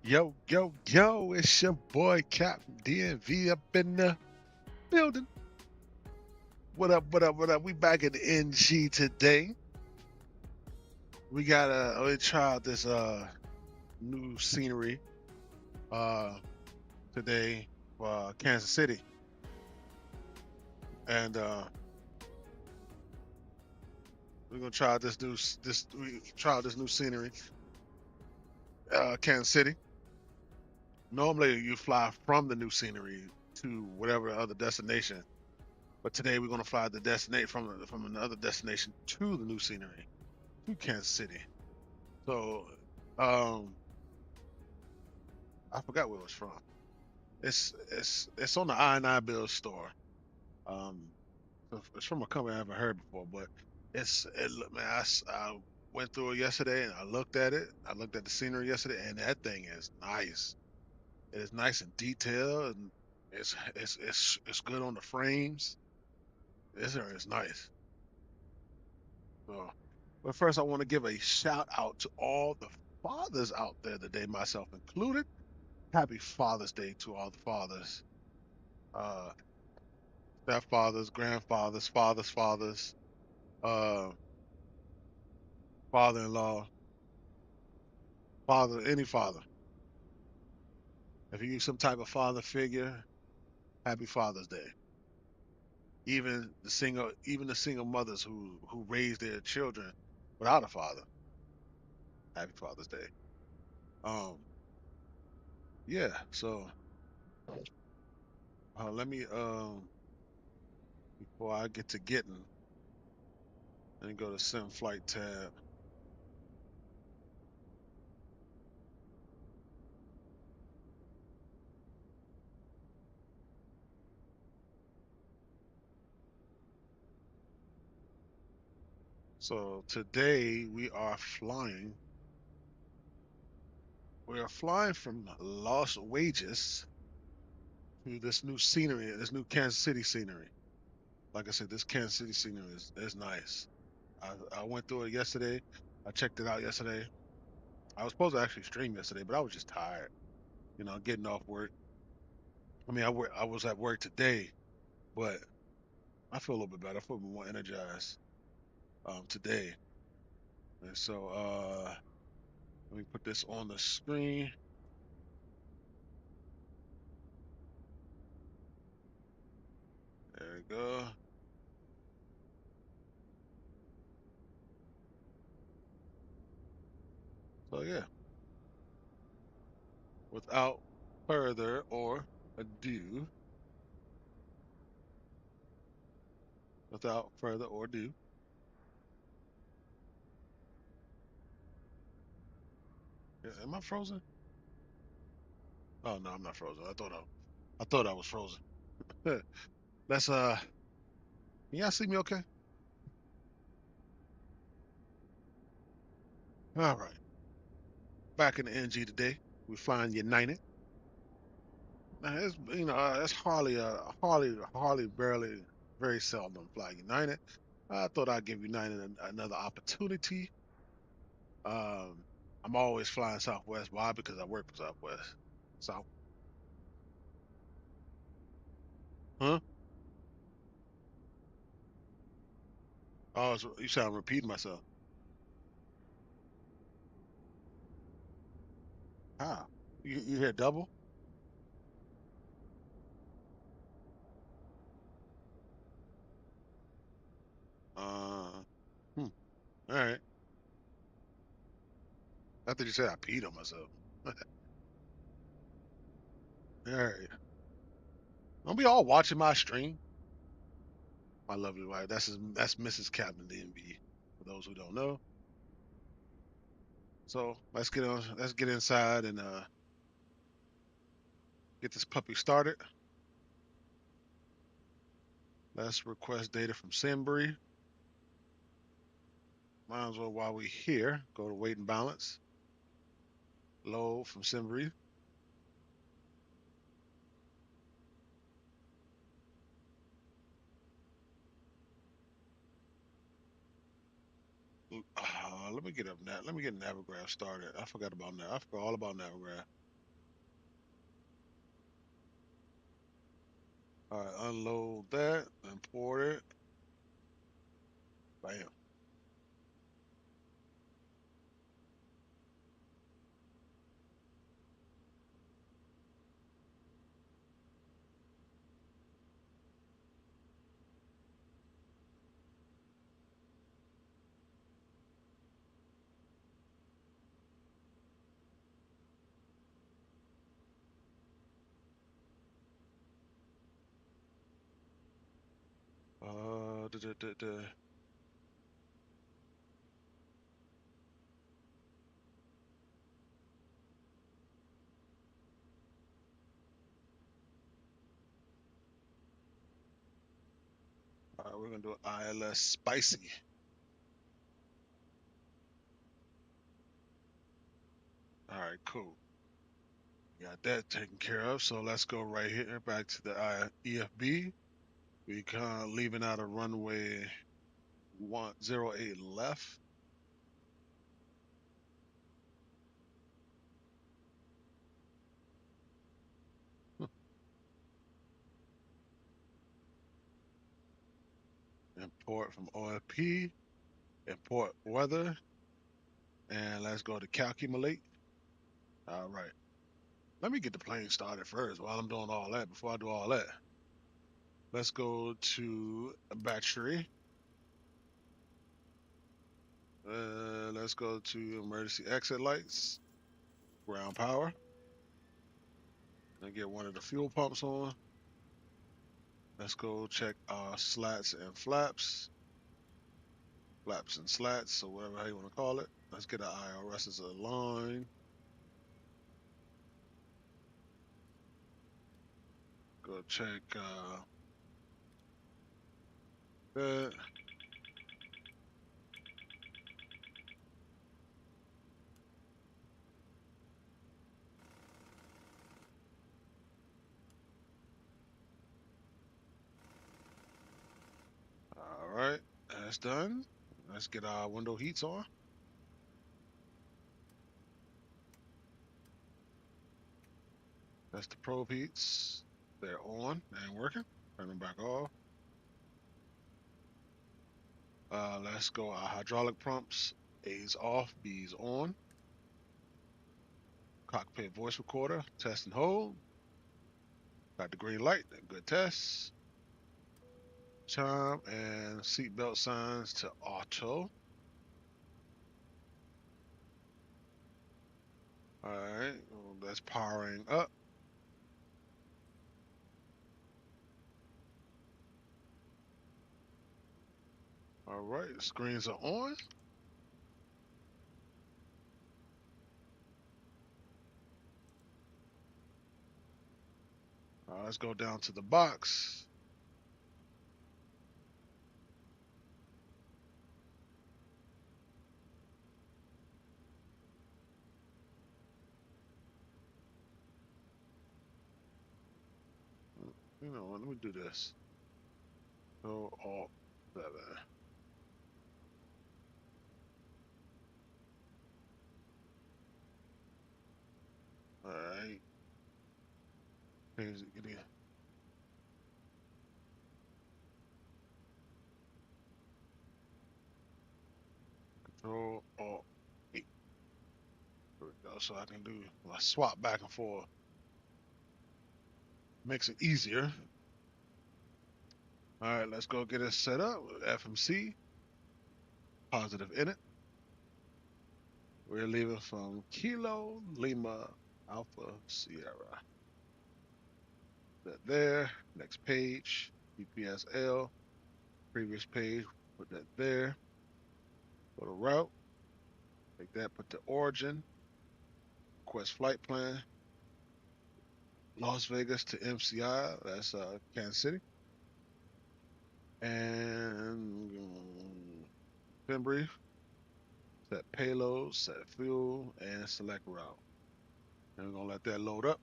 Yo, yo, yo, it's your boy Captain DNV up in the building. What up, what up, what up? We back in the NG today. We try out this new scenery uh today for Kansas City. And we're gonna try out this new scenery, Kansas City. Normally you fly from the new scenery to whatever other destination. But today we're gonna fly the destination from another destination to the new scenery, to Kansas City. So, um, I forgot where it was from. It's on the I&I Bill store. Um, it's from a company I haven't heard before, but man. I went through it yesterday and I looked at it. I looked at the scenery yesterday, and that thing is nice. It is nice and detailed, and it's good on the frames. This area is nice. So, but first, I want to give a shout out to all the fathers out there today, myself included. Happy Father's Day to all the fathers, uh, stepfathers, grandfathers, fathers, uh, father-in-law, any father. If you use some type of father figure, Happy Father's Day. Even the single mothers who raise their children without a father, Happy Father's Day. Um, yeah. So let me before I get to getting, let me go to Sim Flight tab. So today we are flying from Las Wages to this new scenery, this new Kansas City scenery. Like I said, this Kansas City scenery is nice. I went through it yesterday. I checked it out yesterday. I was supposed to actually stream yesterday, but I was just tired, getting off work. I mean, I was at work today, but I feel a little bit better. I feel more energized today. And so let me put this on the screen. There we go. So yeah, without further or ado, without further ado, yeah, am I frozen? Oh no, I'm not frozen. I thought I was frozen. Let's can y'all see me okay? All right. Back in the NG today. We find United. Now it's it's hardly barely very seldom fly United. I thought I'd give United another opportunity. Um I'm always flying Southwest. Why? Because I work for Southwest. South huh? Oh, so you sound repeating myself. How? You hear double? Uh hmm. All right. I thought you said I peed on myself. All right. Don't be all watching my stream. My lovely wife. That's Mrs. Captain DMB. For those who don't know. So let's get inside and get this puppy started. Let's request data from Simbury. Might as well while we're here, go to weight and balance. Load from Simbury. Let me get up now. Let me get Navigraph started. I forgot all about Navigraph. All right, unload that, import it. Bam. Uh, duh, duh, duh, duh. All right, we're gonna do ILS spicy. All right, cool. Got that taken care of. So let's go right here back to the EFB. We kind of leaving out a runway 108 left. Import from OFP. Import weather. And let's go to calculate. All right. Let me get the plane started first while I'm doing all that. Before I do all that, let's go to battery. Let's go to emergency exit lights, ground power, and get one of the fuel pumps on. Let's go check our slats and flaps, flaps and slats, so whatever how you want to call it. Let's get our IRSs aligned. Go check that. All right, that's done. Let's get our window heats on. That's the probe heats. They're on and working. Turn them back off. Let's go. Our hydraulic pumps. A's off, B's on. Cockpit voice recorder. Test and hold. Got the green light. Good test. Chime and seatbelt signs to auto. All right, well, that's powering up. All right, screens are on. Let's go down to the box. You know what? Let me do this. Go alt 7. All right. Get in. Control alt 8. There we go. So I can do I swap back and forth. Makes it easier. All right, let's go get it set up. FMC, positive in it. We're leaving from Kilo Lima Alpha Sierra. That there. Next page. PPSL. Previous page. Put that there. Go to route. Take that. Put the origin. Request flight plan. Las Vegas to MCI. That's Kansas City. And pin brief. Set payload. Set fuel. And select route. And we're gonna let that load up.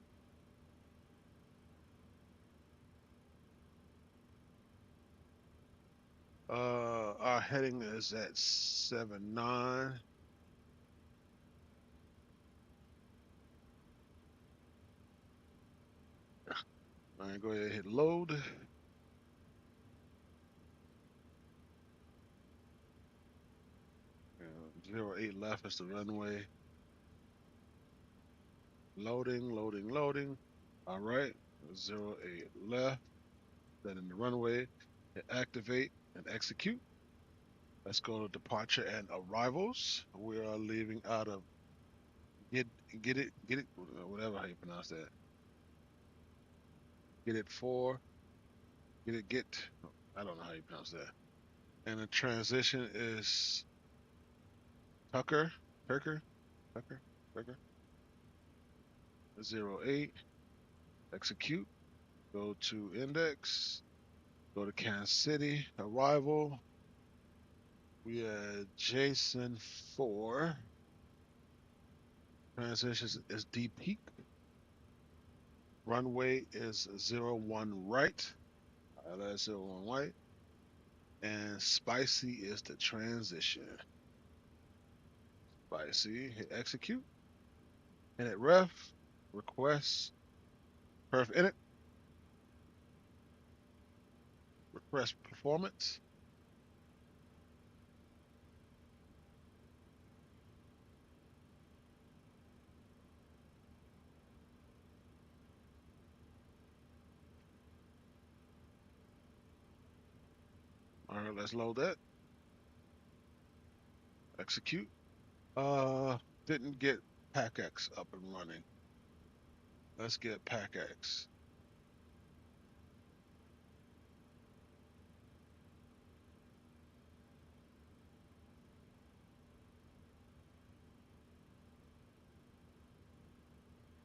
Our heading is at 79. All right, go ahead and hit load. And 08 left is the runway. Loading, loading, loading. All right, 08 left. Then in the runway, hit activate and execute. Let's go to departure and arrivals. We are leaving out of get it, whatever how you pronounce that. Get it for, get. I don't know how you pronounce that. And the transition is Tucker, 08. Execute. Go to index. Go to Kansas City. Arrival. We had Jason 4. Transition is D peak. Runway is 01 right. That's 01 right. And spicy is the transition. Spicy, hit execute. And hit ref, request, perf init, request performance. All right, let's load that. Execute. Didn't get PACX up and running. Let's get PACX.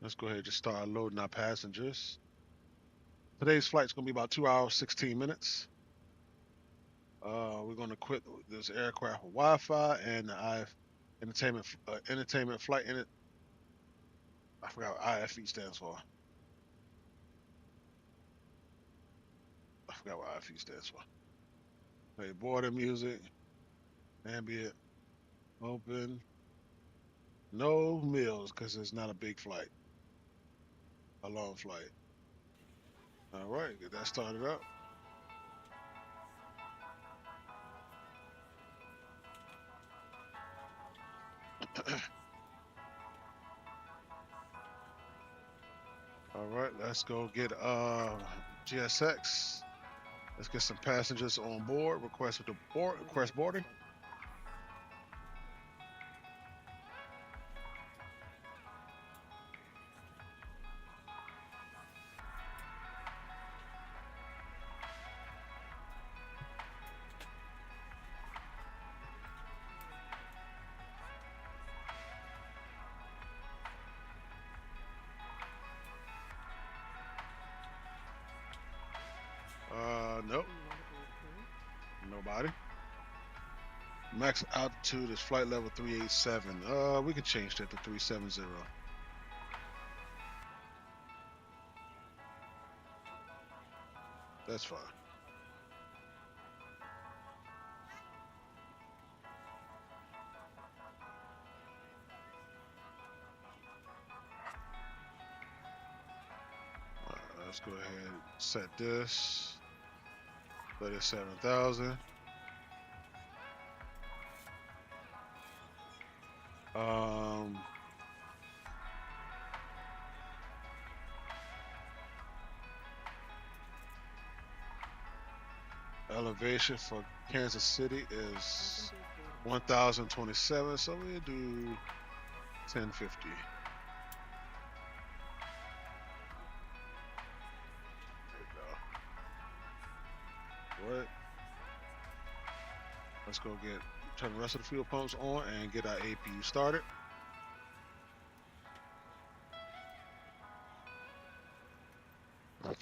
Let's go ahead and just start loading our passengers. Today's flight's gonna be about 2 hours, 16 minutes. We're gonna quit this aircraft with Wi-Fi and the entertainment flight in it. I forgot what IFE stands for. I forgot what IFE stands for. Play border music, ambient, open. No meals because it's not a big flight, a long flight. All right, get that started up. All right, let's go get GSX. Let's get some passengers on board. Request boarding. Nope. Nobody. Max altitude is flight level 387. We can change that to 370. That's fine. Let's go ahead and set this 37,000. Elevation for Kansas City is 1,027, so we'll do 1050. What? Let's go turn the rest of the fuel pumps on and get our APU started. Alright,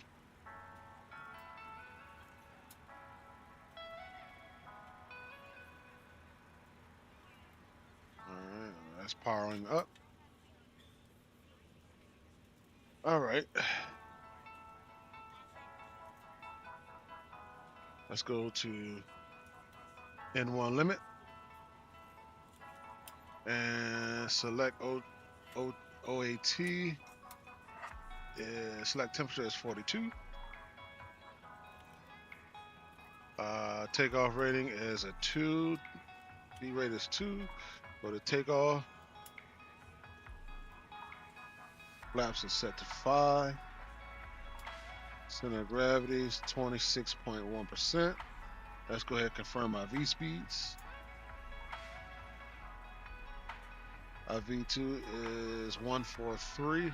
that's powering up. Alright. Let's go to N1 limit and select OAT. Select temperature is 42. Takeoff rating is a 2. B rate is 2. Go to takeoff. Flaps is set to 5. Center of gravity is 26.1%. Let's go ahead and confirm my V speeds. Our V2 is 143.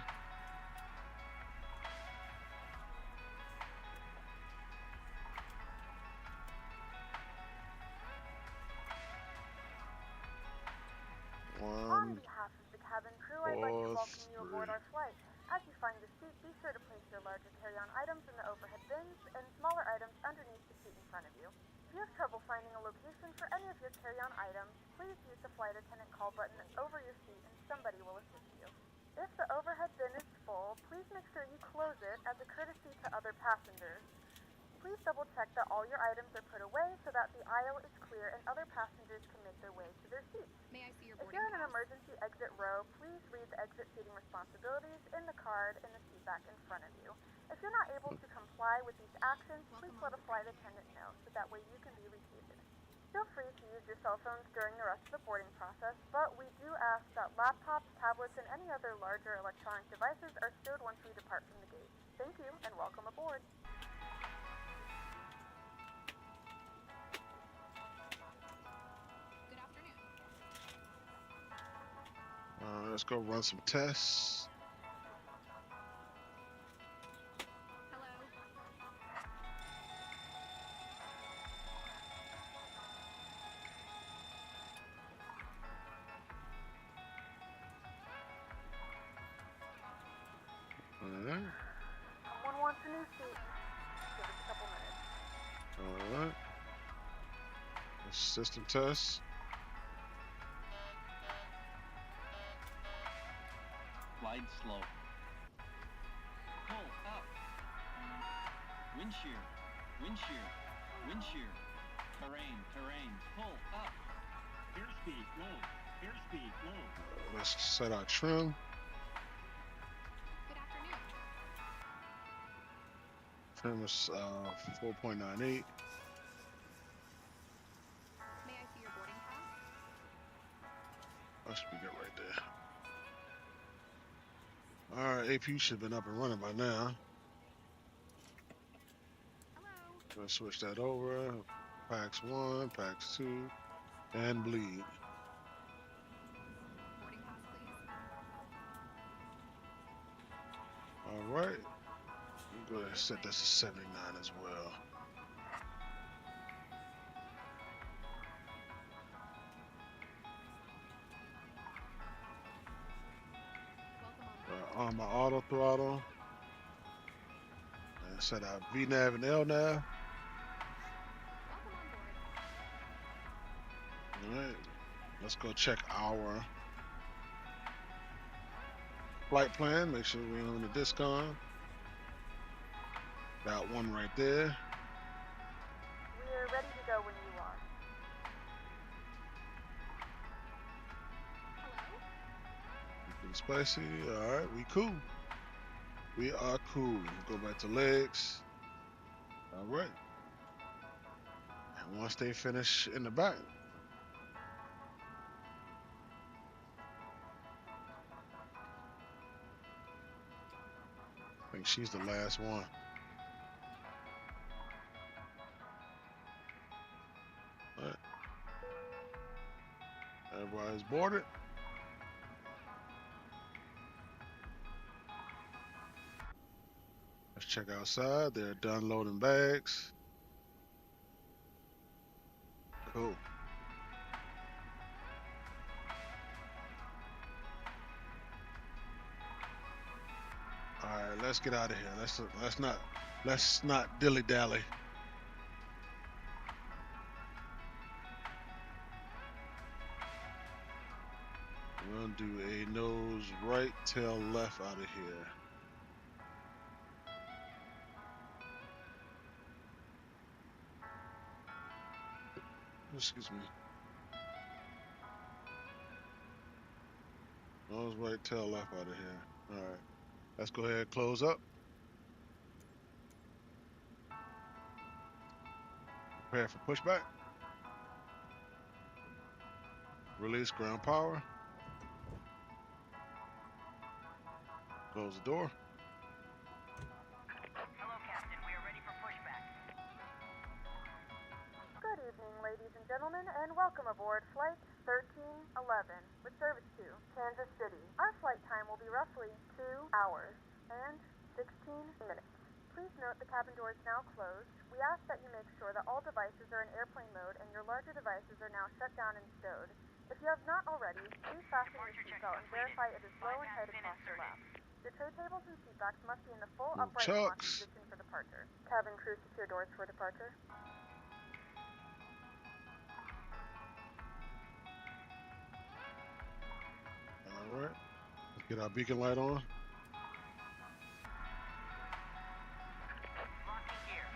On behalf of the cabin crew, I'd like to welcome you aboard our flight. As you find your seat, be sure to place your larger carry-on items in the overhead bins and smaller items underneath the seat in front of you. If you have trouble finding a location for any of your carry-on items, please use the flight attendant call button over your seat and somebody will assist you. If the overhead bin is full, please make sure you close it as a courtesy to other passengers. Please double check that all your items are put away so that the aisle is clear and other passengers can make their way to their seats. May I see your If boarding you're in an pass? emergency exit row, please read the exit seating responsibilities in the card in the seat back in front of you. If you're not able to comply with these actions, please let a flight attendant know so that way you can be reseated. Feel free to use your cell phones during the rest of the boarding process, but we do ask that laptops, tablets, and any other larger electronic devices are stowed once we depart from the gate. Thank you and welcome aboard. Good afternoon. Let's go run some tests. Hello. Someone wants a new seat. Give us a couple minutes. Alright. System test. Glide slope. Pull up. Wind shear. Wind shear. Wind shear. Terrain. Terrain. Pull up. Airspeed low. Airspeed low. Let's set our trim. Good afternoon. Trim is 4.98. May I see your boarding pass? That should be good right there. Alright, AP should have been up and running by now. Hello. Gonna switch that over. Packs 1, packs 2, and bleed. Boarding pass, please. Alright. Go ahead and set this to 79 as well. Welcome on board. On my auto throttle. And set out VNAV and LNAV. Welcome on board. Alright. Let's go check our flight plan. Make sure we're on the discon. Got one right there. We're ready to go when you are. Hello. Pretty spicy. Alright, we cool. We are cool. Go back to legs. Alright. And once they finish in the back, I think she's the last one. Alright. Everybody's boarded. Let's check outside. They're done loading bags. Cool. All right, let's get out of here. Let's not dilly dally. We're gonna do a nose right, tail left out of here. Excuse me. Nose right, tail left out of here. All right. Let's go ahead and close up. Prepare for pushback. Release ground power. Close the door. Hello, Captain. We are ready for pushback. Good evening, ladies and gentlemen, and welcome aboard Flight 1311 with service to Kansas City. Our flight time will be roughly 2 hours and 16 minutes. Please note the cabin door is now closed. We ask that you make sure that all devices are in airplane mode and your larger devices are now shut down and stowed. If you have not already, please fasten your seatbelt and verify it is low and tight across your lap. Your tray tables and seat backs must be in the full upright lock Chucks. position for departure. Cabin crew secure doors for departure. All right. Let's get our beacon light on. Locking gear.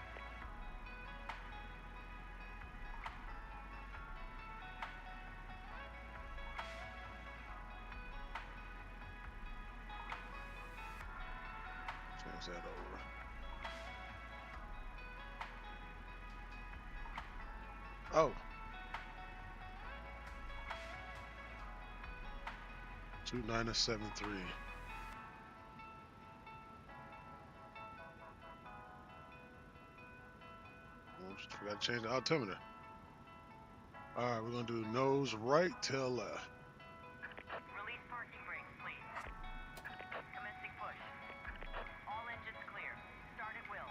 Change that over. Oh. 2973. Oops, forgot to change the altimeter. All right, we're gonna do nose right, tail left. Release parking brakes, please. Commencing push. All engines clear. Start at will.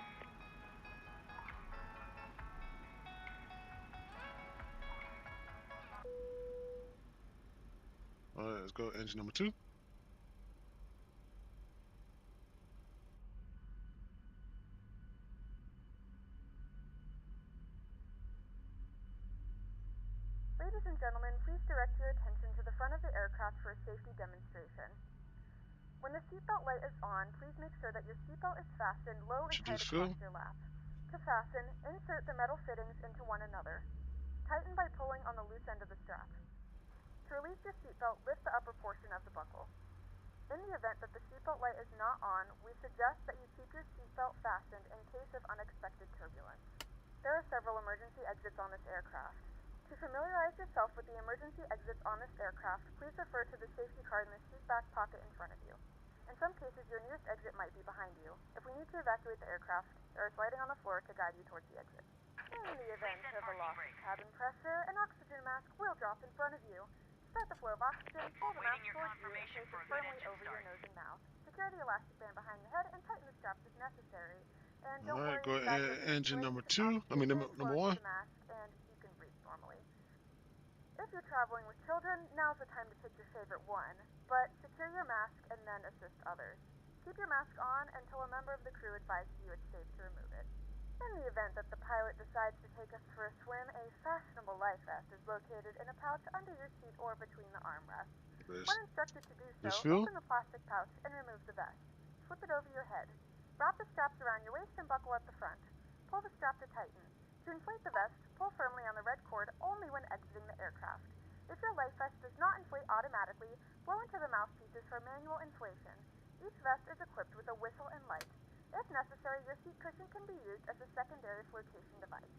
All right, let's go engine number 2. Ladies and gentlemen, please direct your attention to the front of the aircraft for a safety demonstration. When the seatbelt light is on, please make sure that your seatbelt is fastened low and Should do tight so. across your lap. To fasten, insert the metal fittings into one another. Tighten by pulling on the loose end of the strap. To release your seatbelt, lift the upper portion of the buckle. In the event that the seatbelt light is not on, we suggest that you keep your seatbelt fastened in case of unexpected turbulence. There are several emergency exits on this aircraft. To familiarize yourself with the emergency exits on this aircraft, please refer to the safety card in the seat back pocket in front of you. In some cases, your nearest exit might be behind you. If we need to evacuate the aircraft, there is lighting on the floor to guide you towards the exit. In the event of a loss of cabin pressure, an oxygen mask will drop in front of you. To start the flow of oxygen, pull the mask towards you and place it firmly over your nose and mouth. Secure the elastic band behind your head and tighten the straps if necessary. And don't All right, worry, go the bag will be engine number inflated, 2. I mean oxygen number will flow 1. through the mask, and you can breathe normally. If you're traveling with children, now's the time to pick your favorite one, but secure your mask and then assist others. Keep your mask on until a member of the crew advises you it's safe to remove it. In the event that the pilot decides to take us for a swim, a fashionable life vest is located in a pouch under your seat or between the armrests. When instructed to do This so, fuel? open the plastic pouch and remove the vest. Flip it over your head. Wrap the straps around your waist and buckle at the front. Pull the strap to tighten. To inflate the vest, pull firmly on the red cord only when exiting the aircraft. If your life vest does not inflate automatically, blow into the mouthpieces for manual inflation. Each vest is equipped with a whistle and light. If necessary, your seat cushion can be used as a secondary flotation device.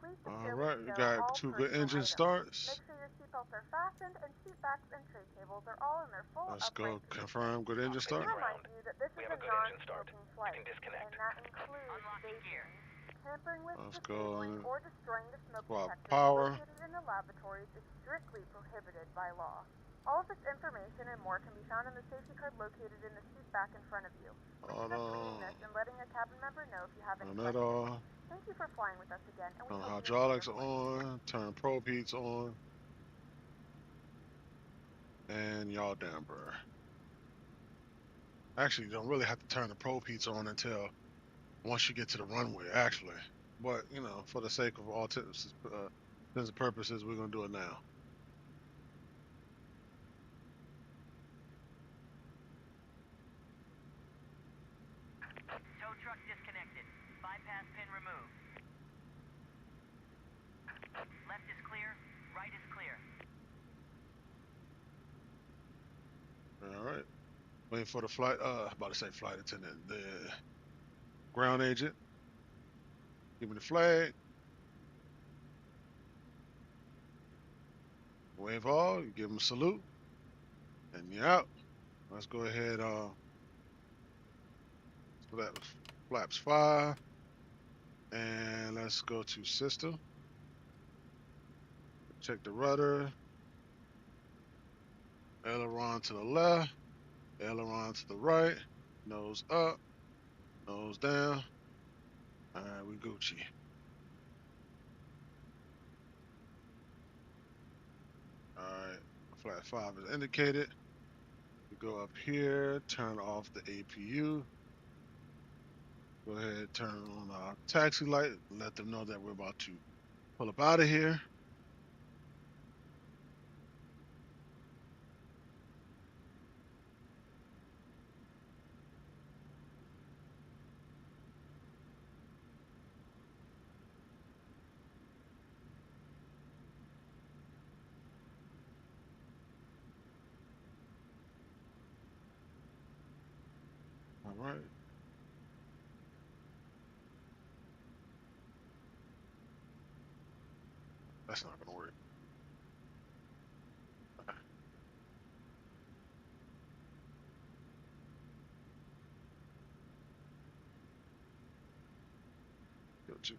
Please secure All right, with we stow got all 2 good personal engine items. starts. Make sure your seatbelts are fastened and seat backs and tray tables are all in their full Let's upright go position. confirm good engine We start. remind you that this is a non-smoking flight, and that includes vaping, tampering with, Let's disabling, go or destroying the smoke swap detectors power. located in the lavatories is strictly prohibited by law. All of this information and more can be found in the safety card located in the seat back in front of you. We Hold suggest reading on. this and letting a cabin member know if you have any Turn that questions. off. Thank you for flying with us again, and we Turn hope you enjoy hydraulics your flight. on. Turn probe heats on. And yaw damper. Actually, you don't really have to turn the probe heats on until once you get to the runway, actually. But, you know, for the sake of all intents and purposes, we're going to do it now. Tow truck disconnected. Bypass pin removed. Left is clear. Right is clear. All right. Waiting for the flight, about to say flight attendant, the ground agent. Give me the flag. Wave all, you give them a salute, and you're out. Let's go ahead. So that was flaps 5, and let's go to system. Check the rudder. Aileron to the left. Aileron to the right. Nose up. Nose down. All right, we Gucci. All right, flat 5 is indicated. We go up here, turn off the APU. Go ahead, turn on our taxi light. Let them know that we're about to pull up out of here. All right. That's not gonna work. Go to.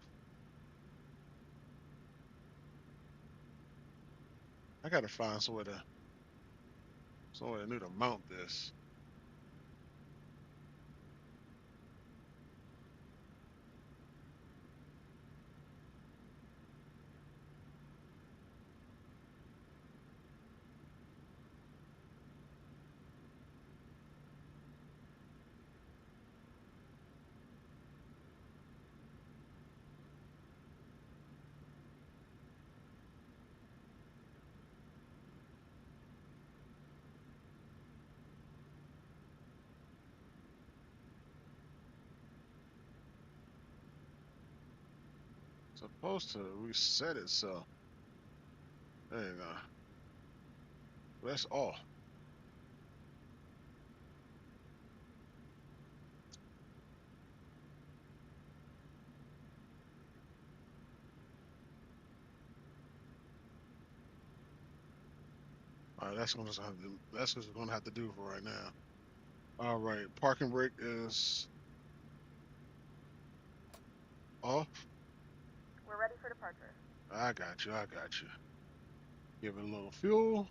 I gotta find somewhere new to mount this. Supposed to reset itself. There you go. That's off. All right, that's what it's gonna have to do for right now. All right, parking brake is off. We're ready for departure. I got you. I got you. Give it a little fuel.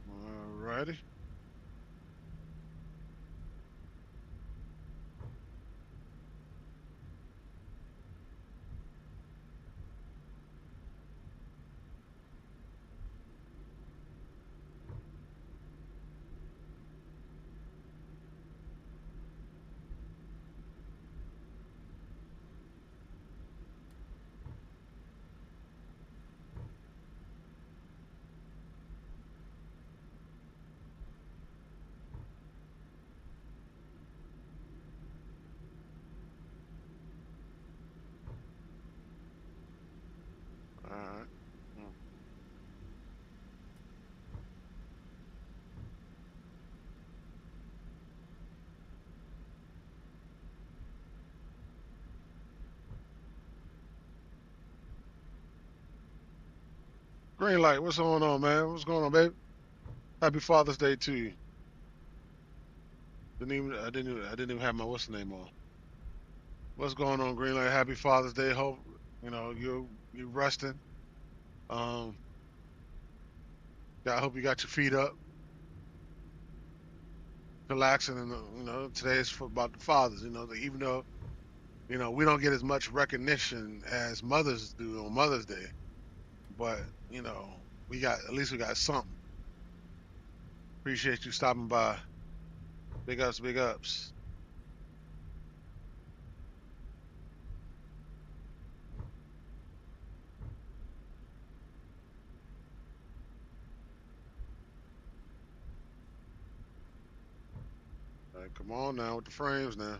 All righty. All right. Green light. What's going on, man? What's going on, babe? Happy Father's Day to you. I didn't even have my what's the name on. What's going on, Green light? Happy Father's Day. Hope you resting. Um, I hope you got your feet up, relaxing, and today is about the fathers. Even though we don't get as much recognition as mothers do on Mother's Day, but at least we got something. Appreciate you stopping by. Big ups, big ups. All right, come on now with the frames now.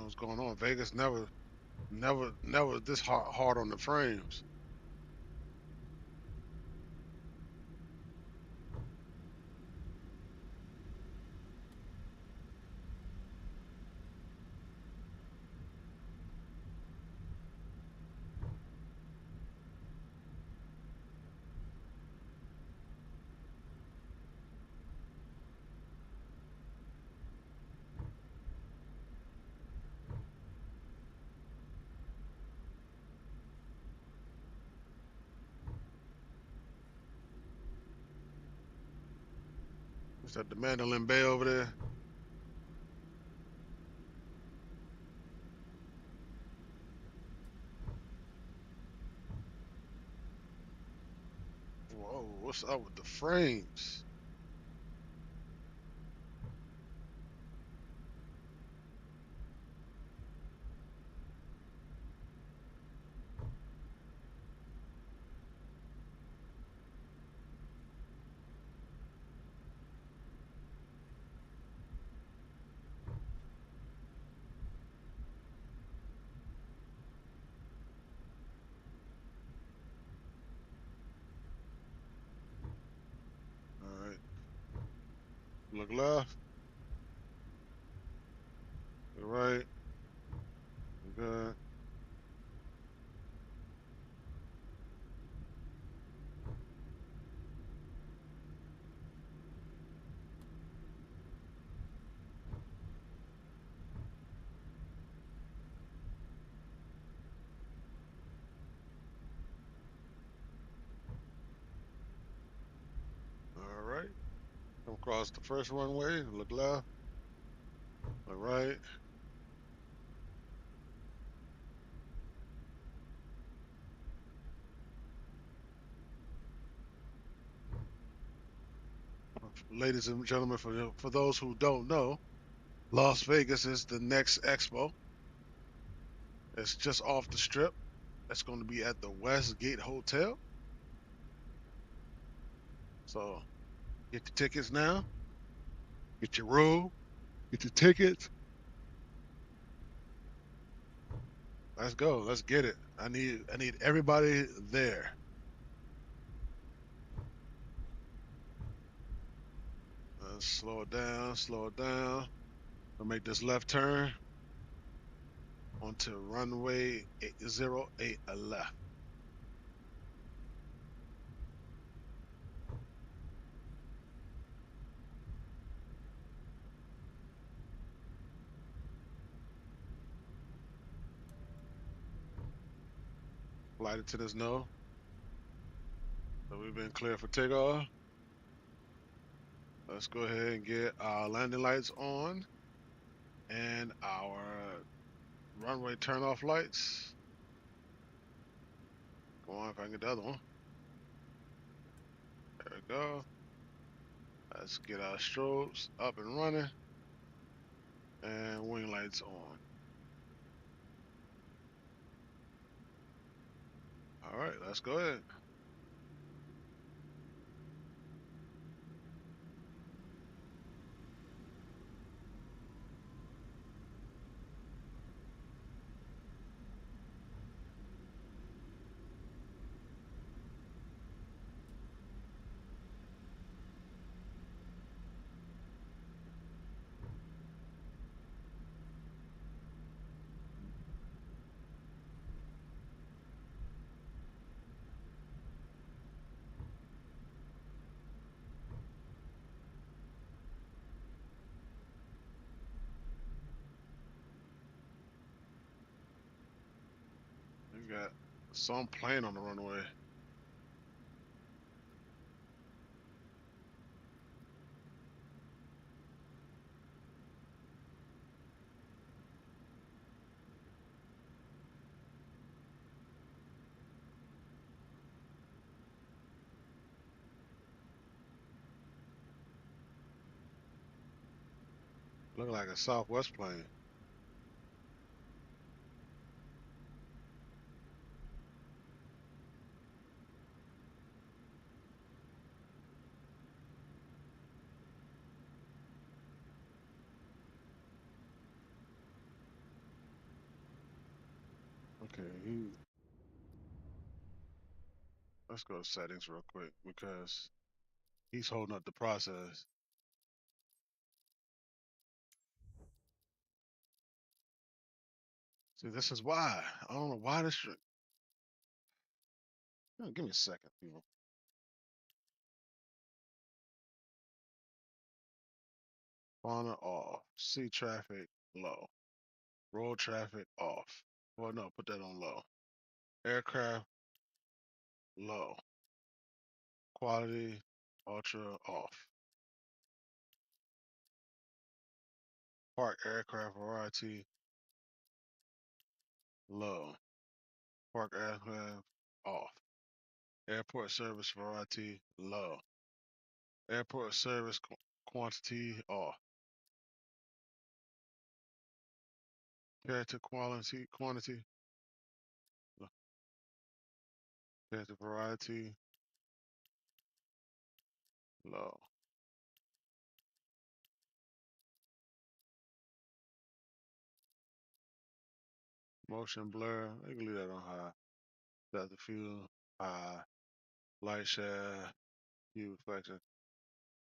know what's going on. Vegas never this hard on the frames. Is that the Mandolin Bay over there? Whoa, what's up with the frames? All right, look left, look right, good. All right, come across the first runway, look left, look right. Ladies and gentlemen, for those who don't know, Las Vegas is the next expo. It's just off the strip. It's going to be at the Westgate Hotel. So get your tickets now. Get your room. Get your tickets. Let's go. Let's get it. I need everybody there. Slow it down. Slow it down. We'll make this left turn onto runway 808 left. Flight attendants know that we've been clear for takeoff. Let's go ahead and get our landing lights on and our runway turn-off lights. Come on, if I can get the other one. There we go. Let's get our strobes up and running and wing lights on. All right, let's go ahead. We got some plane on the runway. Look like a Southwest plane. Okay, let's go to settings real quick because he's holding up the process. See, this is why. I don't know why this shit. Give me a second, people. Spawner off. Sea traffic low. Road traffic off. Well, no, put that on low. Aircraft low. Quality ultra off. Park aircraft variety low. Park aircraft off. Airport service variety low. Airport service quantity off. Character quantity. Character variety low. Motion blur. I can leave that on high. Depth of field high. Light share. Hue reflection.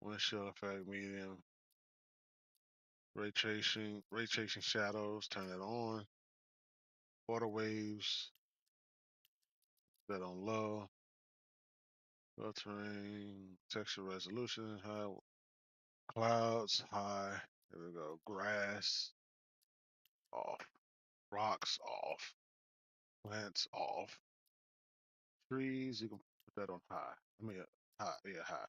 Windshield effect medium. Ray tracing shadows. Turn that on. Water waves. That on low. Filtering. Texture resolution high. Clouds high. There we go. Grass off. Rocks off. Plants off. Trees, you can put that on high. I mean, high. Yeah, high.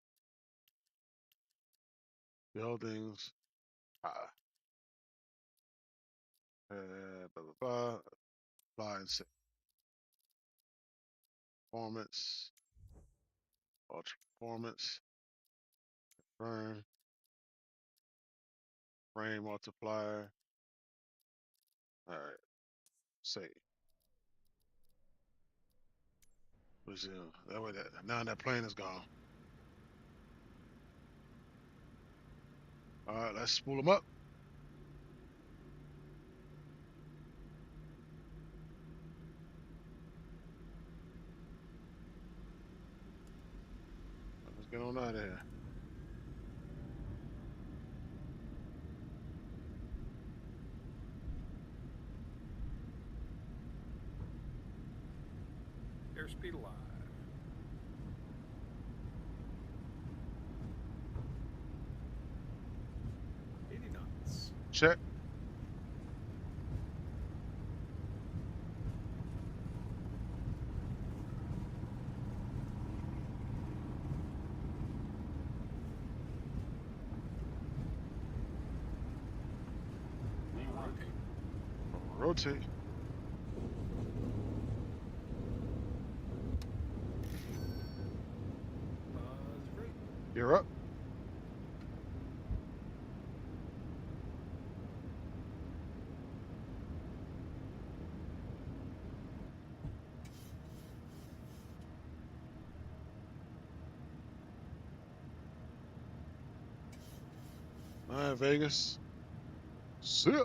Buildings, high. Blah, blah, blah. Apply and set. Performance. Ultra performance. Confirm. Frame multiplier. All right. Save. Resume. That way, now that plane is gone. All right, let's spool them up. Let's get on out of here. Airspeed alive. 80 knots. Check. Rotate. Rotate. Great. You're up. All right, Vegas. See ya.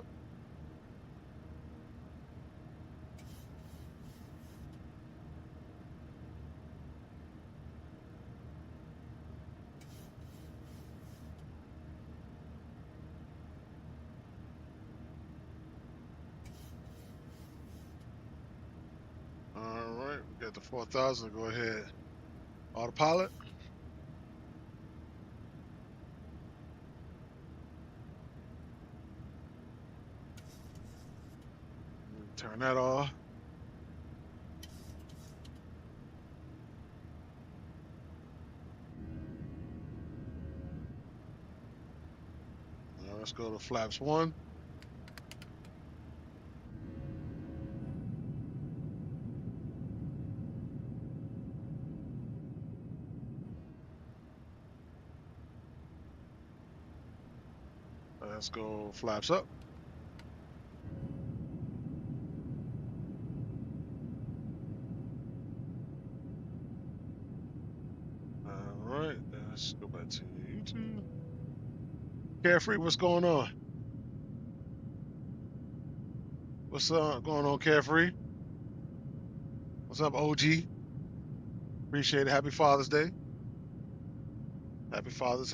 All right, we got the 4000. Go ahead. Autopilot. Turn that off. Now let's go to flaps 1. Let's go flaps up. All right, let's go back to YouTube. Carefree, what's going on? What's going on, Carefree? What's up, OG? Appreciate it. Happy Father's Day. Happy Father's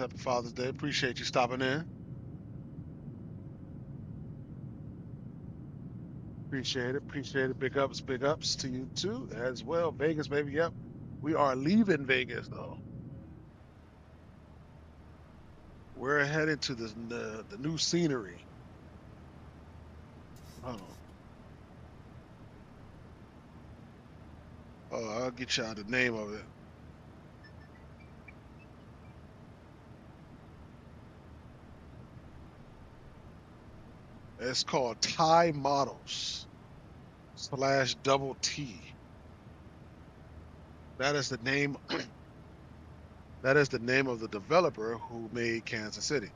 Day. Appreciate you stopping in. Appreciate it. Appreciate it. Big ups to you too as well. Vegas, baby. Yep. We are leaving Vegas though. We're headed to the new scenery. Oh, I'll get y'all the name of it. It's called Thai Models / Double T. That is the name. That is the name of the developer who made Kansas City.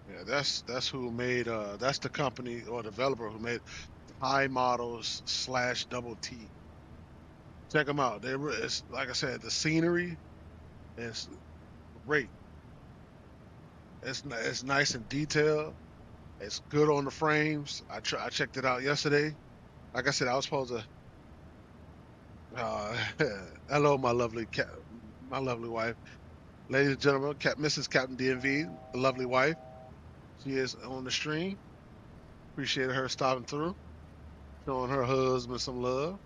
Yeah, that's who made that's the company or developer who made Thai Models / Double T. Check them out. It's like I said, the scenery is great. It's nice and detailed. It's good on the frames. I checked it out yesterday. Like I said, I was supposed to. Uh, hello, my lovely wife, ladies and gentlemen, Mrs. Captain DMV, the lovely wife. She is on the stream. Appreciate her stopping through, showing her husband some love.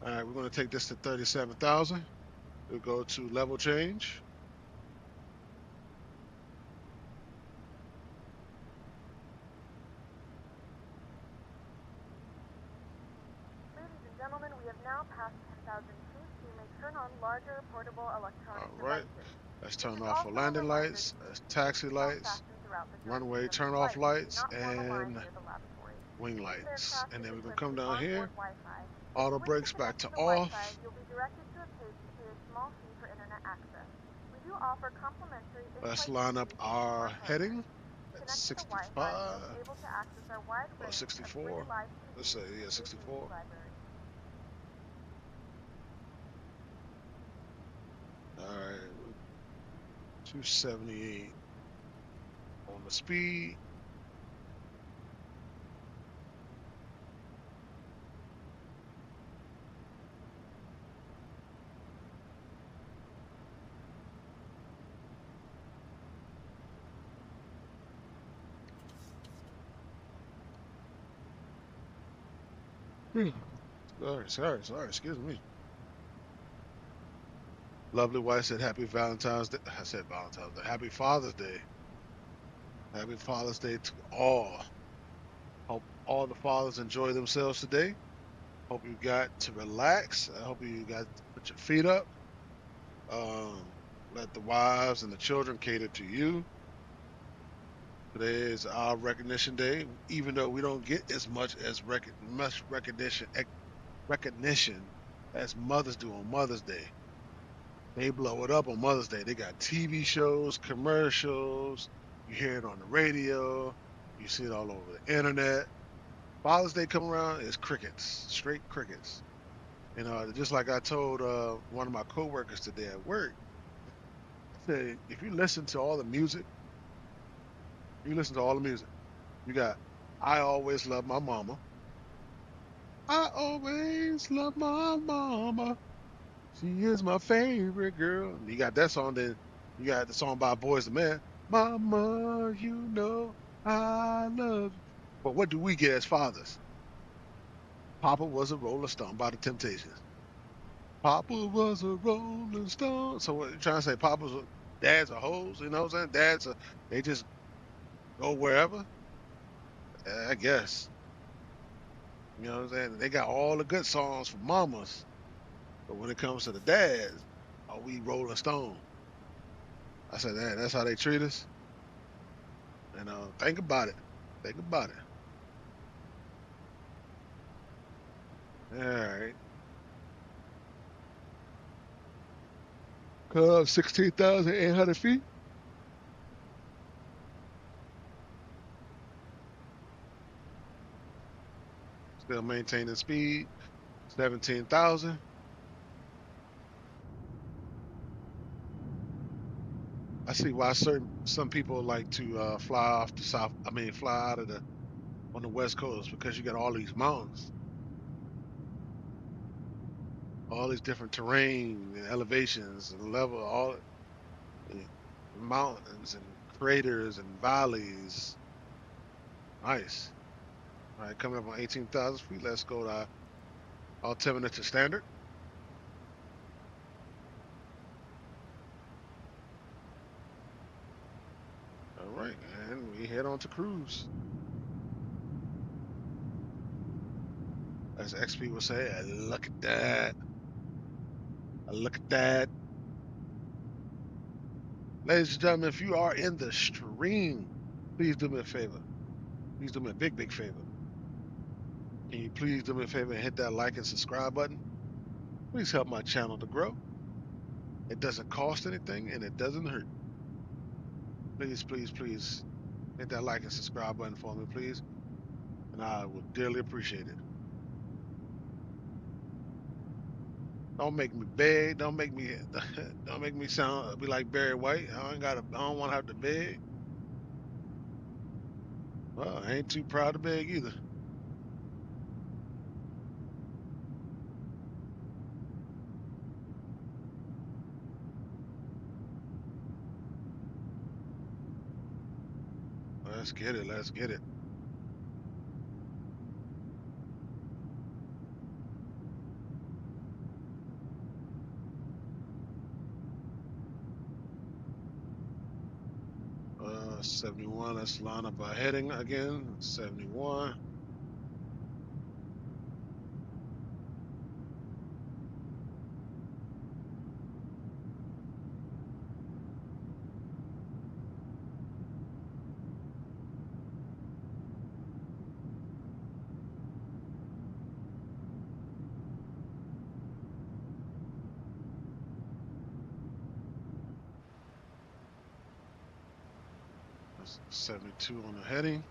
All right, we're going to take this to 37,000. We'll go to level change. Ladies and gentlemen, we have now passed 10,000 feet, so you may turn on larger portable electronic All right, devices. let's This turn is off for also a landing reminder lights, to that's keep your taxi seatbelt lights, fastened throughout the runway duration of turn the off flight. Do lights, not form a line and near the lavatory. wing This lights. aircraft And is then we're going to equipped come with down here, onboard Wi-Fi. If auto you wish to brakes back connect to to the Wi-Fi, off. you'll be directed to a page to pay a small fee for internet access. We do offer complimentary Let's in-flight line up solutions from our our partners. heading To at connect to the Wi-Fi, 65 you'll be able to access our wide or range of free 64. live Let's say, TV yeah, and news 64. library. All right, 278 on the speed. Sorry, excuse me. Lovely wife said happy Valentine's Day. I said Valentine's Day. Happy Father's Day. Happy Father's Day to all. Hope all the fathers enjoy themselves today. Hope you got to relax. I hope you got to put your feet up. Let the wives and the children cater to you. Today is our recognition day, even though we don't get as much recognition as mothers do on Mother's Day. They blow it up on Mother's Day. They got TV shows, commercials. You hear it on the radio. You see it all over the internet. Father's Day come around, it's crickets, straight crickets. Just like I told one of my coworkers today at work, I said, if you listen to all the music, you got I Always Love My Mama. I always love my mama. She is my favorite girl. And you got that song, then you got the song by Boys the Man. Mama, you know I love you. But what do we get as fathers? Papa was a Rolling Stone by the Temptations. Papa was a Rolling Stone. So what you trying to say? Dads are hoes, you know what I'm saying? They just go wherever. I guess. You know what I'm saying? They got all the good songs for mamas, but when it comes to the dads, are we Rolling Stone? I said that's how they treat us. And think about it. Think about it. All right. Cub 16,800 feet. Still maintaining speed, 17,000. I see why some people like to fly off the south. I mean, fly out of the on the west coast because you got all these mountains, all these different terrain and elevations and level, all the mountains and craters and valleys. Nice. All right, coming up on 18,000 feet. Let's go to our altimeter standard. All right, and we head on to cruise. As XP will say, look at that. Look at that. Ladies and gentlemen, if you are in the stream, please do me a favor. Please do me a big, big favor. Can you please do me a favor and hit that like and subscribe button? Please help my channel to grow. It doesn't cost anything and it doesn't hurt. Please, please, please hit that like and subscribe button for me, please. And I will dearly appreciate it. Don't make me beg. Don't make me don't make me sound be like Barry White. I don't want to have to beg. Well, I ain't too proud to beg either. Let's get it. Let's get it. Uh, 71. Let's line up our heading again. 71. That's 72 on the heading.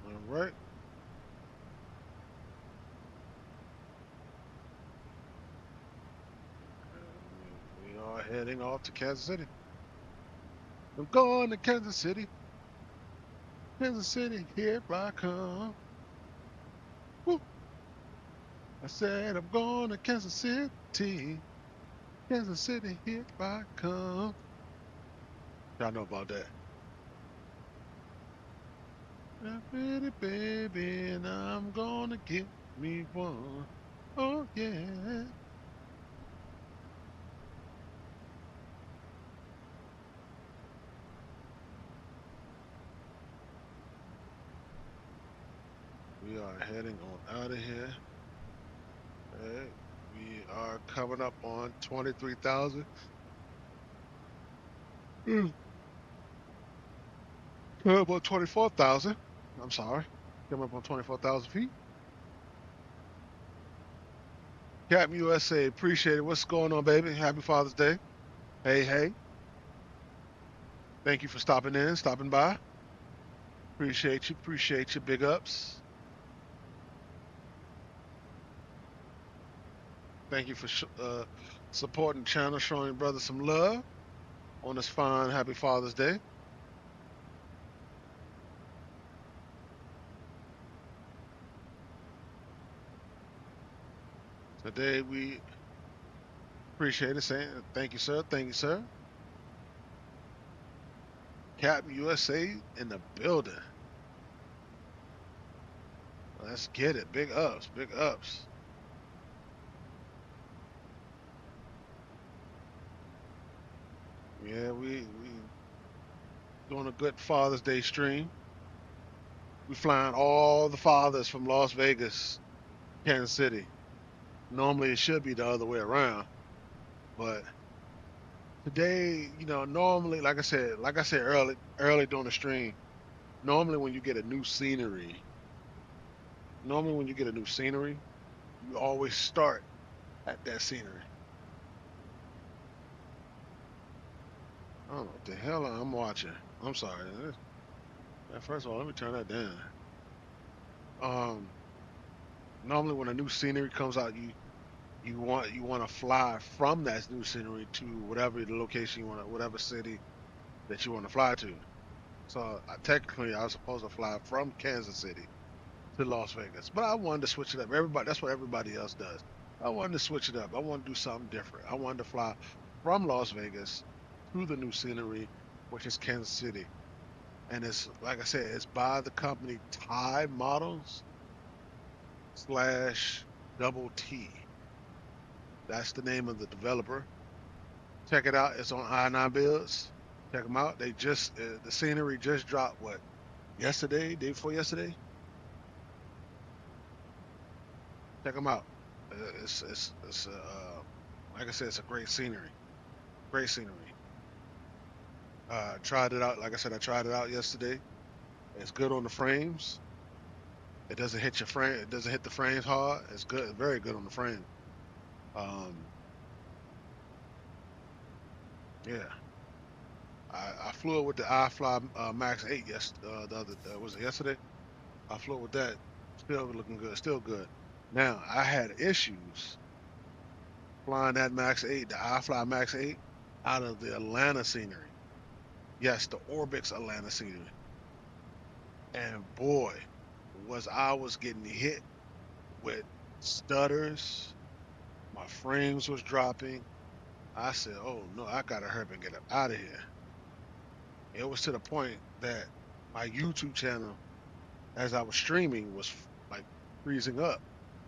All right. And we are heading off to Kansas City. I'm going to Kansas City. Kansas City, here I come. Woo. I said I'm going to Kansas City. Kansas City, here I come. Y'all know about that. I'm ready, baby, and I'm gonna get me one. Oh yeah. We are heading on out of here. Right. We are coming up on 23,000. About 24,000. I'm sorry. Coming up on 24,000 feet. Captain USA, appreciate it. What's going on, baby? Happy Father's Day. Hey, hey. Thank you for stopping in, stopping by. Appreciate you. Appreciate you. Big ups. Thank you for supporting the channel, showing your brother some love on this fine, happy Father's Day. Today we appreciate it. Saying thank you, sir. Thank you, sir. Captain USA in the building. Let's get it. Big ups. Big ups. Yeah, we doing a good Father's Day stream. We flying all the fathers from Las Vegas, Kansas City. Normally it should be the other way around, but today, normally, like I said early during the stream, normally when you get a new scenery, you always start at that scenery. I don't know what the hell I'm watching. I'm sorry. First of all, let me turn that down. Normally when a new scenery comes out, you want to fly from that new scenery to whatever the location you want, whatever city that you want to fly to. So technically, I was supposed to fly from Kansas City to Las Vegas, but I wanted to switch it up. Everybody, that's what everybody else does. I wanted to switch it up. I want to do something different. I wanted to fly from Las Vegas to the new scenery, which is Kansas City. And it's like I said, it's by the company Tie Models slash Double T. That's the name of the developer. Check it out. It's on I9 Builds. Check them out. They just the scenery just dropped what yesterday, day before yesterday. Check them out. It's like I said, it's a great scenery. Great scenery. Tried it out. Like I said, I tried it out yesterday. It's good on the frames. It doesn't hit your frame. It doesn't hit the frames hard. It's good. Very good on the frame. Um, yeah. I flew it with the iFly Max 8. Yes, the other was it yesterday? I flew it with that. Still looking good. Still good. Now I had issues flying that Max 8, the iFly Max 8, out of the Atlanta scenery. Yes, the Orbix Atlanta scenery. And boy, was getting hit with stutters. My frames was dropping. I said, "Oh no, I gotta hurry up and get up out of here." It was to the point that my YouTube channel, as I was streaming, was like freezing up,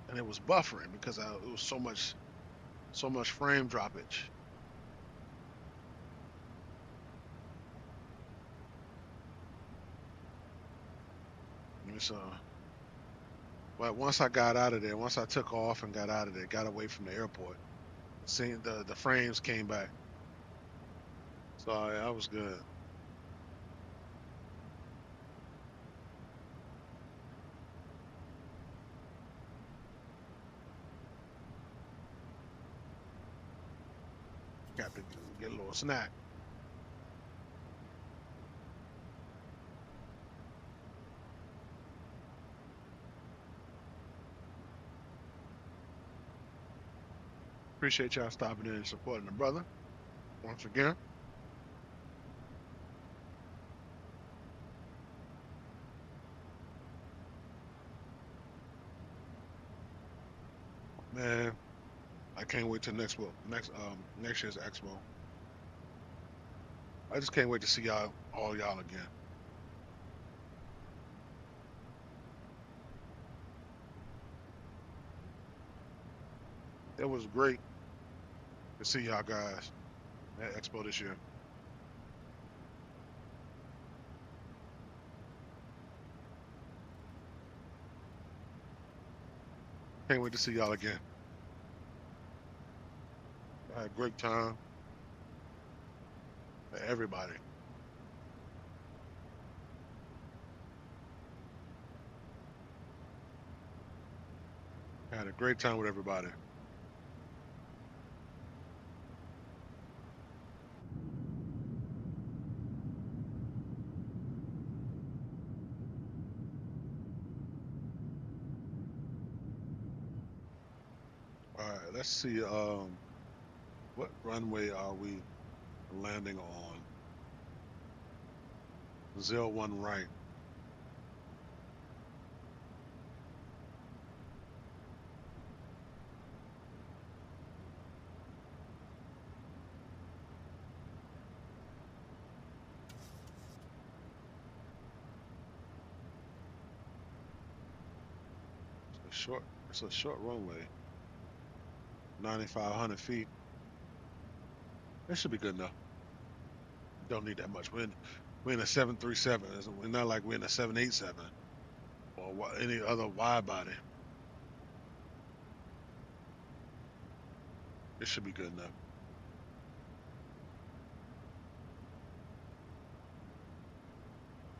and it was buffering because it was so much frame droppage. And so, but once I got out of there, once I took off and got out of there, got away from the airport, seeing the frames came back. So I was good. Got to get a little snack. Appreciate y'all stopping in and supporting the brother once again. Man, I can't wait till next year's expo. I just can't wait to see y'all again. It was great to see y'all guys at expo this year. Can't wait to see y'all again. I had a great time. Everybody had a great time with everybody. All right, let's see. What runway are we landing on? 01 right. It's a short runway. 9,500 feet. It should be good enough. Don't need that much. We're in a 737. We're not like we're in a 787 or any other wide body. It should be good enough.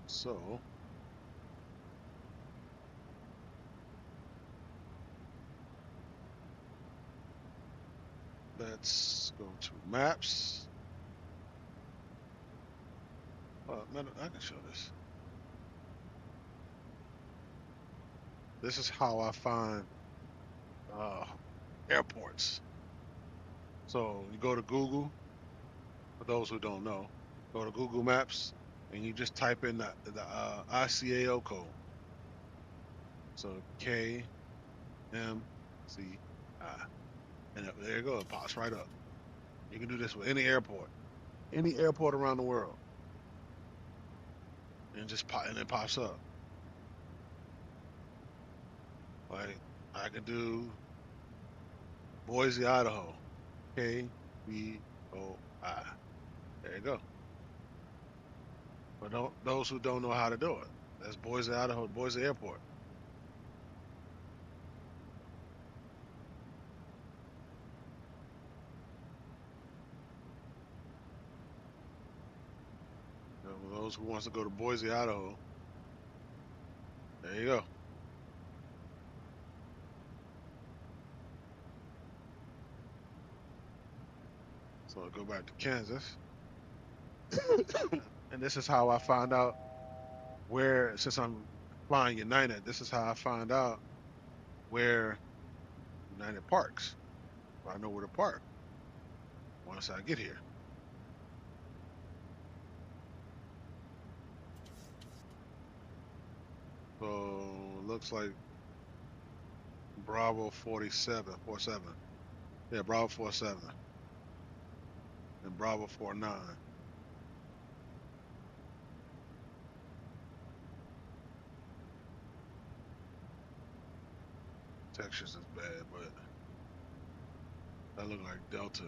So let's go to maps. Man, I can show this. This is how I find uh, airports. So you go to Google. For those who don't know, go to Google Maps and you just type in the ICAO code. So KMCI, and there you go. It pops right up. You can do this with any airport around the world, and just pop, and it pops up. Like I can do Boise, Idaho, KBOI. There you go. But those who don't know how to do it, that's Boise, Idaho, Boise Airport. For those who wants to go to Boise, Idaho, there you go. So I'll go back to Kansas. And this is how I find out where, since I'm flying United, this is how I find out where United parks. So I know where to park once I get here. So looks like Bravo 47. Yeah, Bravo 47. And Bravo 49. Texas is bad, but that look like Delta.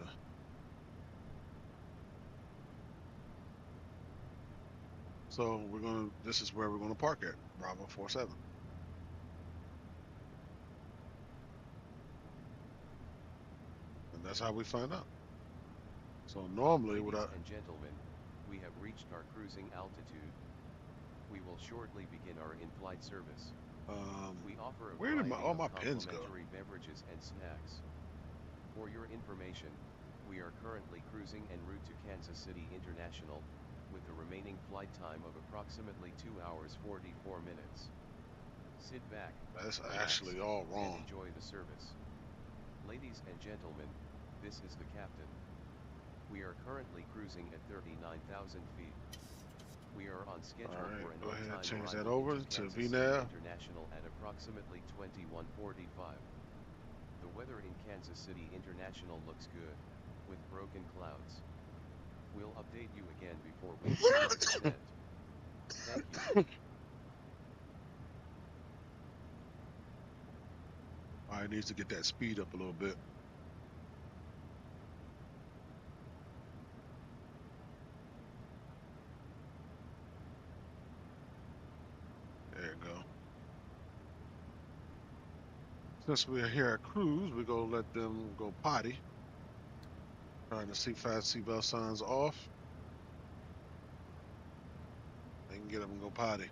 So this is where we're gonna park at, Bravo 47. And that's how we find out. So normally Ladies and gentlemen, we have reached our cruising altitude. We will shortly begin our in-flight service. We offer a where did variety all of my pins go? complimentary beverages and snacks. For your information, we are currently cruising en route to Kansas City International, with a remaining flight time of approximately 2 hours 44 minutes. Sit back, That's relax, actually all and wrong. enjoy the service. Ladies and gentlemen, this is the captain. We are currently cruising at 39,000 feet. We are on schedule for an Go ahead, on-time change that arrival over into to Kansas City VNAV. International at approximately 21:45. The weather in Kansas City International looks good, with broken clouds. We'll update you again before we begin our descent. Thank you. All right, needs to get that speed up a little bit. There you go. Since we're here at cruise, we're gonna let them go potty. Trying to see fast seatbelt signs off. They can get up and go potty.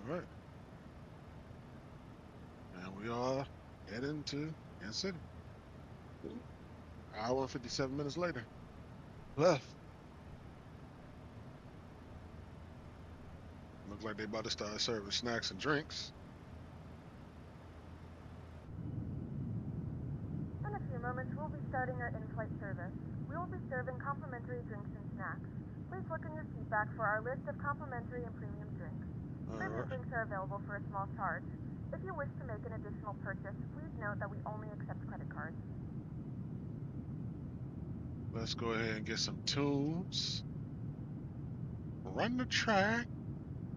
All right. And we are heading to Kansas City. Hour and 57 minutes later. Left. Looks like they about to start serving snacks and drinks. In a few moments, we'll be starting our in-flight service. We will be serving complimentary drinks and snacks. Please look in your seat back for our list of complimentary and premium drinks. Premium drinks are available for a small charge. If you wish to make an additional purchase, please note that we only accept credit cards. Let's go ahead and get some tunes. Run the track.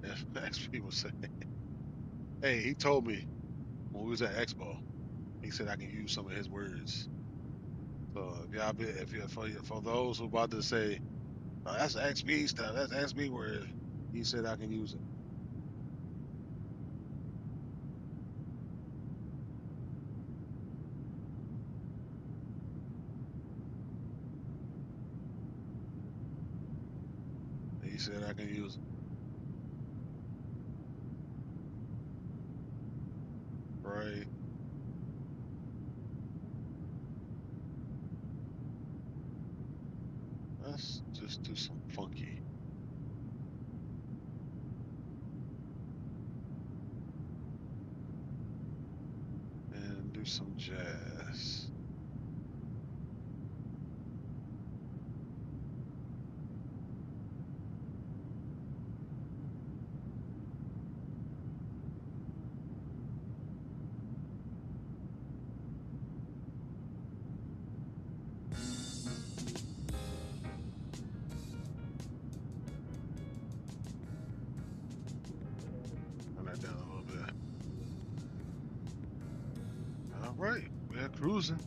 As next people say. Hey, he told me when we was at Expo, he said I can use some of his words. So for those who about to say, oh, that's XB stuff, that's XB word, he said I can use it. said I can use it. Right. Let's just do some funky. And do some jazz. Turn that down a little bit. All right, we're cruising.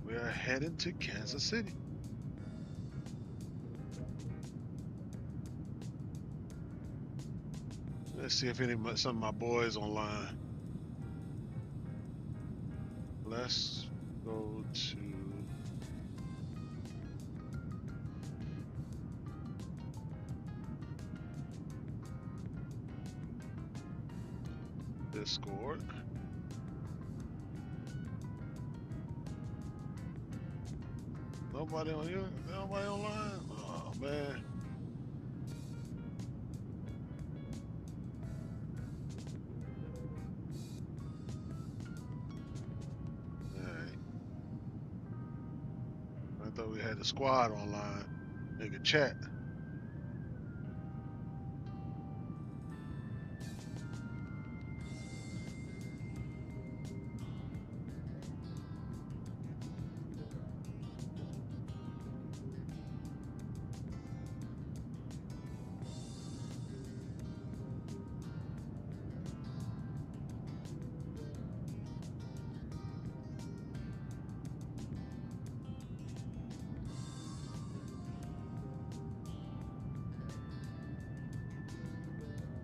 We are heading to Kansas City. Let's see if some of my boys online. Let's go to Discord. Nobody on you? Nobody online? Oh man. Alright. I thought we had the squad online. They could chat.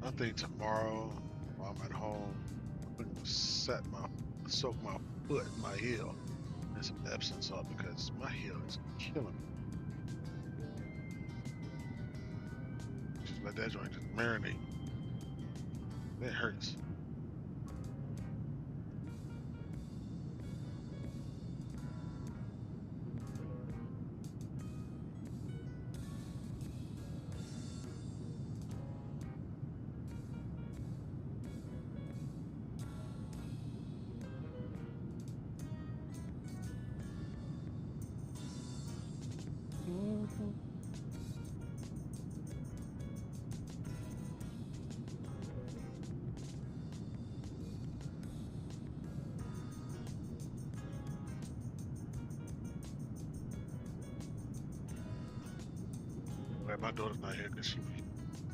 I think tomorrow, while I'm at home, I'm gonna soak my foot, my heel, and some Epsom salt because my heel is killing me. Just let that joint just marinate. It hurts. Glad my daughter's not here because she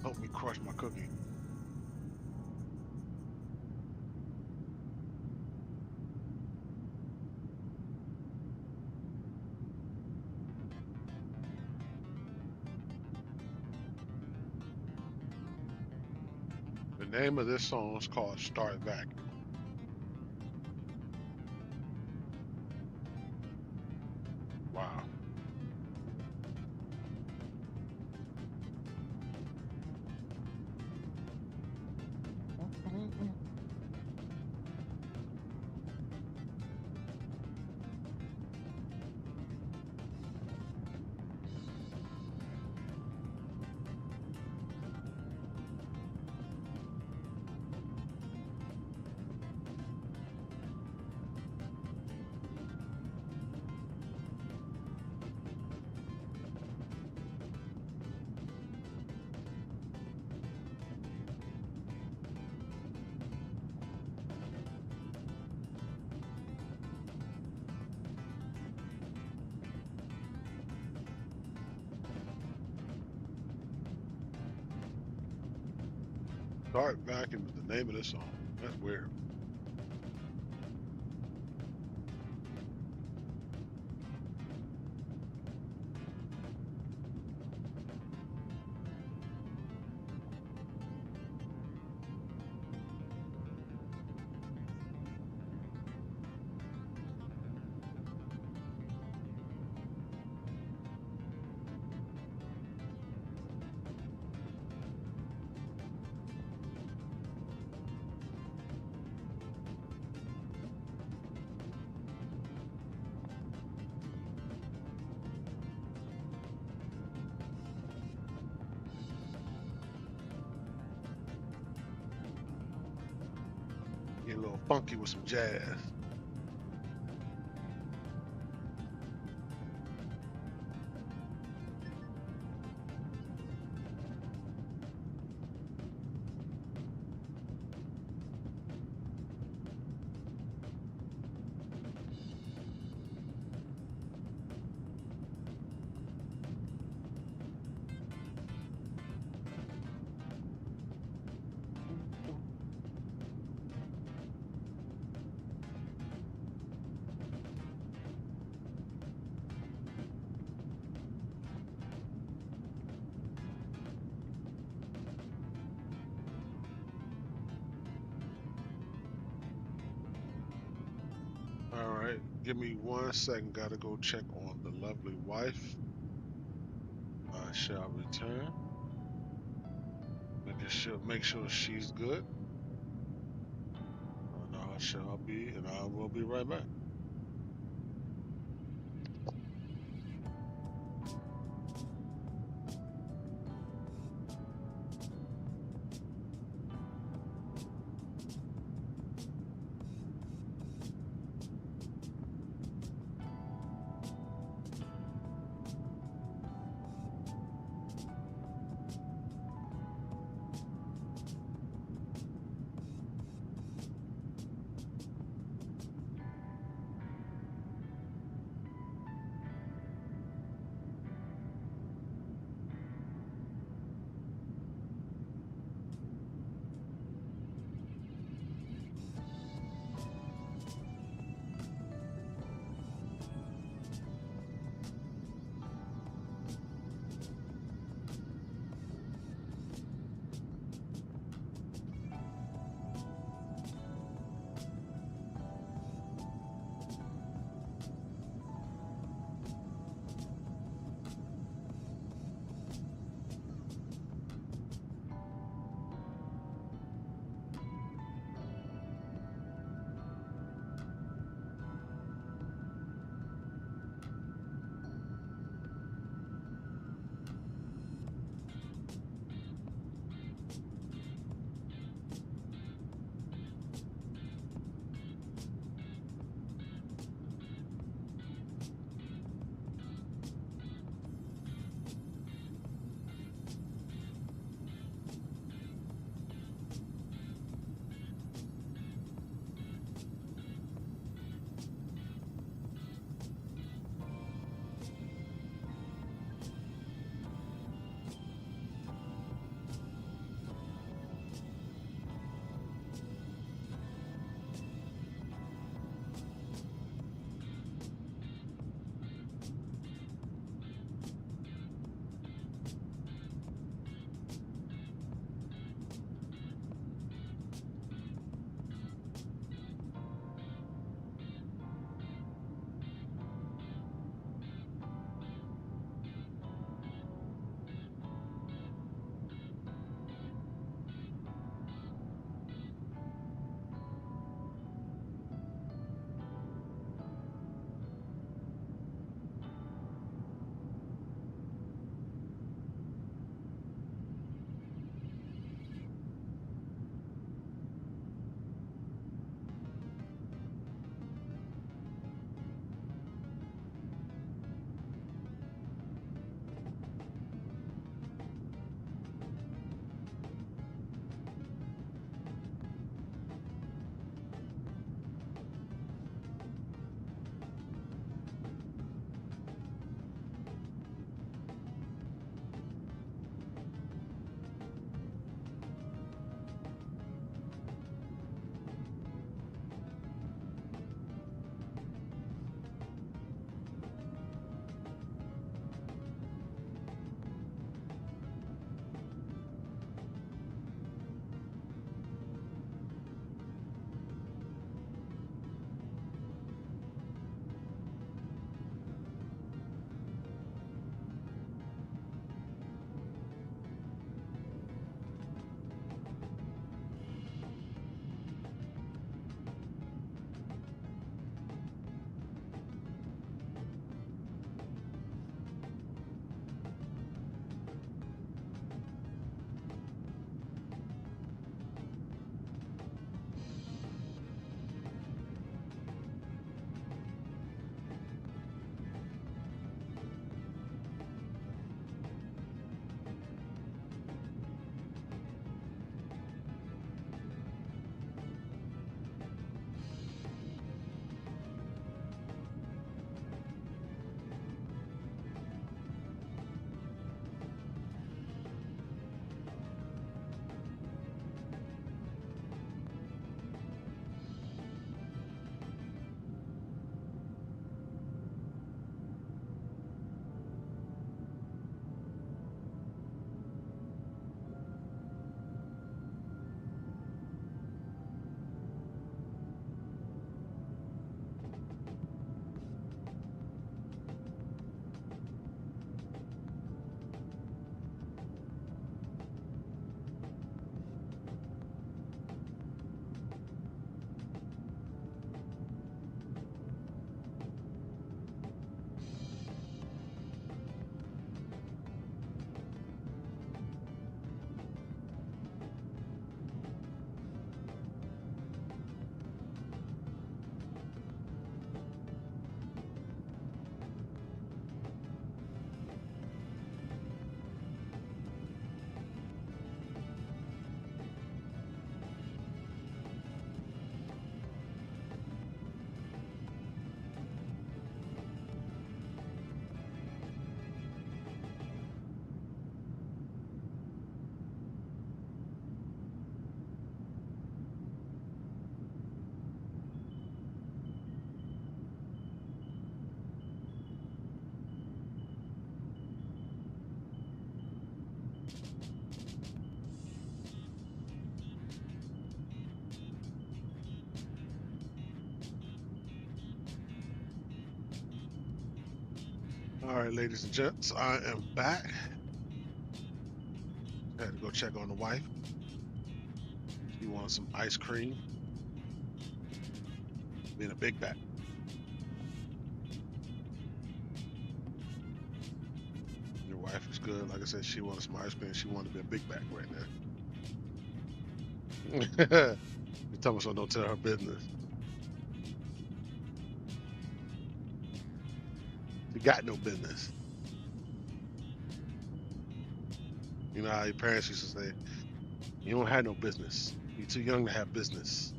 helped me crush my cookie. The name of this song is called Start Vacuum. Wow. Start Vacuum is the name of this song. That's weird. funky with some jazz. All right, give me 1 second. Gotta go check on the lovely wife. I shall return. Make sure she's good. And I shall be, and I will be right back. All right, ladies and gents, I am back. Had to go check on the wife. She wanted some ice cream. Being a big back. Your wife is good. Like I said, she wanted some ice cream. She wanted to be a big back right now. You tell me so, don't tell her business. She got no business. You know how your parents used to say, you don't have no business. You're too young to have business.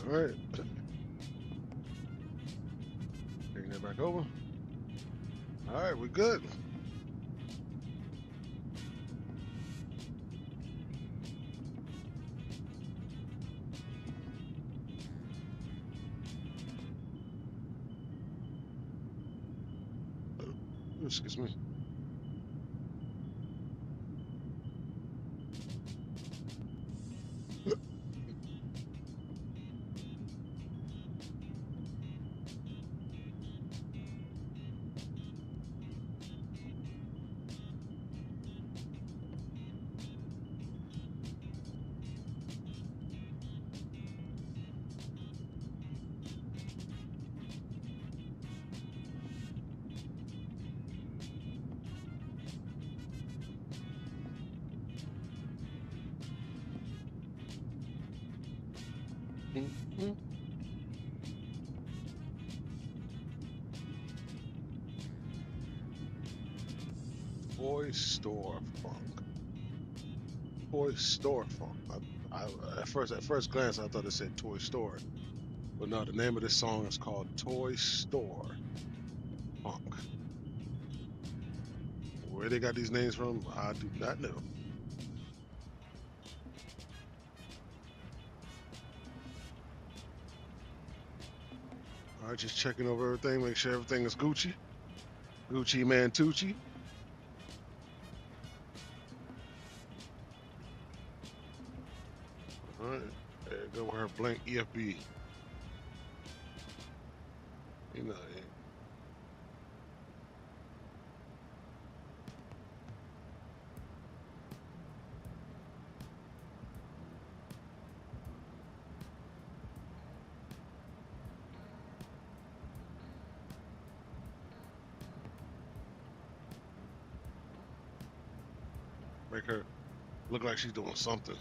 All right. Bring that back over. All right, we're good. Excuse me. Mm-hmm. Toy store funk. Toy store funk. At first glance, I thought it said toy store, but no. The name of this song is called Toy Store Funk. Where they got these names from, I do not know. All right, just checking over everything, make sure everything is Gucci. Gucci man Tucci. All right, there you go with her blank EFB. You know, make her look like she's doing something.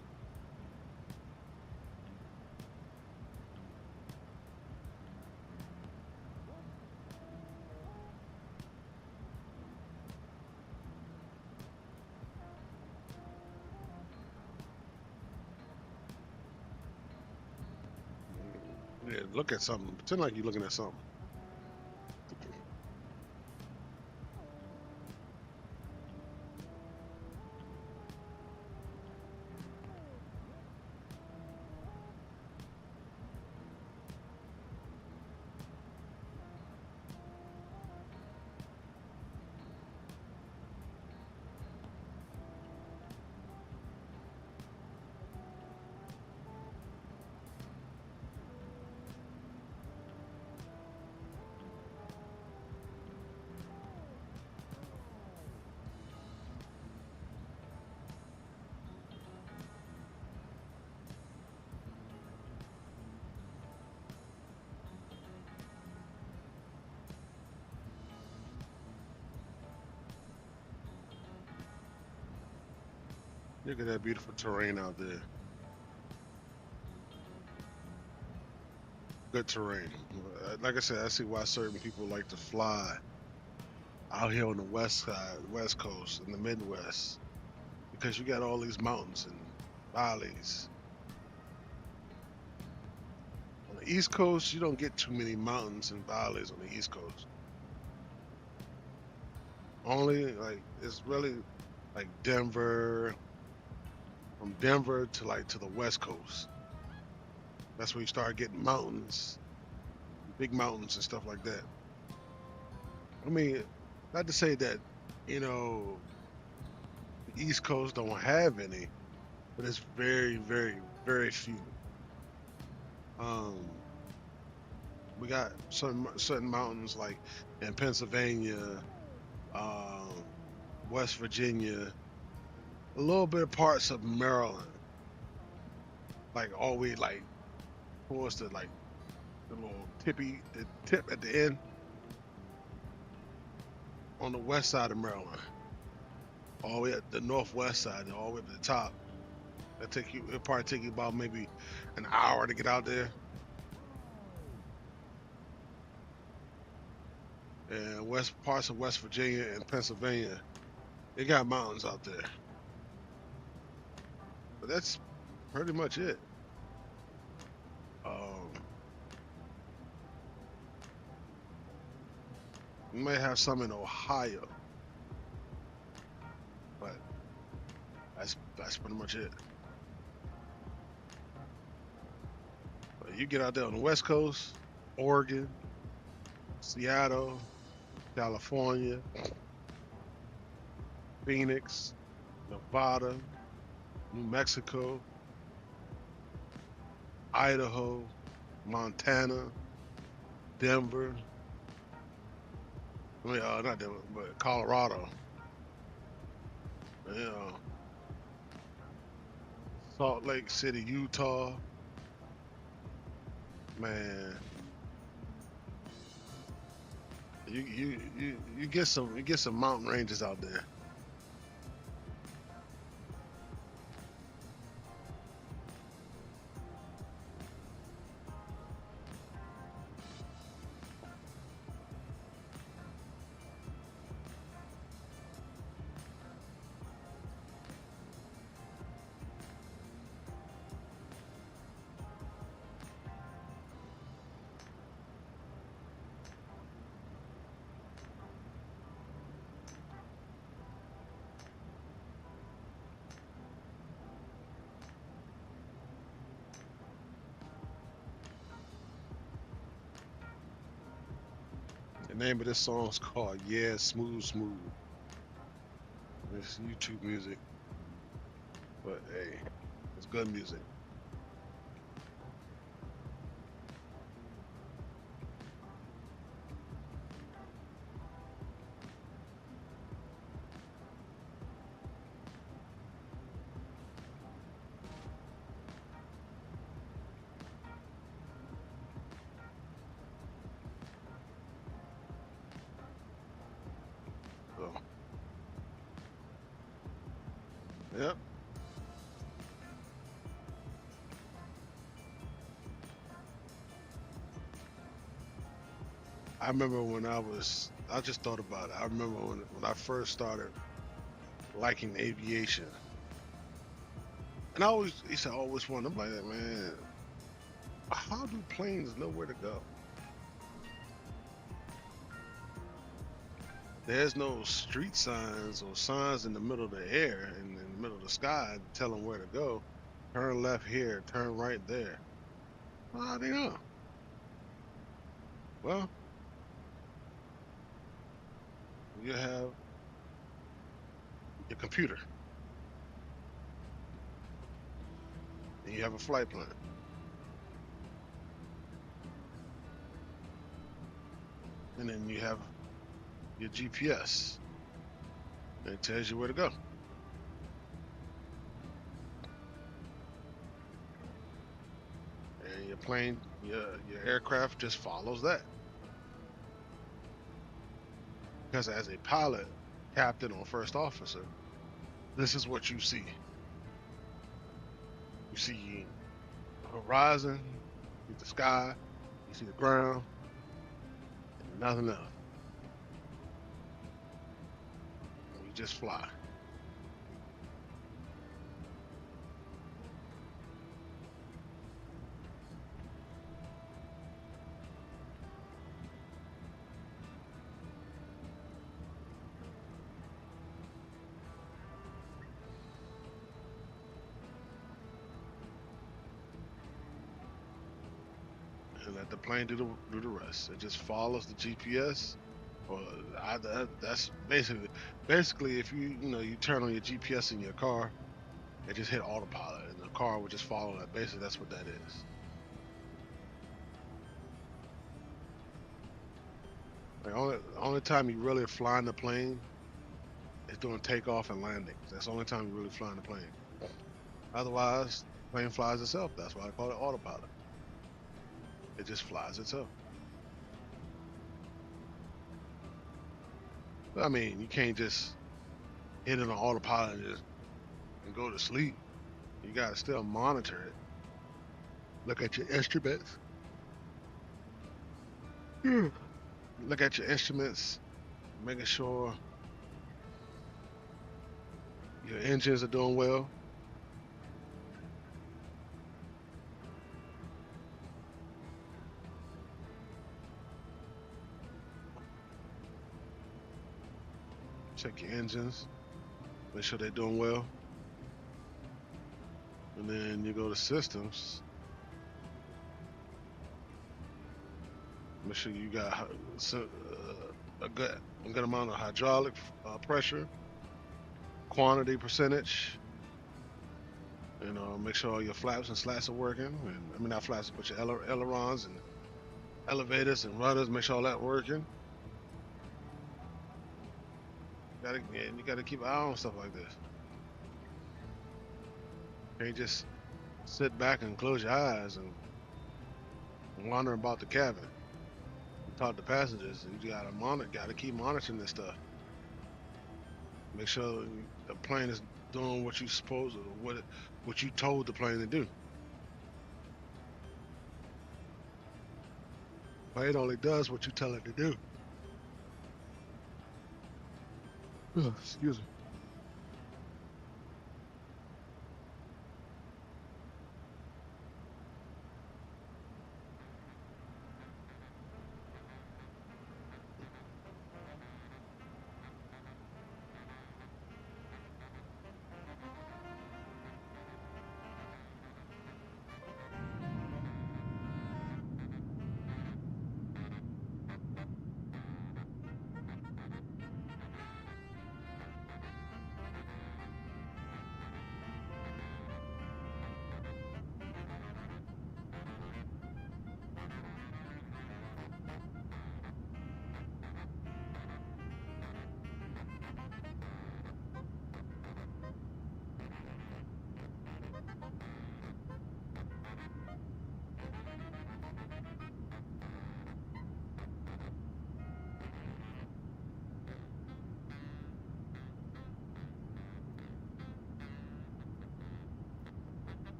Yeah, look at something. Pretend like you're looking at something. Look at that beautiful terrain out there. Good terrain. Like I said, I see why certain people like to fly out here on the west side, west coast, in the Midwest, because you got all these mountains and valleys. On the East Coast, you don't get too many mountains and valleys on the East Coast. Only like it's really like Denver, from Denver to like to the West Coast. That's where you start getting mountains, big mountains and stuff like that. I mean, not to say that You know, the East Coast don't have any, but it's very, very, very few. Um, we got certain mountains like in Pennsylvania, um, West Virginia, a little bit of parts of Maryland, like all the way like towards the like the little the tip at the end on the west side of Maryland, all the way at the northwest side, all the way up to the top. It'll probably take you about maybe an hour to get out there. And west parts of West Virginia and Pennsylvania, they got mountains out there. But that's pretty much it. Um, we may have some in Ohio, but that's pretty much it. But you get out there on the West Coast, Oregon, Seattle, California, Phoenix, Nevada, New Mexico, Idaho, Montana, Denver. I mean, not Denver, but Colorado. Yeah, Salt Lake City, Utah. Man, you get some mountain ranges out there. The name of this song is called "Yeah Smooth Smooth." It's YouTube music, but hey, it's good music. So, yep. I remember when I just thought about it. I remember when I first started liking aviation. And used to always wonder, I'm like, man, how do planes know where to go? There's no street signs or signs in the middle of the air and in the middle of the sky to tell them where to go. Turn left here, turn right there. How do they know? Well, you have your computer and you have a flight plan. And then you have your GPS. And it tells you where to go. And your plane, your aircraft just follows that. Because as a pilot, captain, or first officer, this is what you see. You see the horizon, you see the sky, you see the ground, and nothing else. And you just fly. And let the plane do the rest. It just follows the GPS Or that's basically if you turn on your GPS in your car and just hit autopilot and the car will just follow that. Basically, that's what that is. Like only time you really flying the plane is doing takeoff and landings. That's the only time you really flying the plane. Otherwise, the plane flies itself. That's why I call it autopilot. It just flies itself. I mean, you can't just hit it on autopilot and go to sleep. You gotta still monitor it. Look at your instruments. Look at your instruments, making sure your engines are doing well. Check your engines, make sure they're doing well. And then you go to systems. Make sure you got a good amount of hydraulic pressure, quantity percentage. Make sure all your flaps and slats are working. And I mean not flaps, but your ailerons and elevators and rudders. Make sure all that working. You gotta keep an eye on stuff like this. You can't just sit back and close your eyes and wander about the cabin. Talk to passengers. You gotta keep monitoring this stuff. Make sure the plane is doing what you supposed to, what you told the plane to do. Plane only does what you tell it to do. Excuse me.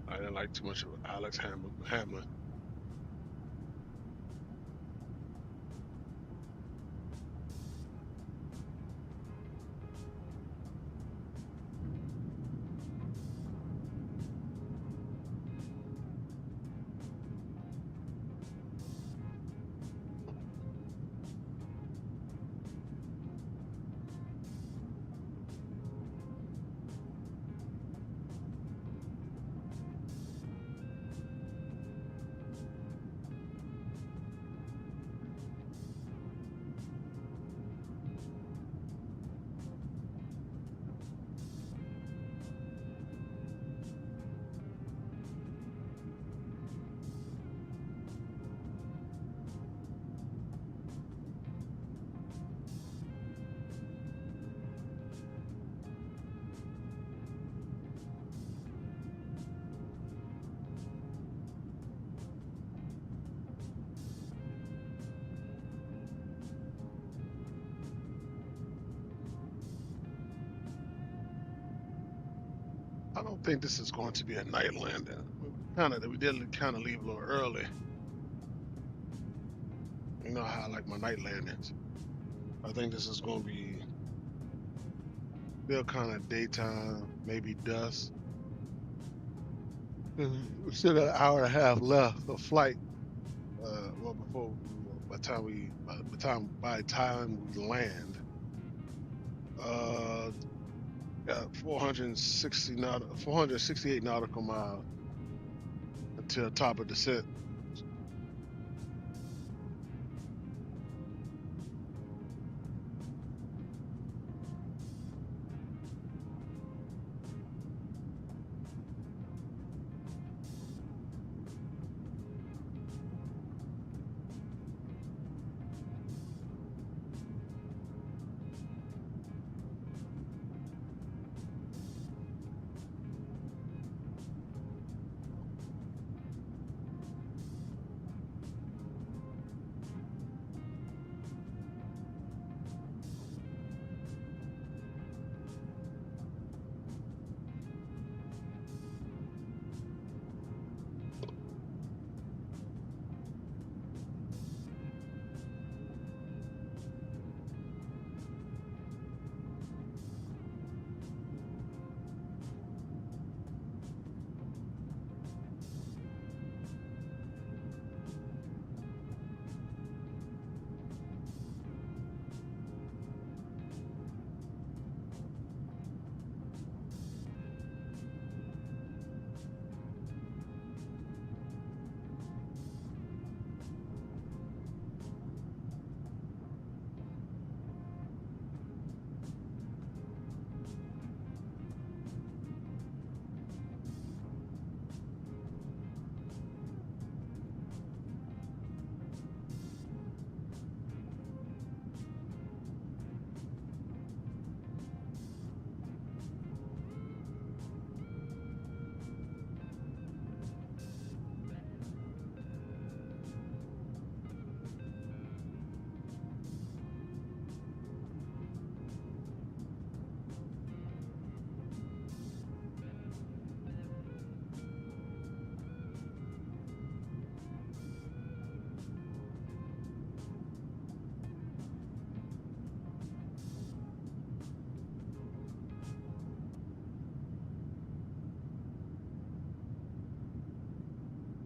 I didn't like too much of Alex Hamler. I don't think this is going to be a night landing. We did kind of leave a little early. You know how I like my night landings. I think this is going to be still kind of daytime, maybe dusk. We still got an hour and a half left of flight. By the time we land. Got 468 nautical miles until top of descent.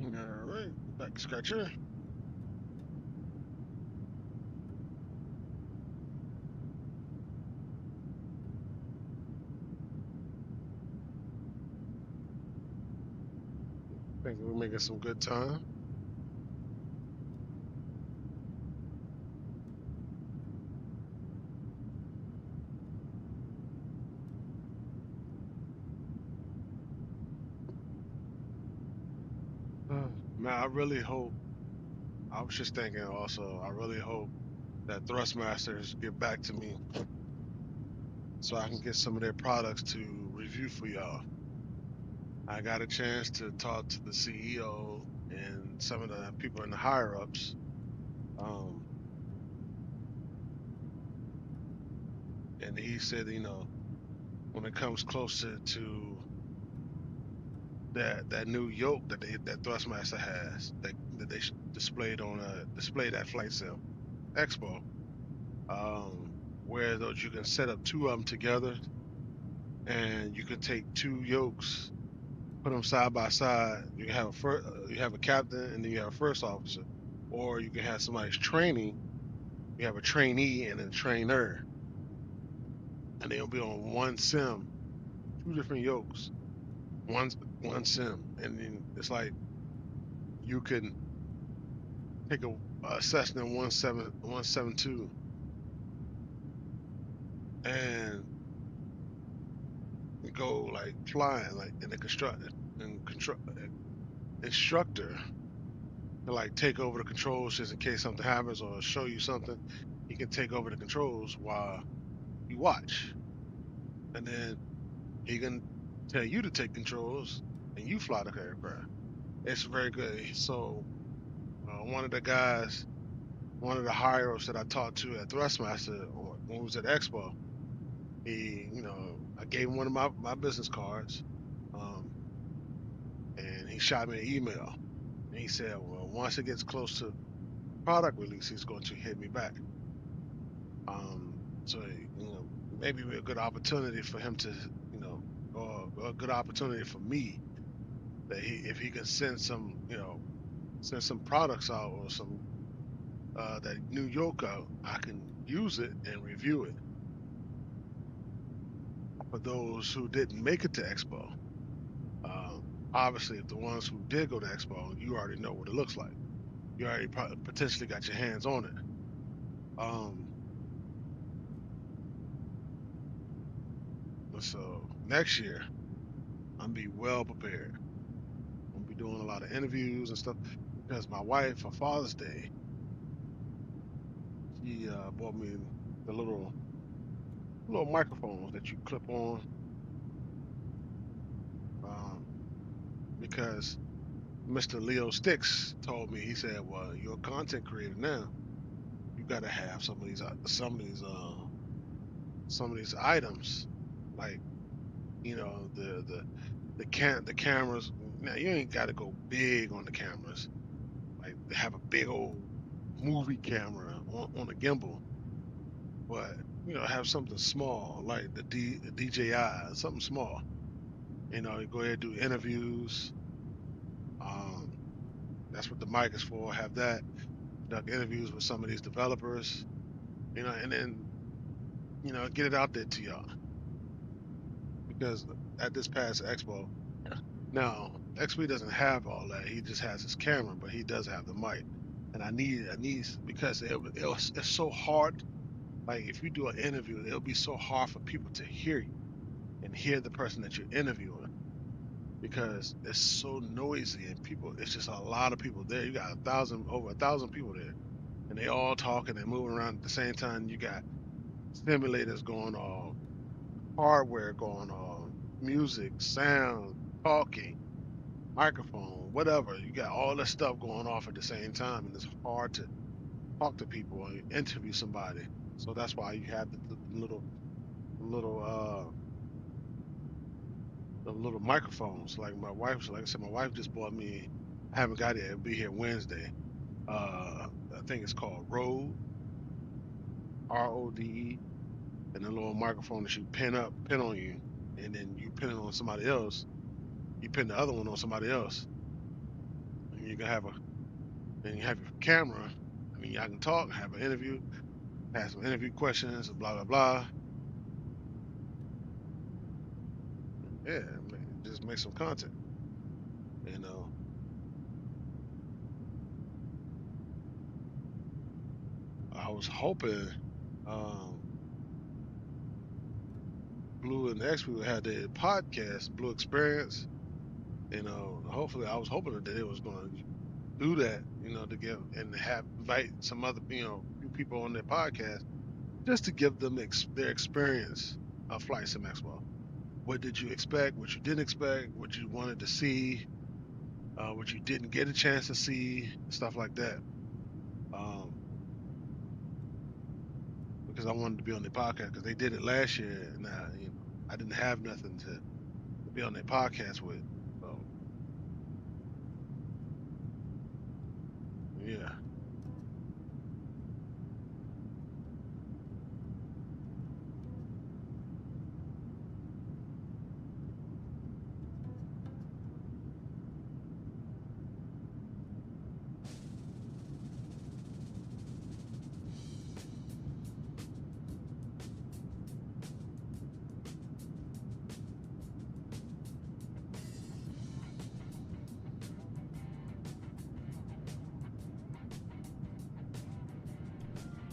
All right, back to scratcher. Think we're making some good time. Man, I really hope. I was just thinking also. I really hope that Thrustmasters get back to me so I can get some of their products to review for y'all. I got a chance to talk to the CEO and some of the people in the higher ups. And he said, when it comes closer to that new yoke that Thrustmaster has that they displayed at Flight Sim Expo, where those you can set up two of them together, and you can take two yokes, put them side by side. You can have you have a captain, and then you have a first officer, or you can have somebody's training. You have a trainee and a trainer, and they'll be on one sim, two different yokes, one sim, and then it's like you can take a Cessna 172 and go like flying like in the instructor to like take over the controls just in case something happens or show you something. He can take over the controls while you watch, and then he can tell you to take controls and you fly the aircraft. It's very good. So one of the guys, one of the higher ups that I talked to at Thrustmaster when we was at Expo, I gave him one of my business cards, um, and he shot me an email. And he said, well, once it gets close to product release, he's going to hit me back. So maybe a good opportunity for him to, or a good opportunity for me that if he can send some products out or some that New York out, I can use it and review it. for those who didn't make it to Expo. Obviously, the ones who did go to Expo, you already know what it looks like. You already potentially got your hands on it. So next year, I'm be well prepared. I'm gonna be doing a lot of interviews and stuff because my wife for Father's Day, she bought me the little microphones that you clip on, um, because Mr. Leo Strix told me, he said, "Well, you're a content creator now. You got to have some of these items, like the cameras. Now you ain't got to go big on the cameras, like they have a big old movie camera on a gimbal, but have something small like the DJI, something small. Go ahead and do interviews. Um, that's what the mic is for. Have that, conduct interviews with some of these developers, and then get it out there to y'all because at this past expo, now XP doesn't have all that. He just has his camera, but he does have the mic. And I need because it's so hard. Like if you do an interview, it'll be so hard for people to hear you and hear the person that you're interviewing because it's so noisy and people. It's just a lot of people there. You got over 1,000 people there, and they all talking and moving around at the same time. You got simulators going on, hardware going on, music, sound, talking, microphone, whatever. You got all this stuff going off at the same time, and it's hard to talk to people and interview somebody. So that's why you have little the little microphones. Like I said, my wife just bought me. I haven't got it. It'll be here Wednesday. I think it's called Rode, RODE, and the little microphone that you pin on you, and then you pin it on somebody else. You pin the other one on somebody else, and you can have you have your camera. I mean, I can talk, have an interview, have some interview questions, blah blah blah. Yeah, just make some content. You know, I was hoping um, Blue and X people had their podcast, Blue Experience. Hopefully, I was hoping that it was going to do that. To give and have invite some other few people on their podcast just to give them their experience of Flight Sim Expo. What did you expect? What you didn't expect? What you wanted to see? What you didn't get a chance to see? Stuff like that. Um, because I wanted to be on their podcast because they did it last year, and I didn't have nothing to be on their podcast with. So yeah,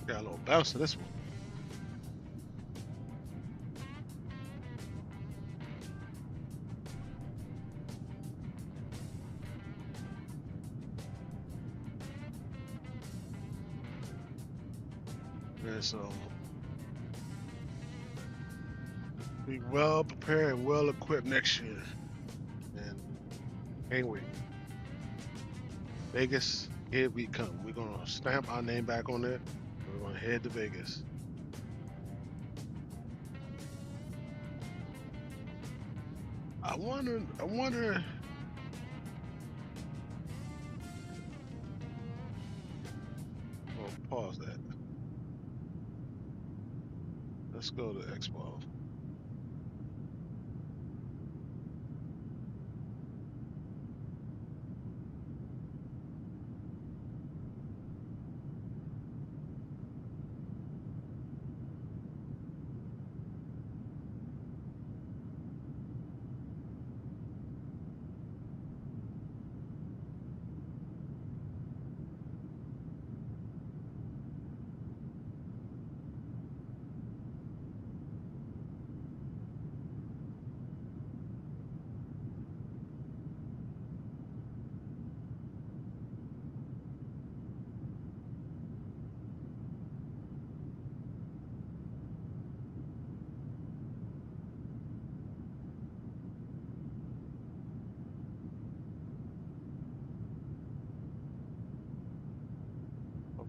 got a little bounce to this one. And so be well prepared and well equipped next year. And can't wait. Vegas, here we come. We're gonna stamp our name back on it. We're gonna head to Vegas. I wonder. Well, pause that. Let's go to Expo.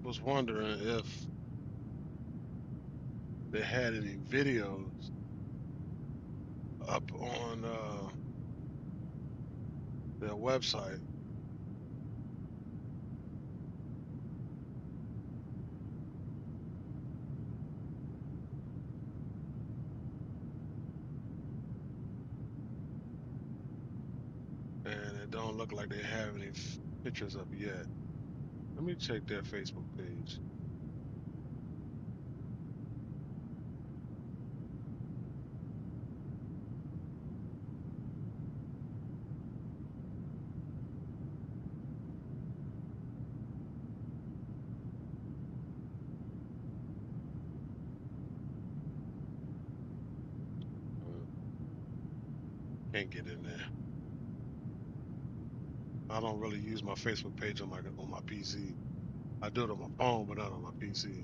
was wondering if they had any videos up on their website. And it don't look like they have any pictures up yet. Let me check their Facebook page. Uh, Can't get in there. I don't really use my Facebook page on my PC. I do it on my phone, but not on my PC.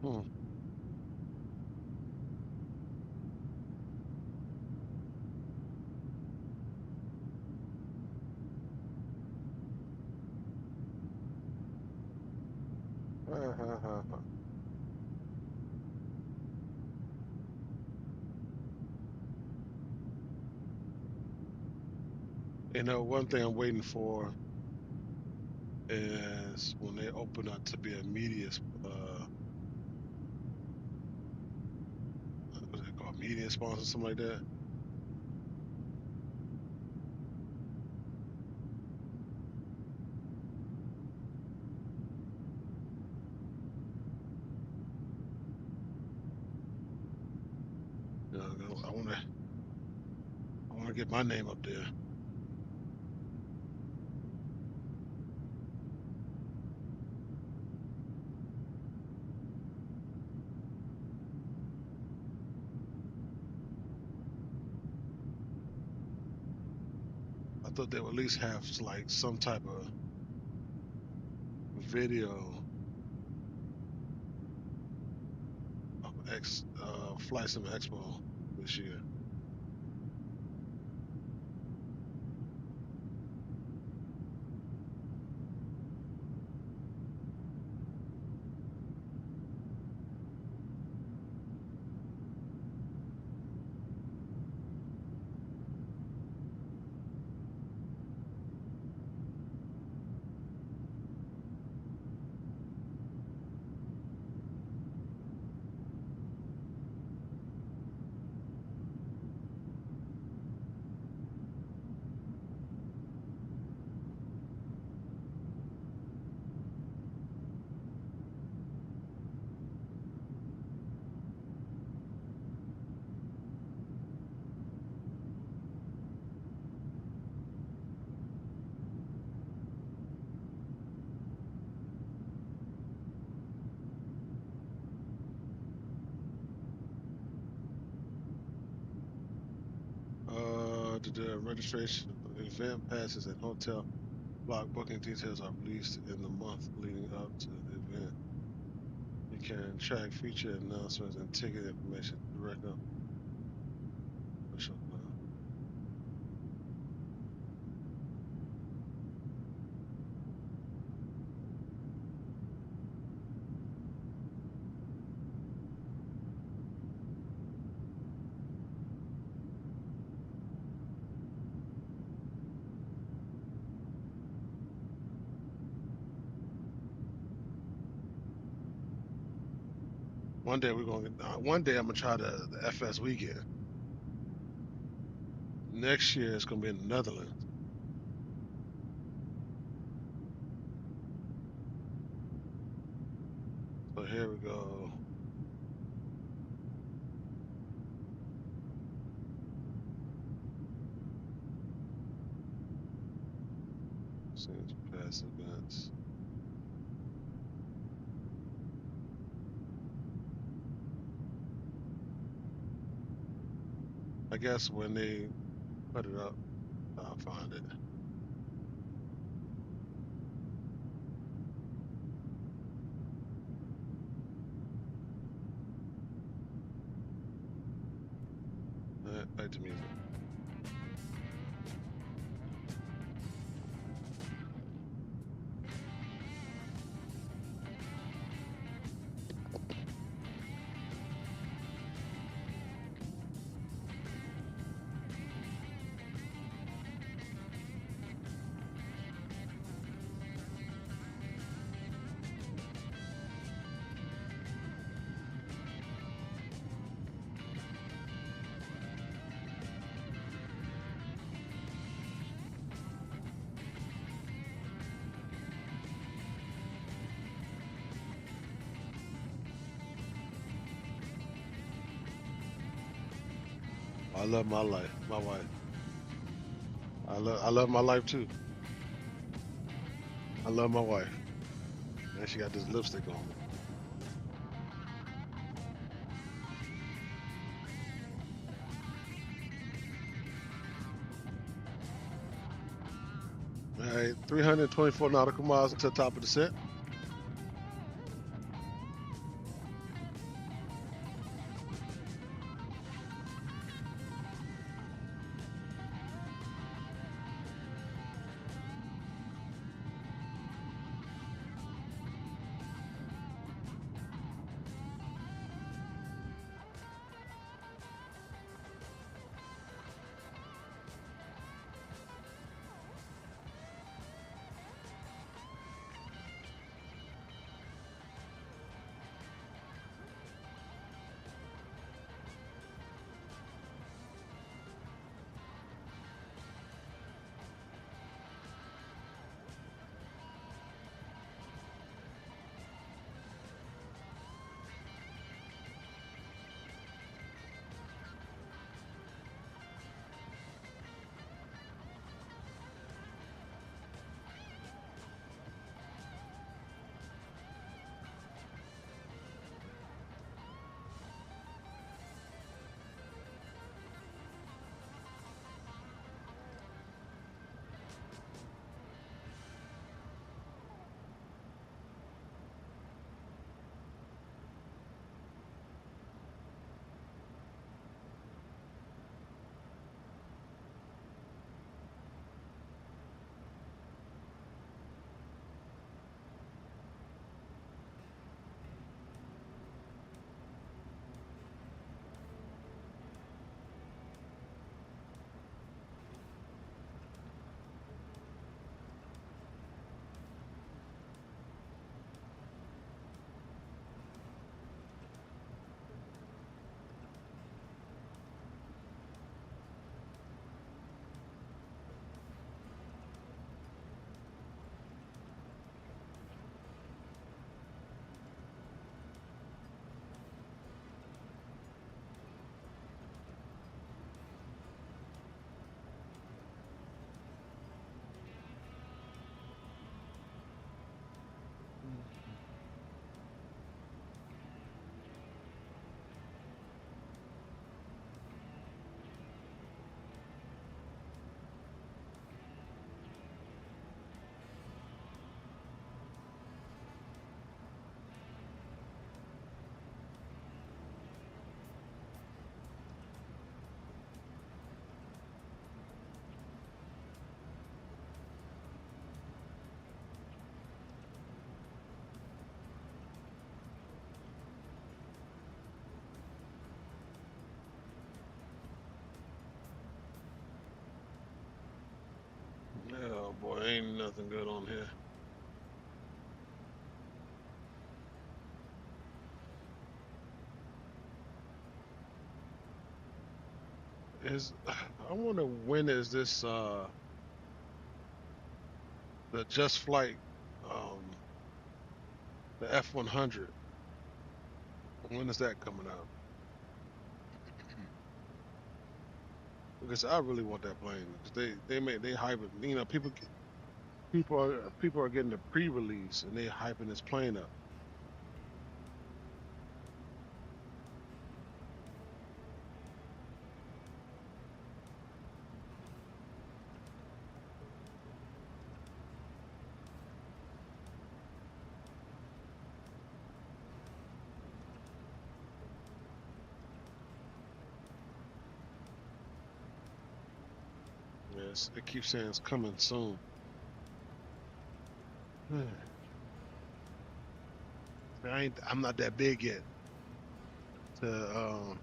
Hmm. You know, one thing I'm waiting for is when they open up to be a media, what's it called, media sponsor, something like that. You know, I want to get my name up there. I thought they would at least have like some type of video of Flight Sim Expo this year. The registration, event passes, and hotel block booking details are released in the month leading up to the event. You can track feature announcements and ticket information directly on official. One day we're gonna. One day I'm gonna try the FS weekend. Next year it's gonna be in the Netherlands. So here we go. Since past events. I guess when they put it up, I'll find it. All right, back to music. I love my life, my wife. I love my life too. I love my wife. And she got this lipstick on me. All right, 324 nautical miles until top of descent. Oh boy, ain't nothing good on here. Is I wonder when is this the Just Flight the F100 When is that coming out? Because I really want that plane because they hype it. You know, people are getting the pre-release and they hyping this plane up. Yes, it keeps saying it's coming soon. I'm not that big yet to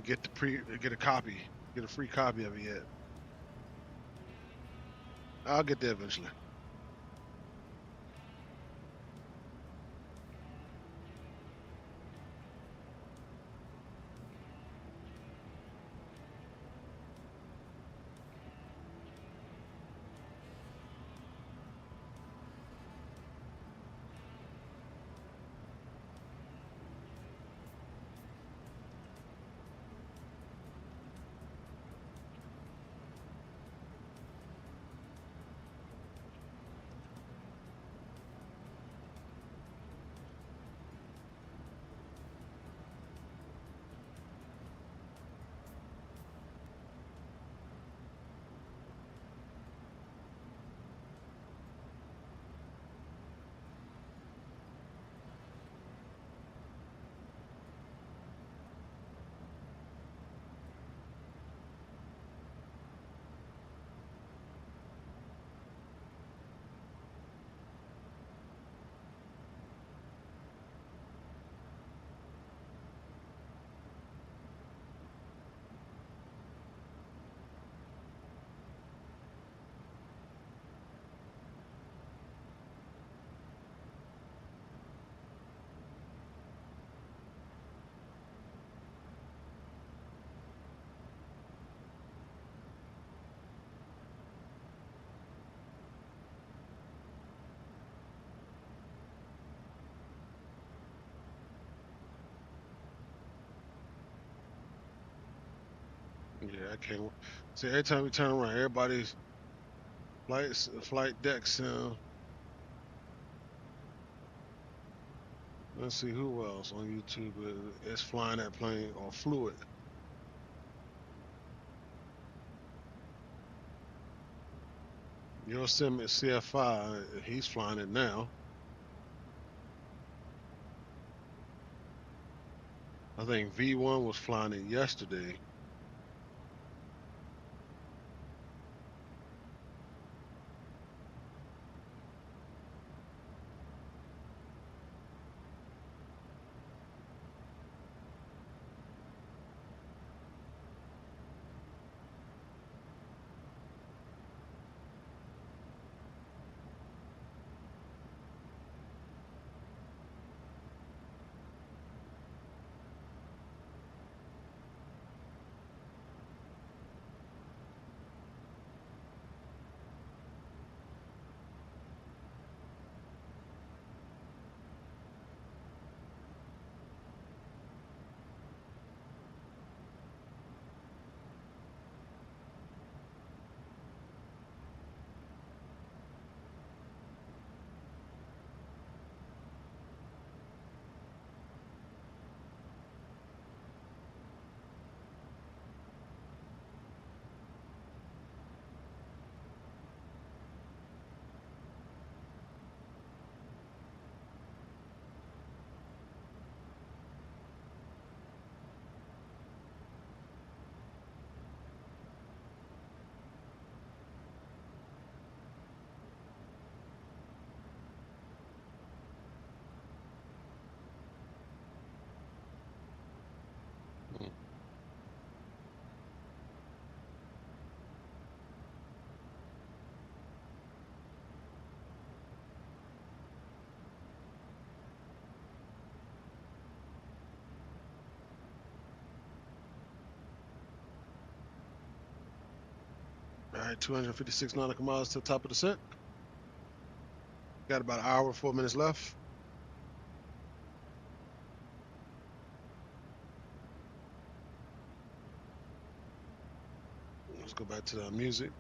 get a copy, get a free copy of it yet. I'll get there eventually. Yeah, I can't. See, every time we turn around, everybody's flight deck sim. Let's see who else on YouTube is flying that plane or flew it. Your sim is CFI. He's flying it now. I think V1 was flying it yesterday. All right, 256 nautical miles to the top of the set. Got about an hour, 4 minutes left. go back to the music.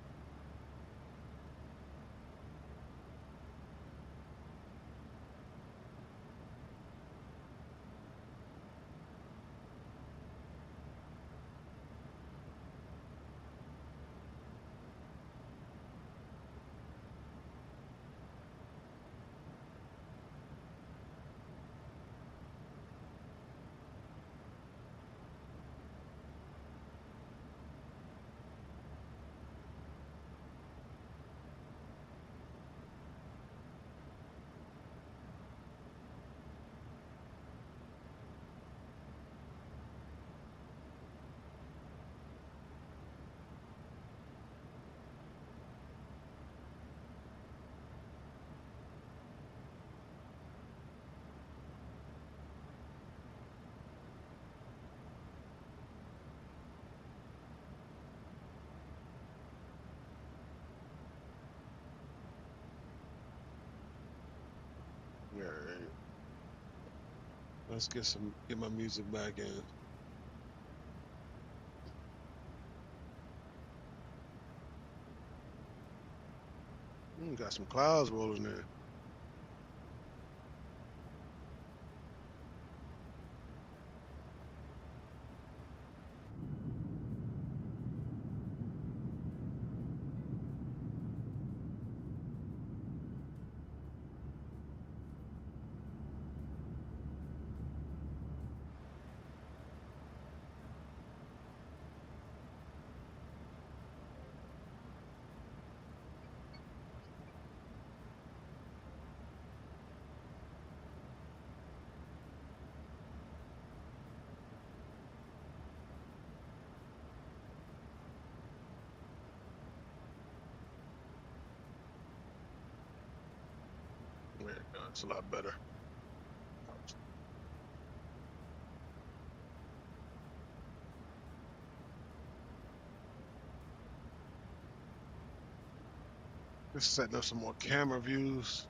Yeah, let's get my music back in. Got some clouds rolling in. Yeah, it's a lot better. Just setting up some more camera views.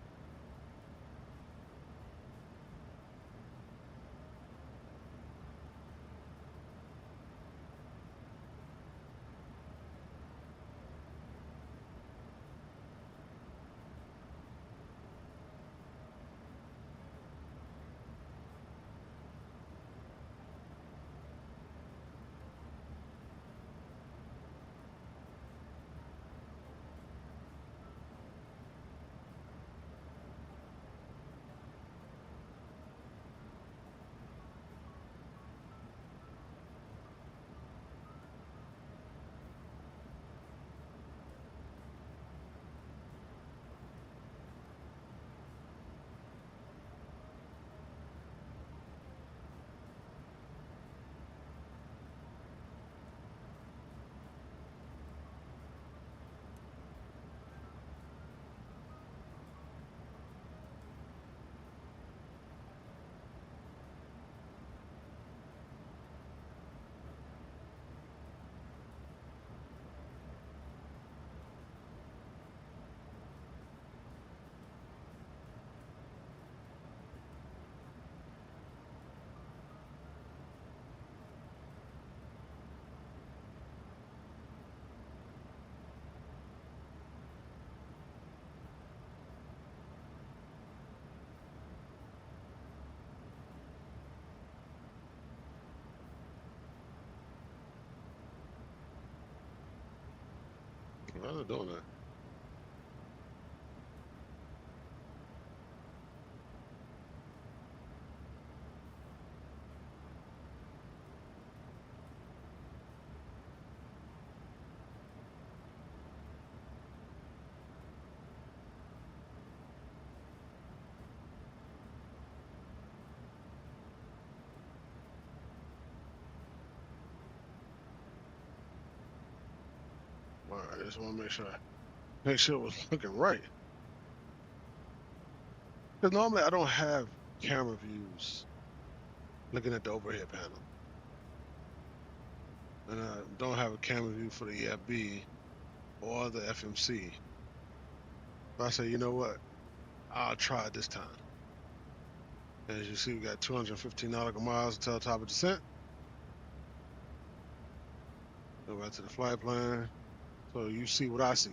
Why are they doing that? All right, I just want to make sure it was looking right. Because normally I don't have camera views looking at the overhead panel. And I don't have a camera view for the EFB or the FMC. But I say, you know what? I'll try it this time. As you see, we got 215 nautical miles until top of descent. Go back to the flight plan. So you see what I see.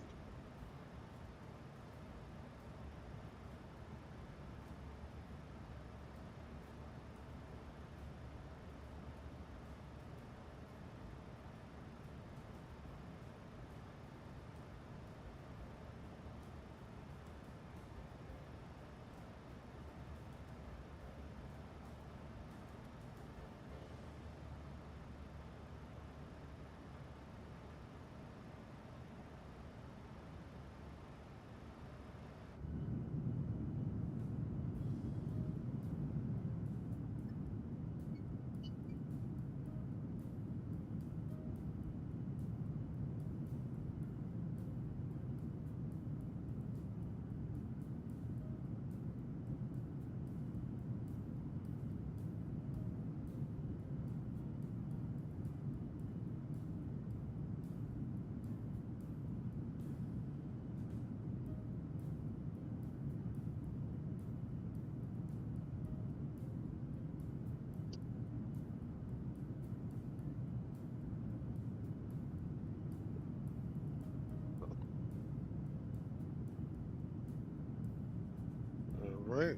All right.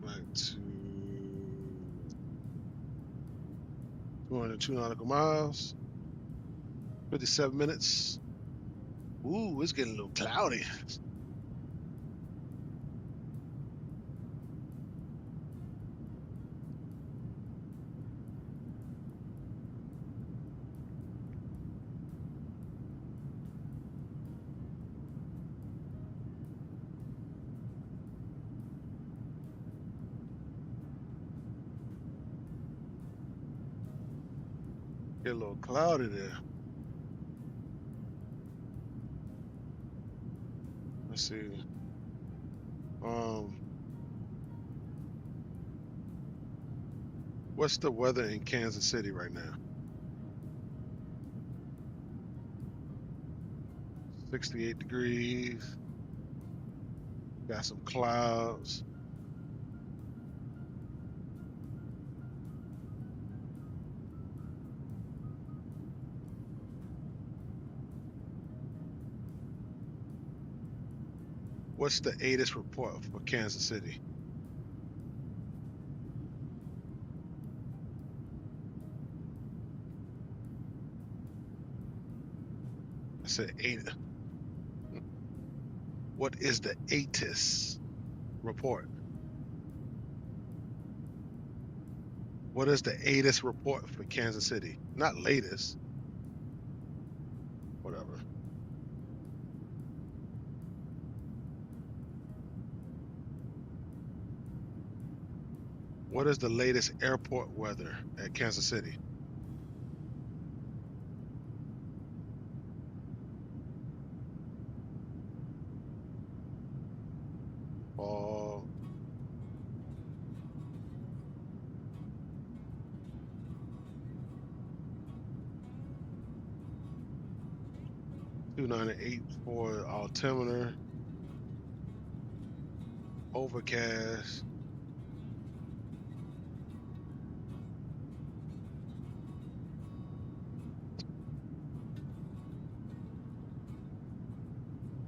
Back to 202 nautical miles. 57 minutes. Ooh, it's getting a little cloudy. Get a little cloudy there. Let's see. What's the weather in Kansas City right now? 68 degrees. Got some clouds. What's the ATIS report for Kansas City? I said ATIS. What is the ATIS report? What is the ATIS report for Kansas City? Not latest. Whatever. What is the latest airport weather at Kansas City? Fall. $298 for altimeter. Overcast.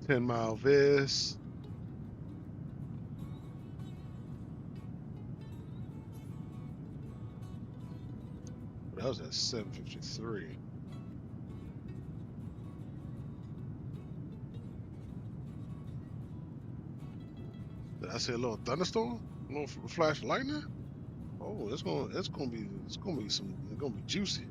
$10-mile vis. That was at 7:53. Did I see a little thunderstorm? A little flash of lightning? Oh, it's gonna be juicy.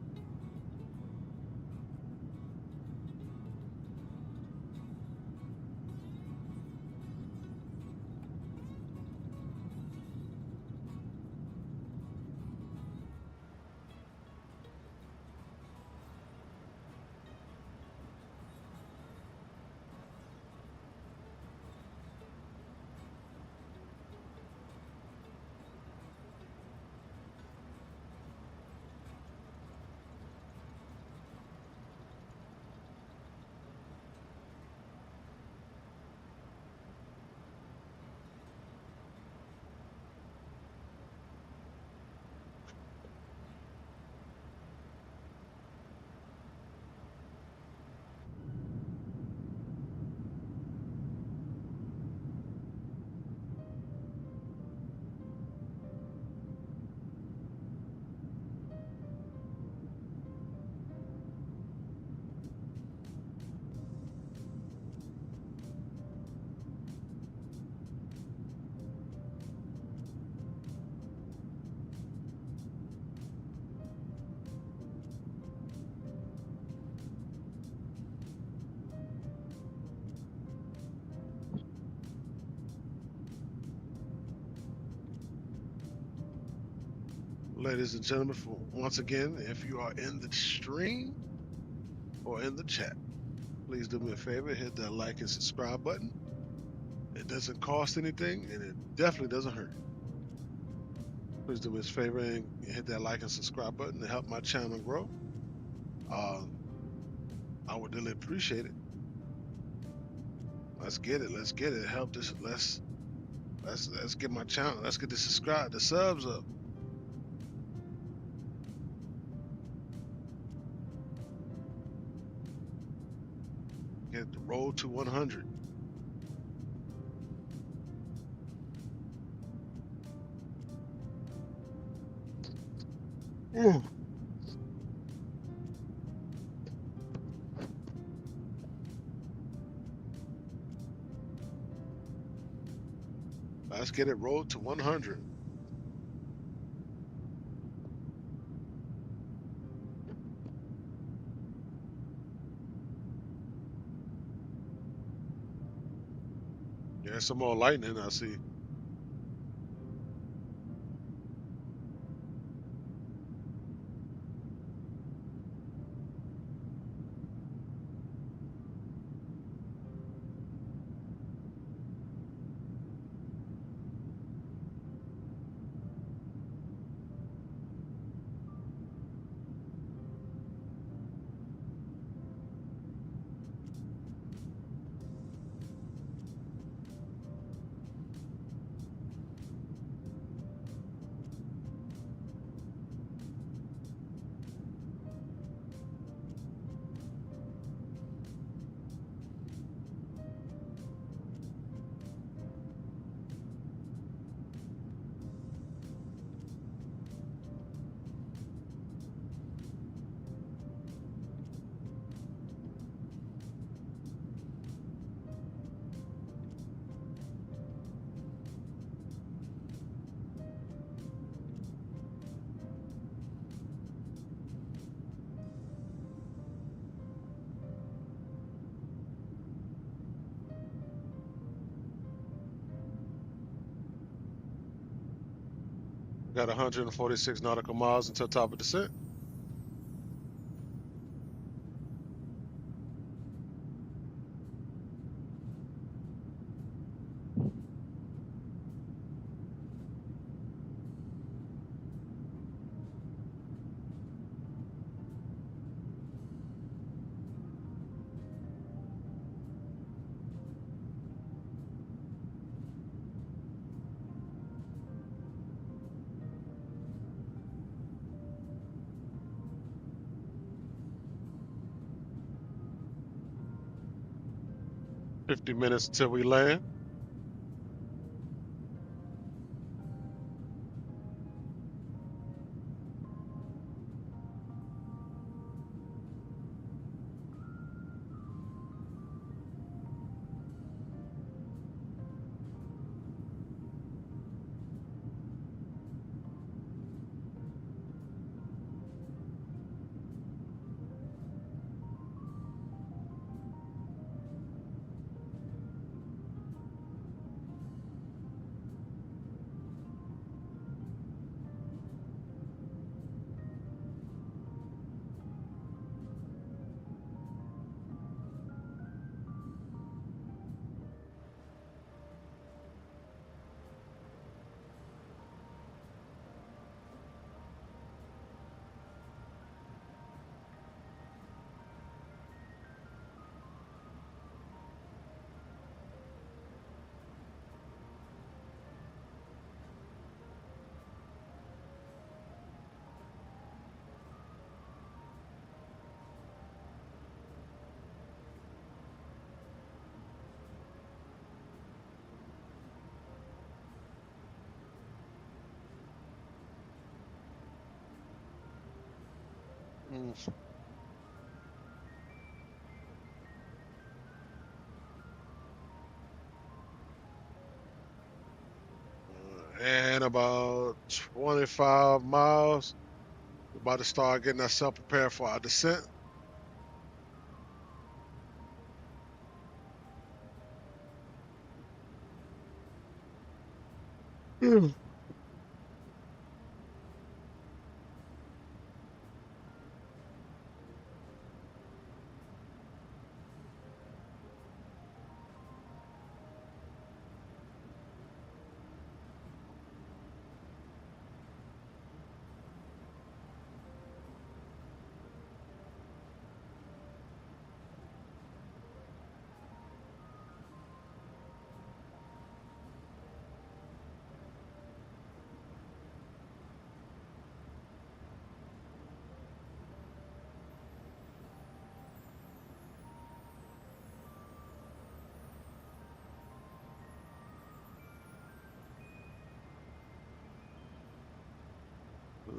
ladies and gentlemen, for once again, if you are in the stream or in the chat, please do me a favor, hit that like and subscribe button. It doesn't cost anything, and it definitely doesn't hurt. Please do me a favor and hit that like and subscribe button to help my channel grow. I would really appreciate it. Let's get it. Let's get it. Help this. Let's get my channel. Let's get the subs up. Get the road to 100. Ooh. Let's get it rolled to 100. Yeah, some more lightning, I see. Got 146 nautical miles until top of descent. $50 minutes until we land. And about 25 miles. We're about to start getting ourselves prepared for our descent.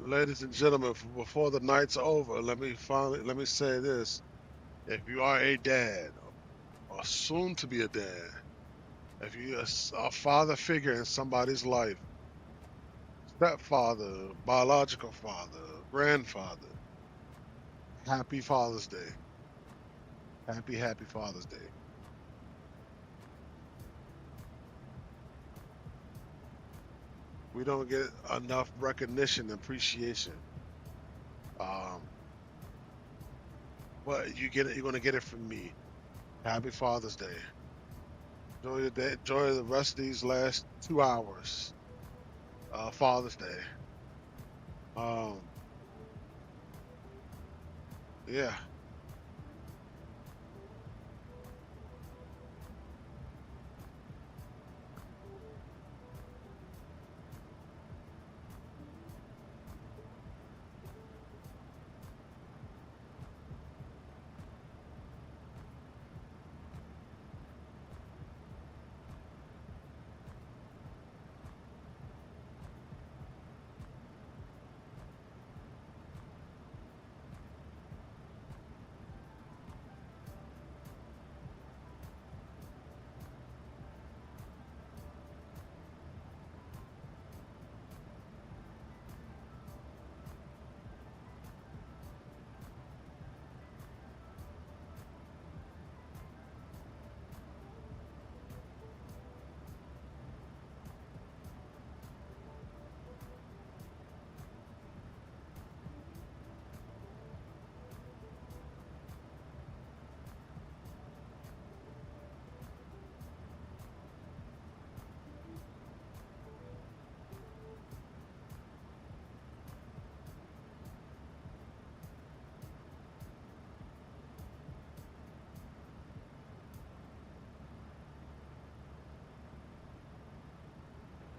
ladies and gentlemen, before the night's over, let me say this. If you are a dad or soon to be a dad, if you're a father figure in somebody's life, stepfather, biological father, grandfather, happy Father's Day. Happy Father's Day. We don't get enough recognition and appreciation. But you're gonna get it from me. Happy Father's Day. Enjoy the day. Enjoy the rest of these last 2 hours. Father's Day. Um, yeah.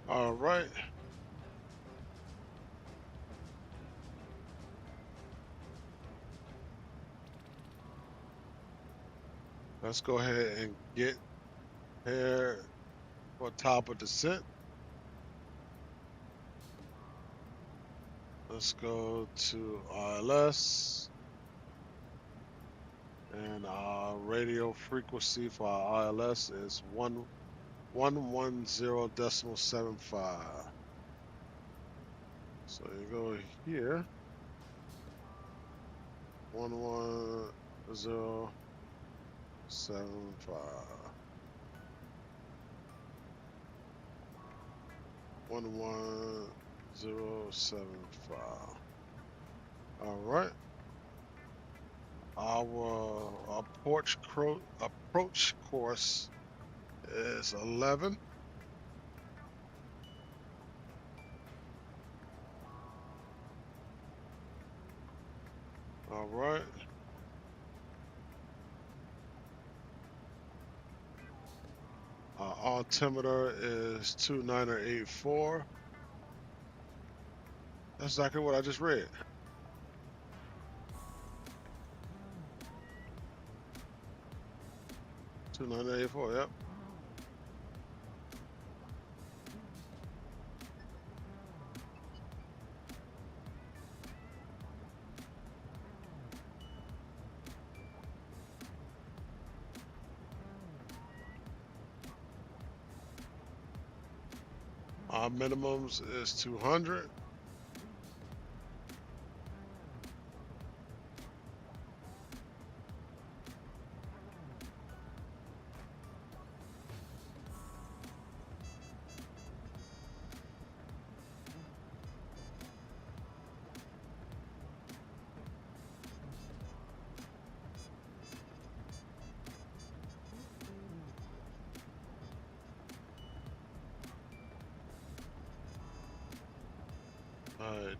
All right. Let's go ahead and get here for top of descent. Let's go to ILS. And our radio frequency for our ILS is 110.75. So you go here, 110.75. 110.75. All right. Our approach course is 11. All right. Our altimeter is 2984. That's exactly what I just read. Two 2984, yep. Our minimums is 200.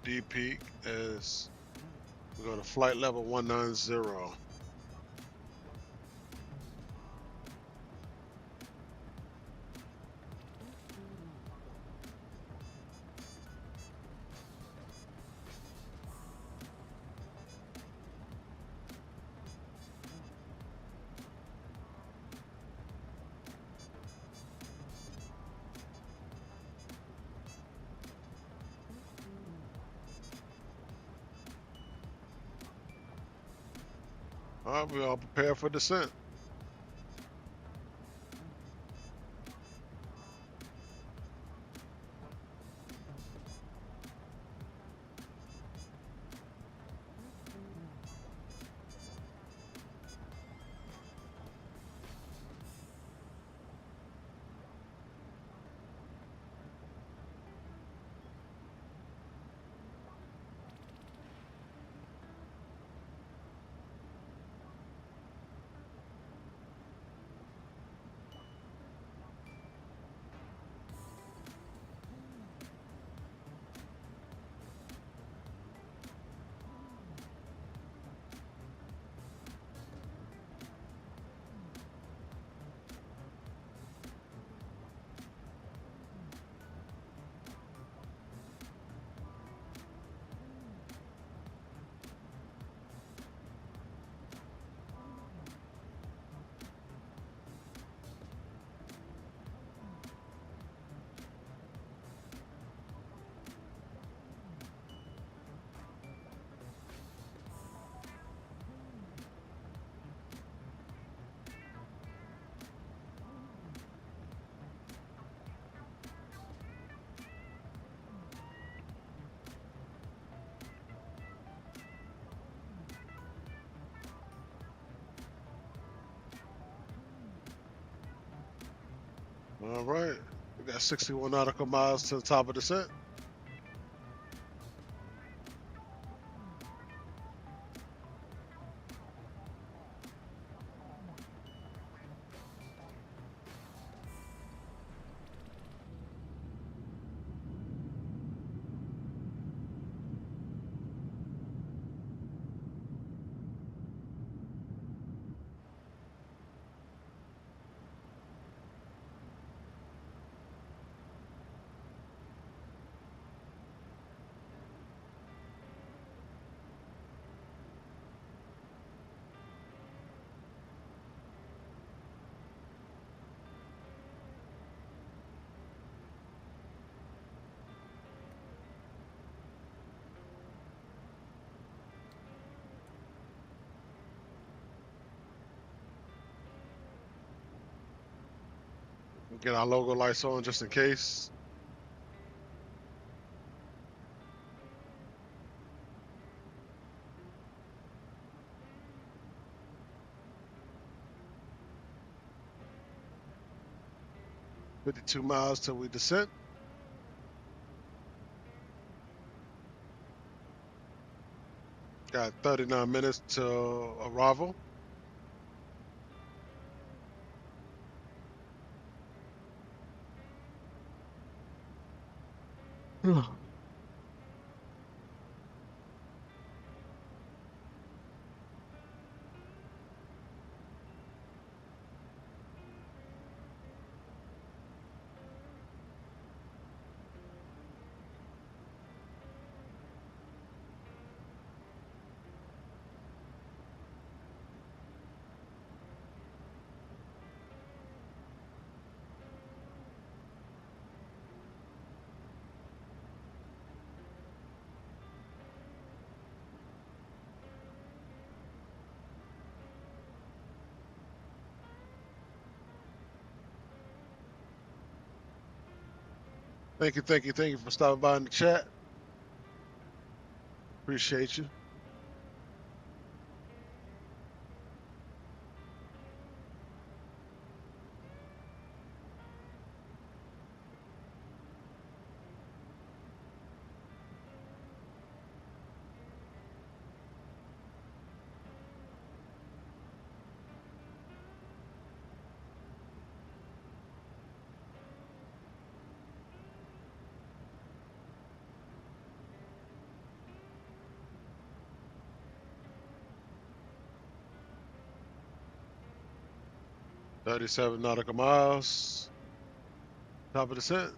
D peak is, we go to flight level 190. All right, we all prepared for descent. All right, we got 61 nautical miles to the top of descent. Get our logo lights on just in case. $52 miles till we descent. Got 39 minutes till arrival. Thank you for stopping by in the chat. Appreciate you. $37 nautical miles. Top of descent.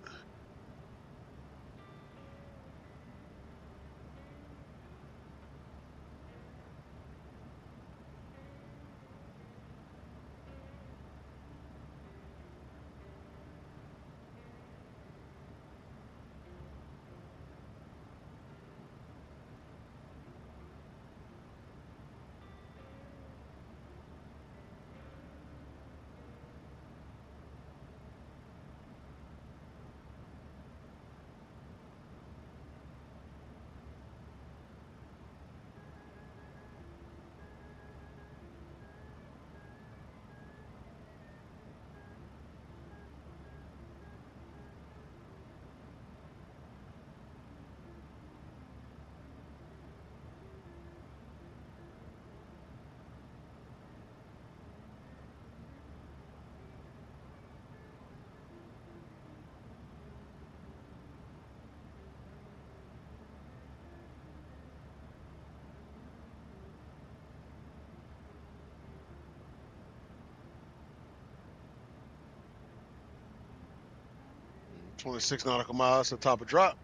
26 nautical miles to the top of drop.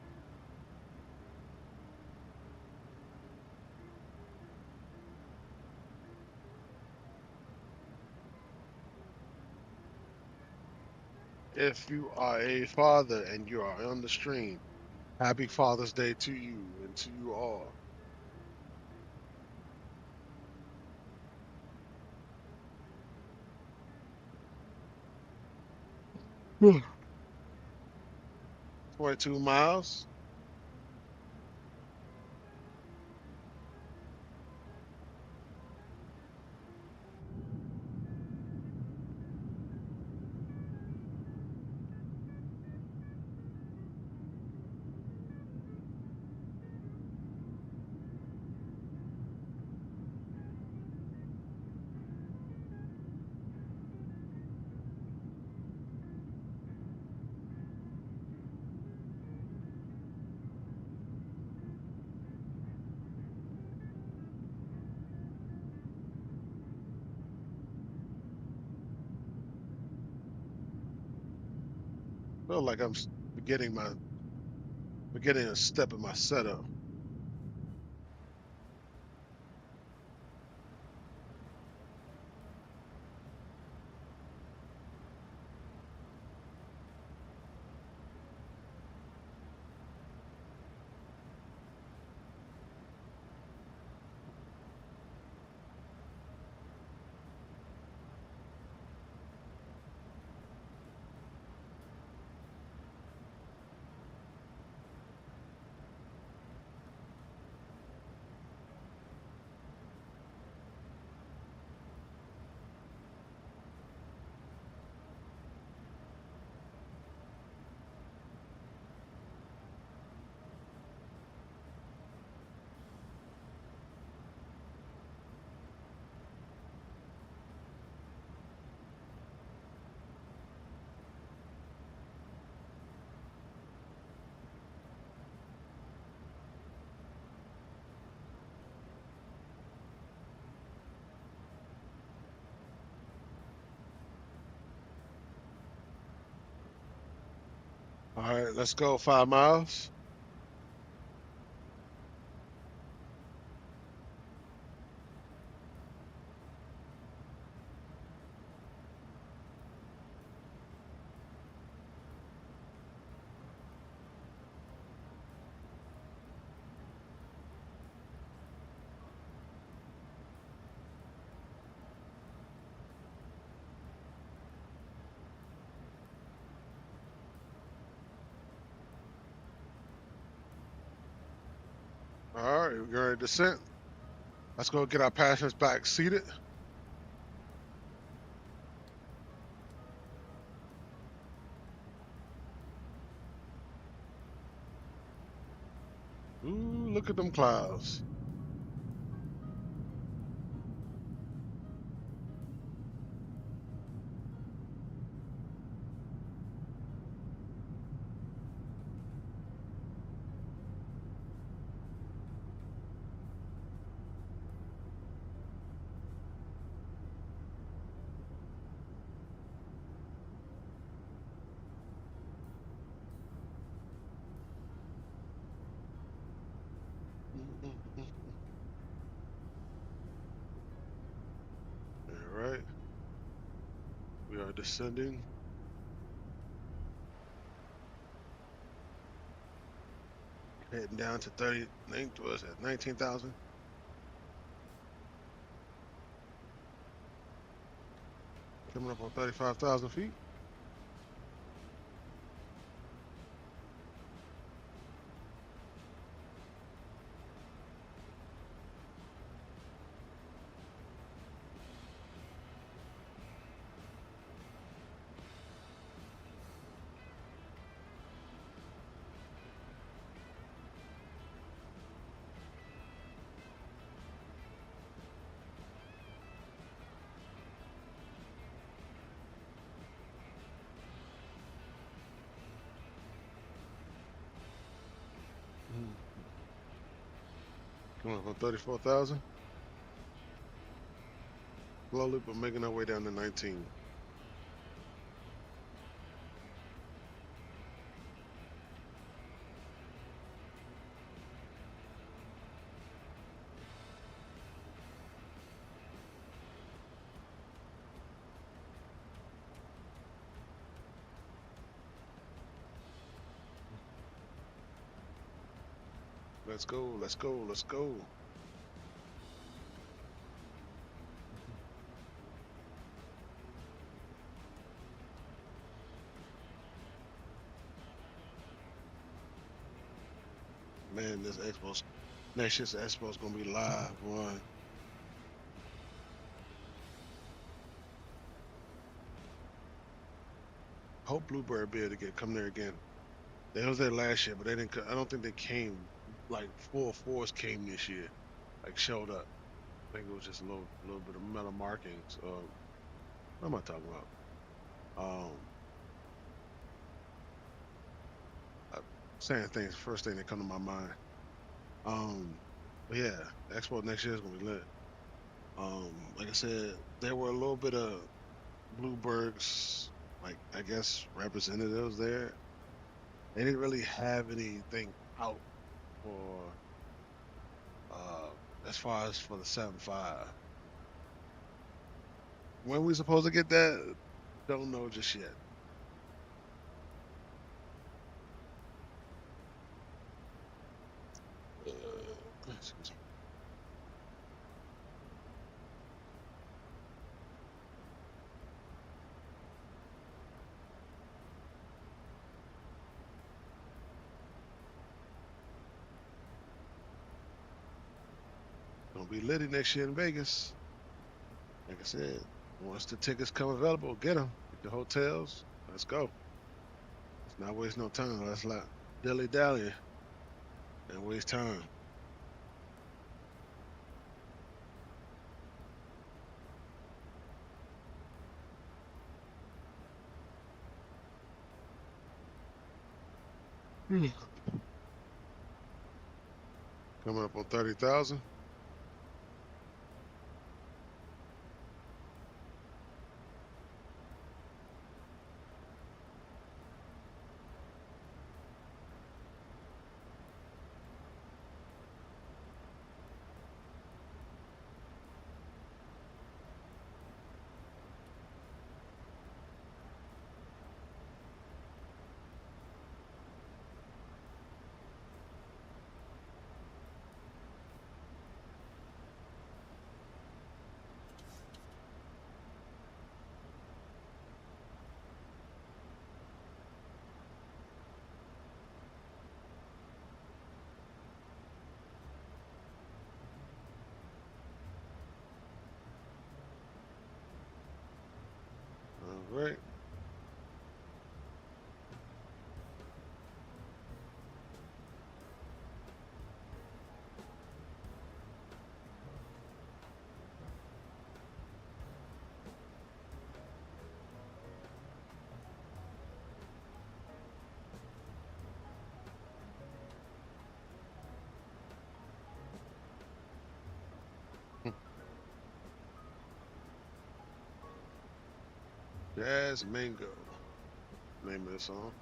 If you are a father and you are on the stream, happy Father's Day to you and to you all. Hmm. 22 miles. Feel like I'm forgetting a step in my setup. All right, let's go 5 miles. All right, we're going to descent. Let's go get our passengers back seated. Ooh, look at them clouds. All right, we are descending. Heading down to 19,000. Coming up on 35,000 feet. Coming up on 34,000. Slowly, but making our way down to 19. Let's go. Let's go. Let's go. Man, this Expo's next year's Expo's gonna be live, boy. Hope Bluebird be able to come there again. They was there last year, but they didn't. I don't think they came. Like full force came this year. Like showed up. I think it was just a little bit of metal markings. What am I talking about? I'm saying things. First thing that come to my mind. But yeah, Expo next year is gonna be lit. Like I said, there were a little bit of Blueberg's, like I guess representatives there. They didn't really have anything out for uh as far as for the 7.5. When we supposed to get that? Don't know just yet. Excuse me. Gonna be litty next year in Vegas. Like I said, once the tickets come available, get them. Get the hotels. Let's go. Let's not waste no time. Let's not dilly dally and waste time. Hmm. Coming up on 30,000. All right. Jazz Mango. Name of the song.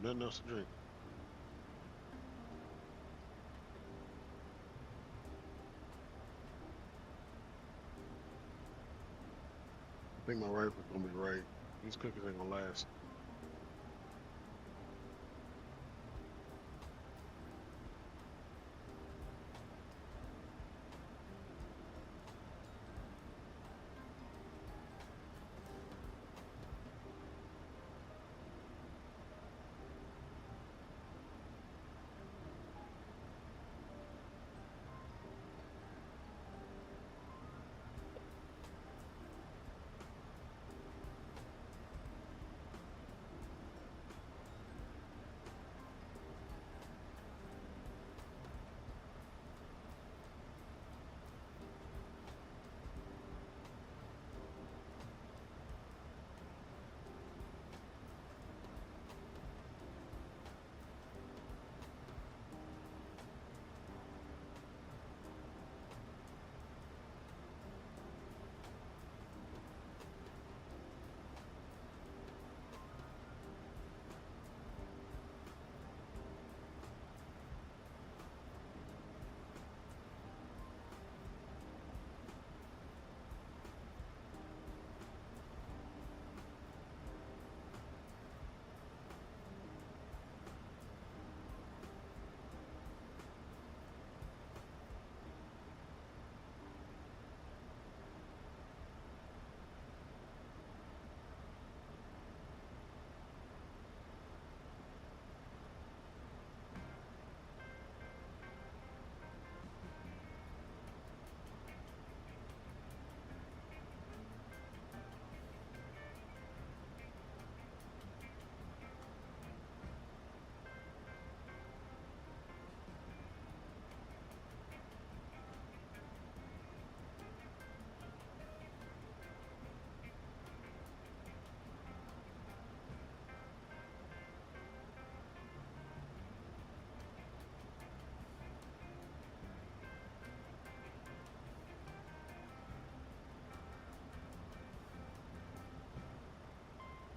nothing else to drink. I think my rifle's gonna be right. These cookies ain't gonna last.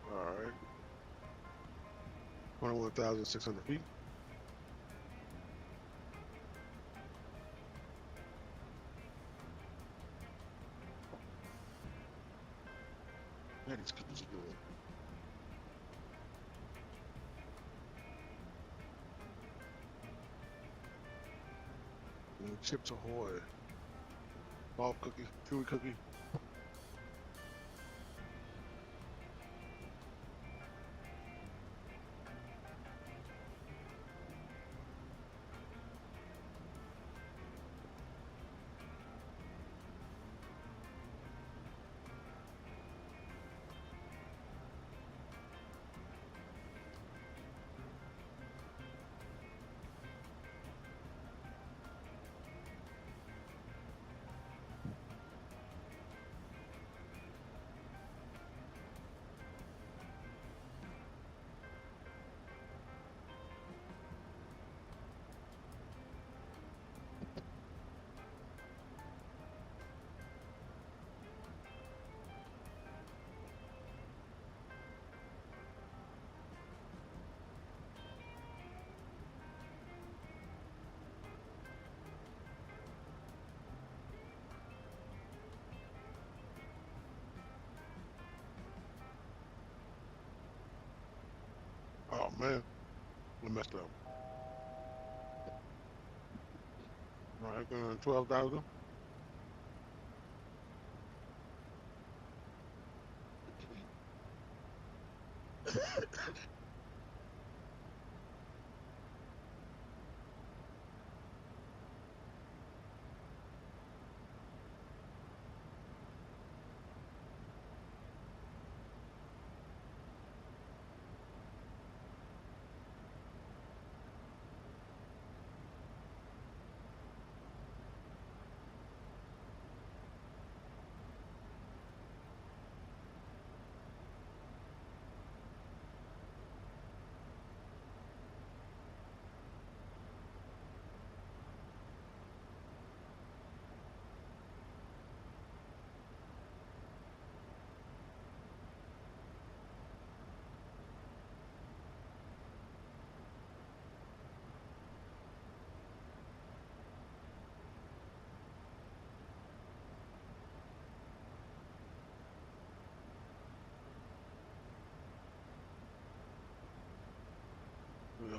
All right. 21,600 feet. That is good. Chips Ahoy. Ball cookie, chewy cookie. Oh man, we messed up. All right, 12,000.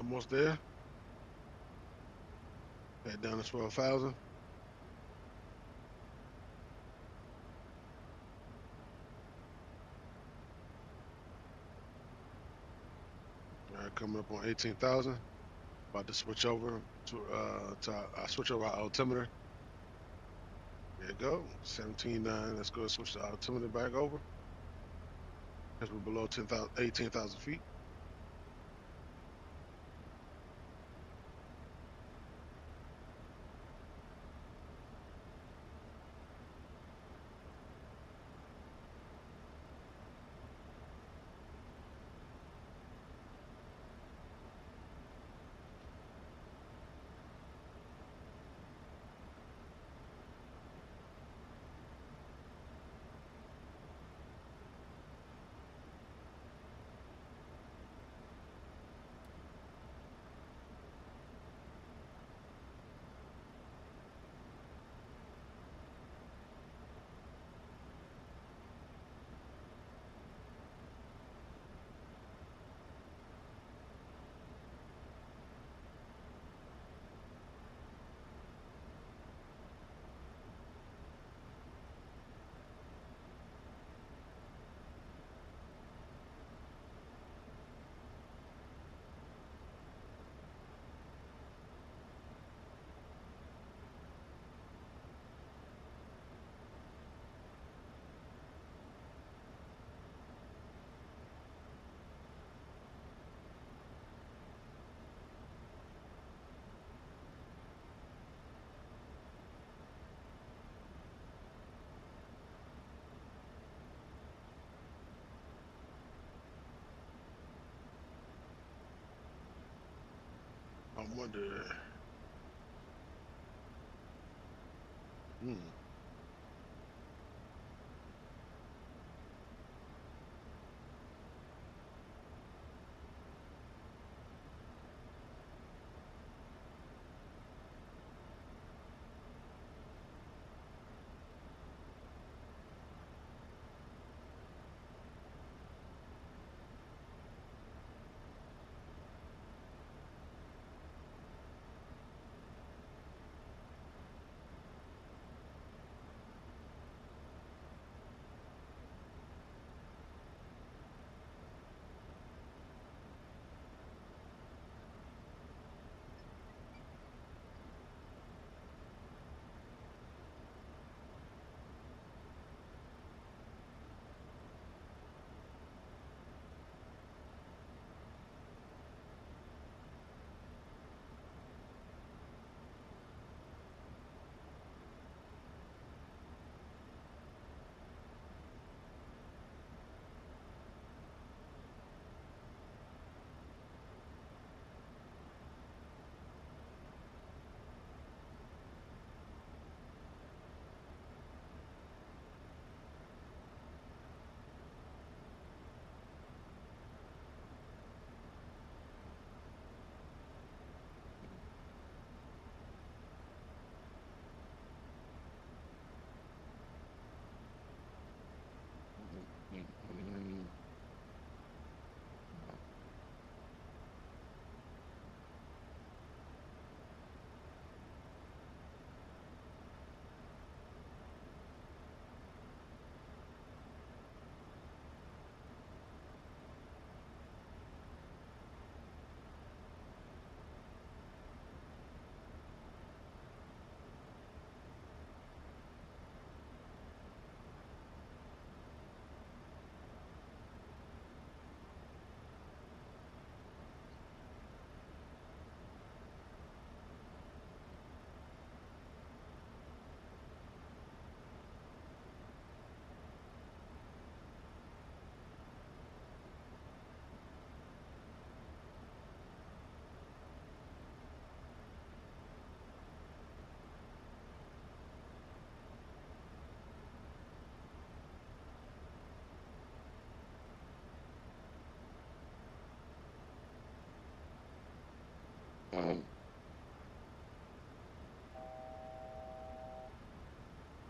Almost there. Head down to 12,000. All right, coming up on 18,000. About to switch over to I switch over our altimeter. There you go, 17.9. Let's go switch the altimeter back over because we're below 10,000, 18,000 feet. I wonder. Hmm.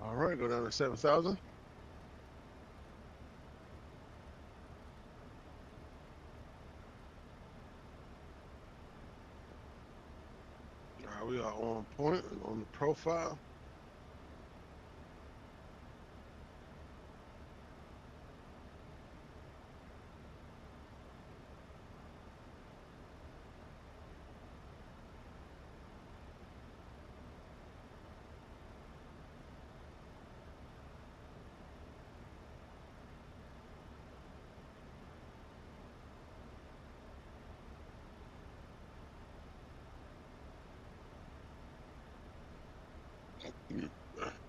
All right, go down to 7,000. we are on point on the profile.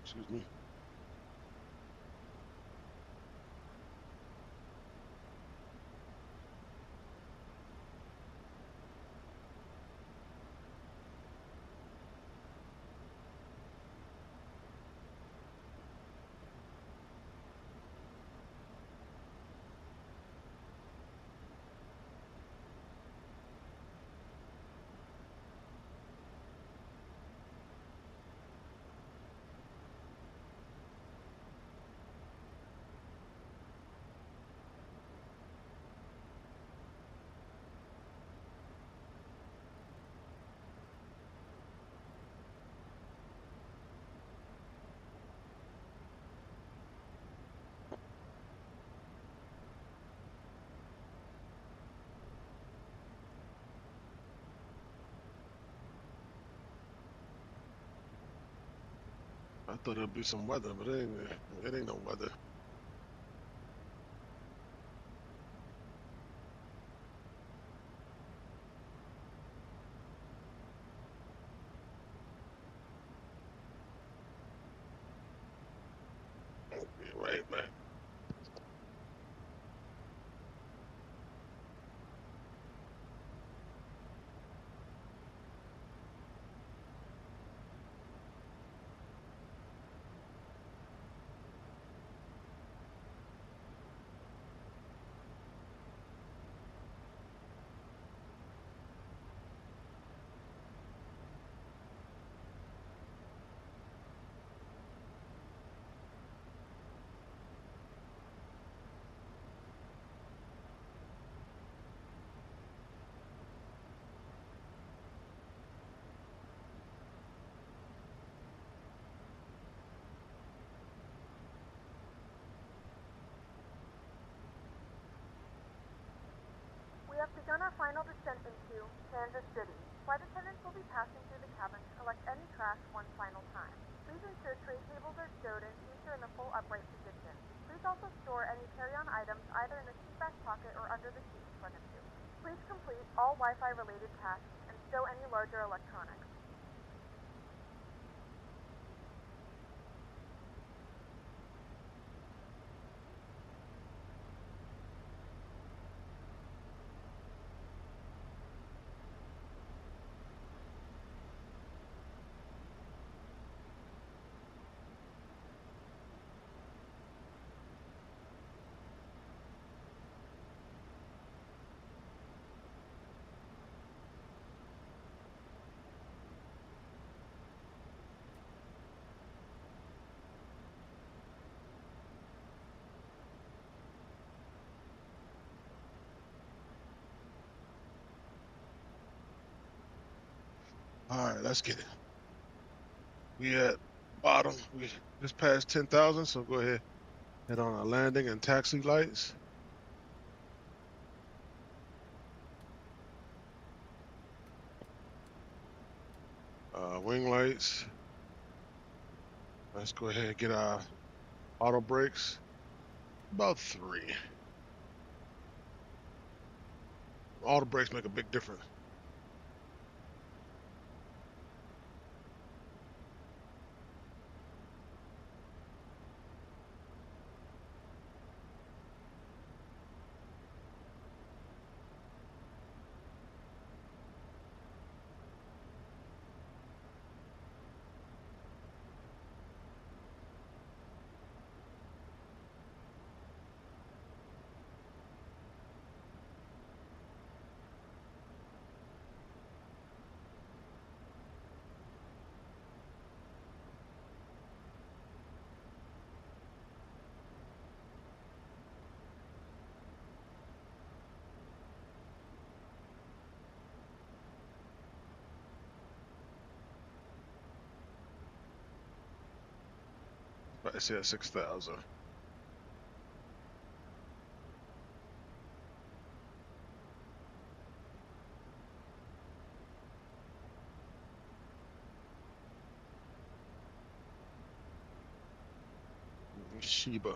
Excuse me. I thought it'd be some weather, but it ain't no weather. Be right back. We have begun our final descent into Kansas City. Flight attendants will be passing through the cabin to collect any trash one final time. Please ensure tray tables are stowed and seats are in the full upright position. Please also store any carry-on items either in the seat back pocket or under the seat in front of you. Please complete all Wi-Fi related tasks and stow any larger electronics. All right, let's get it. We at bottom. We just passed 10,000, so go ahead. Head on our landing and taxi lights. Wing lights. Let's go ahead and get our auto brakes. About 3. Auto brakes make a big difference. Price here 6,000. Sheba.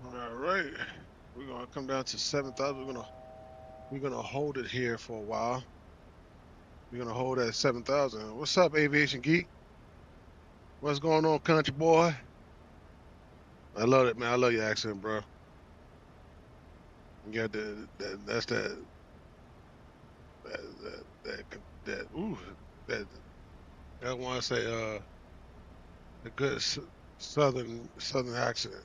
All right, we're gonna come down to 7,000. We're gonna hold it here for a while. We're gonna hold at 7,000. What's up, Aviation Geek? What's going on, country boy? I love it, man. I love your accent, bro. You got that's that ooh that I want to say a good southern accent.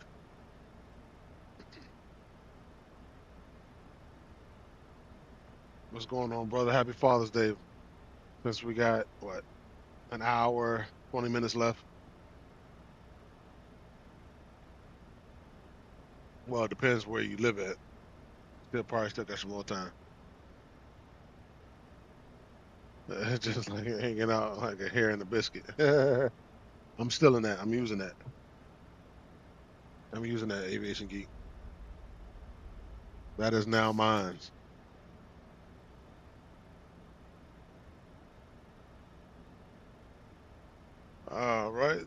What's going on, brother? Happy Father's Day. Since we got what, an hour, 20 minutes left. Well, it depends where you live at. Still got some more time. Just like hanging out like a hair in a biscuit. I'm still in that. I'm using that. I'm using that, Aviation Geek. That is now mine. All right.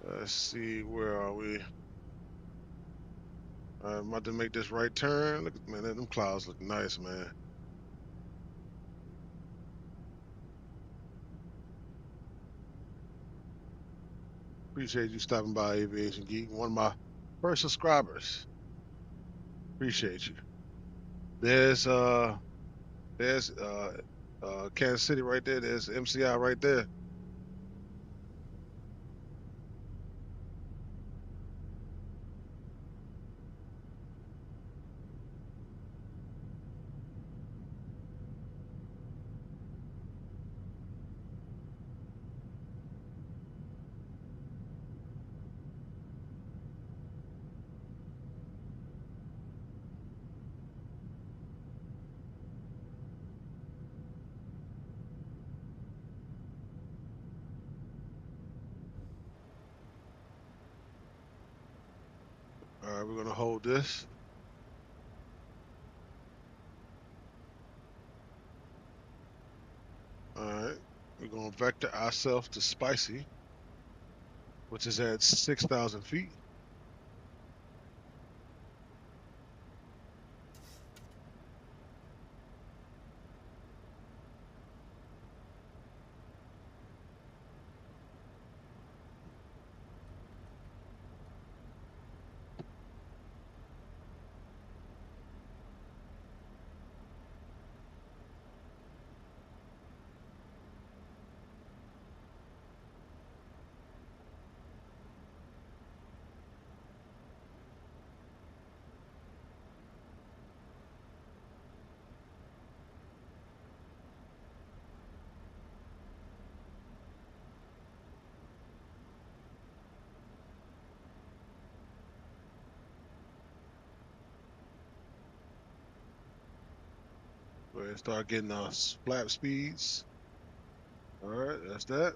Let's see, where are we? I'm about to make this right turn. Look at, man, them clouds look nice, man. Appreciate you stopping by, Aviation Geek. One of my first subscribers. Appreciate you. There's Kansas City right there. There's MCI right there. All right, we're gonna hold this. All right, we're gonna vector ourselves to spicy, which is at 6,000 feet. and start getting our flap speeds. All right, that's that.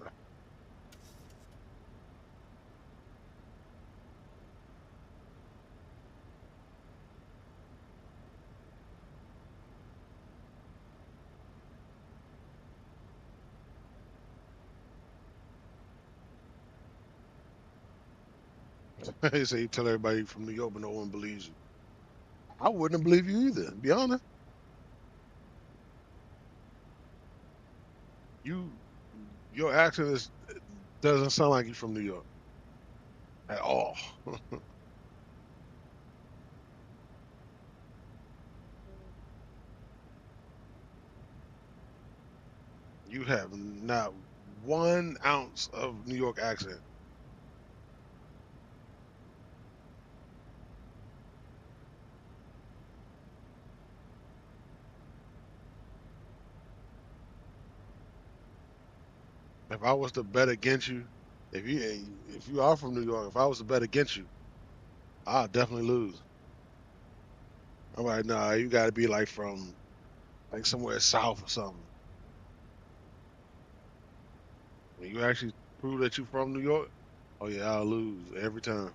He say you tell everybody you from New York, but no one believes you. I wouldn't believe you either. To be honest, you your accent doesn't sound like you from New York at all. You have not 1 ounce of New York accent. If I was to bet against you, if you are from New York, if I was to bet against you, I'll definitely lose. I'm like, nah, you got to be like from like somewhere south or something. When you actually prove that you from New York, oh yeah, I'll lose every time.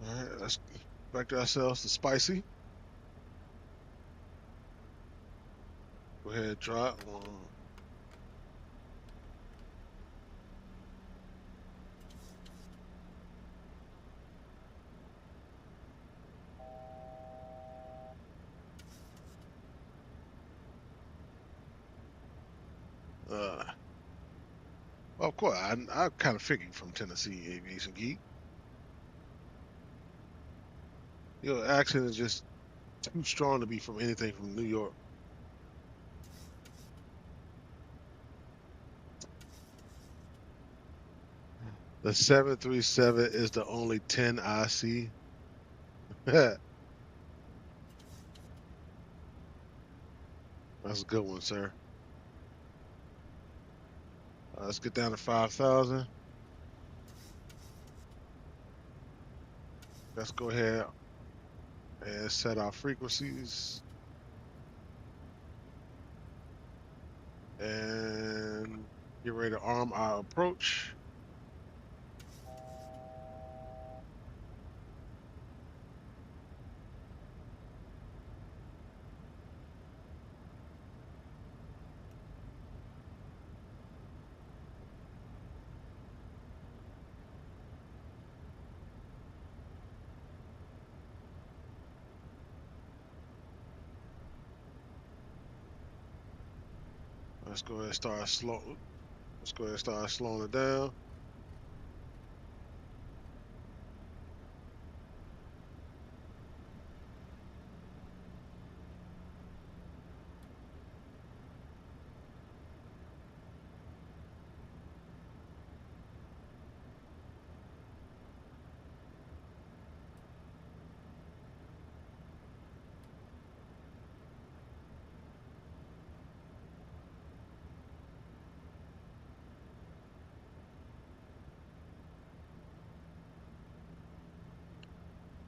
All right, let's back to ourselves to spicy. Go ahead, drop one. Uh, well, of course, I kind of figured from Tennessee, Aviation Geek. Your accent is just too strong to be from anything from New York. The 737 is the only 10 I see. That's a good one, sir. Let's get down to 5,000. Let's go ahead and set our frequencies and get ready to arm our approach. Let's go ahead and start slow. Let's go ahead and start slowing it down.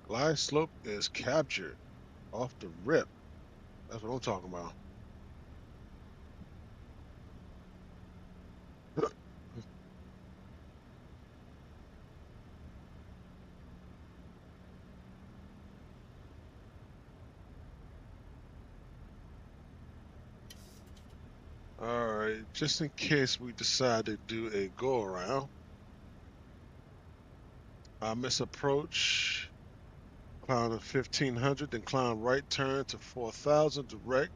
Glide slope is captured off the rip. That's what I'm talking about. All right, just in case we decide to do a go around, I misapproach, climb to 1500, then climb right turn to 4000 direct,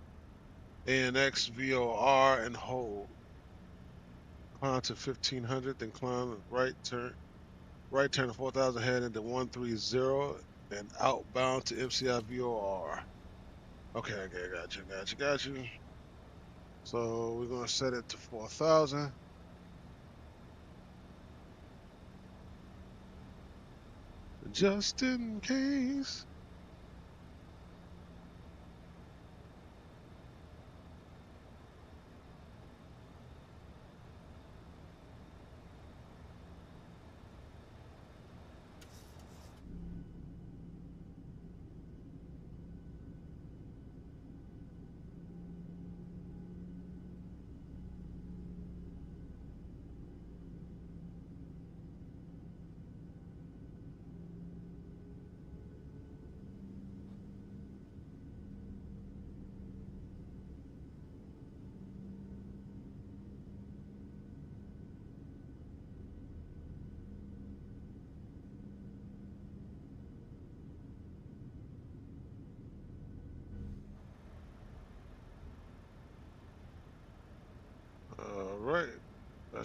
ANX VOR and hold. Climb to 1500, then climb right turn to 4000, head into 130 and outbound to MCI VOR. Okay, got you. So we're gonna set it to 4000. Just in case.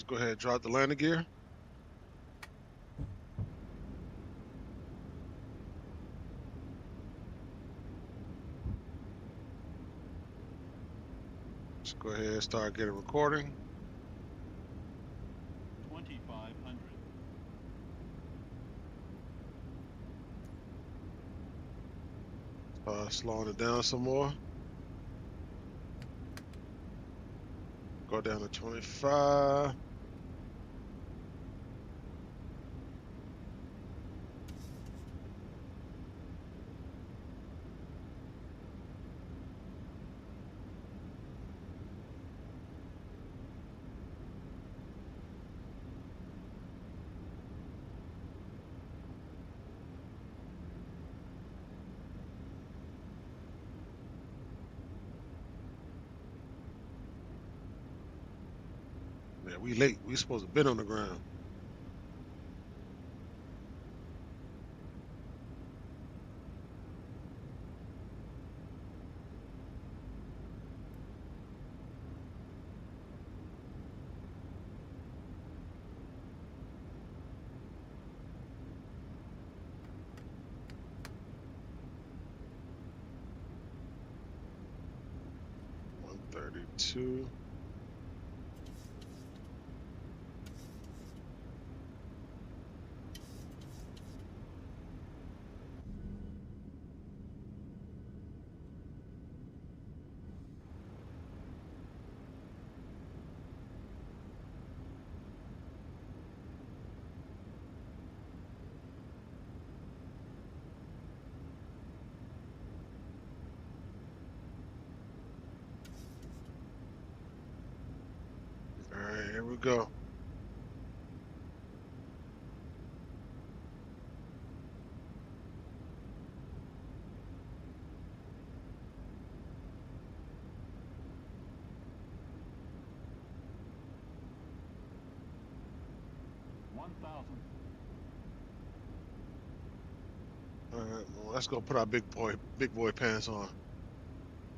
Let's go ahead and drop the landing gear. Let's go ahead and start getting recording. 2500. Slowing it down some more. Go down to 25. Yeah, we late. We supposed to been on the ground. $132. All right, here we go. All right, well, let's go put our big boy pants on.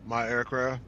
My aircraft.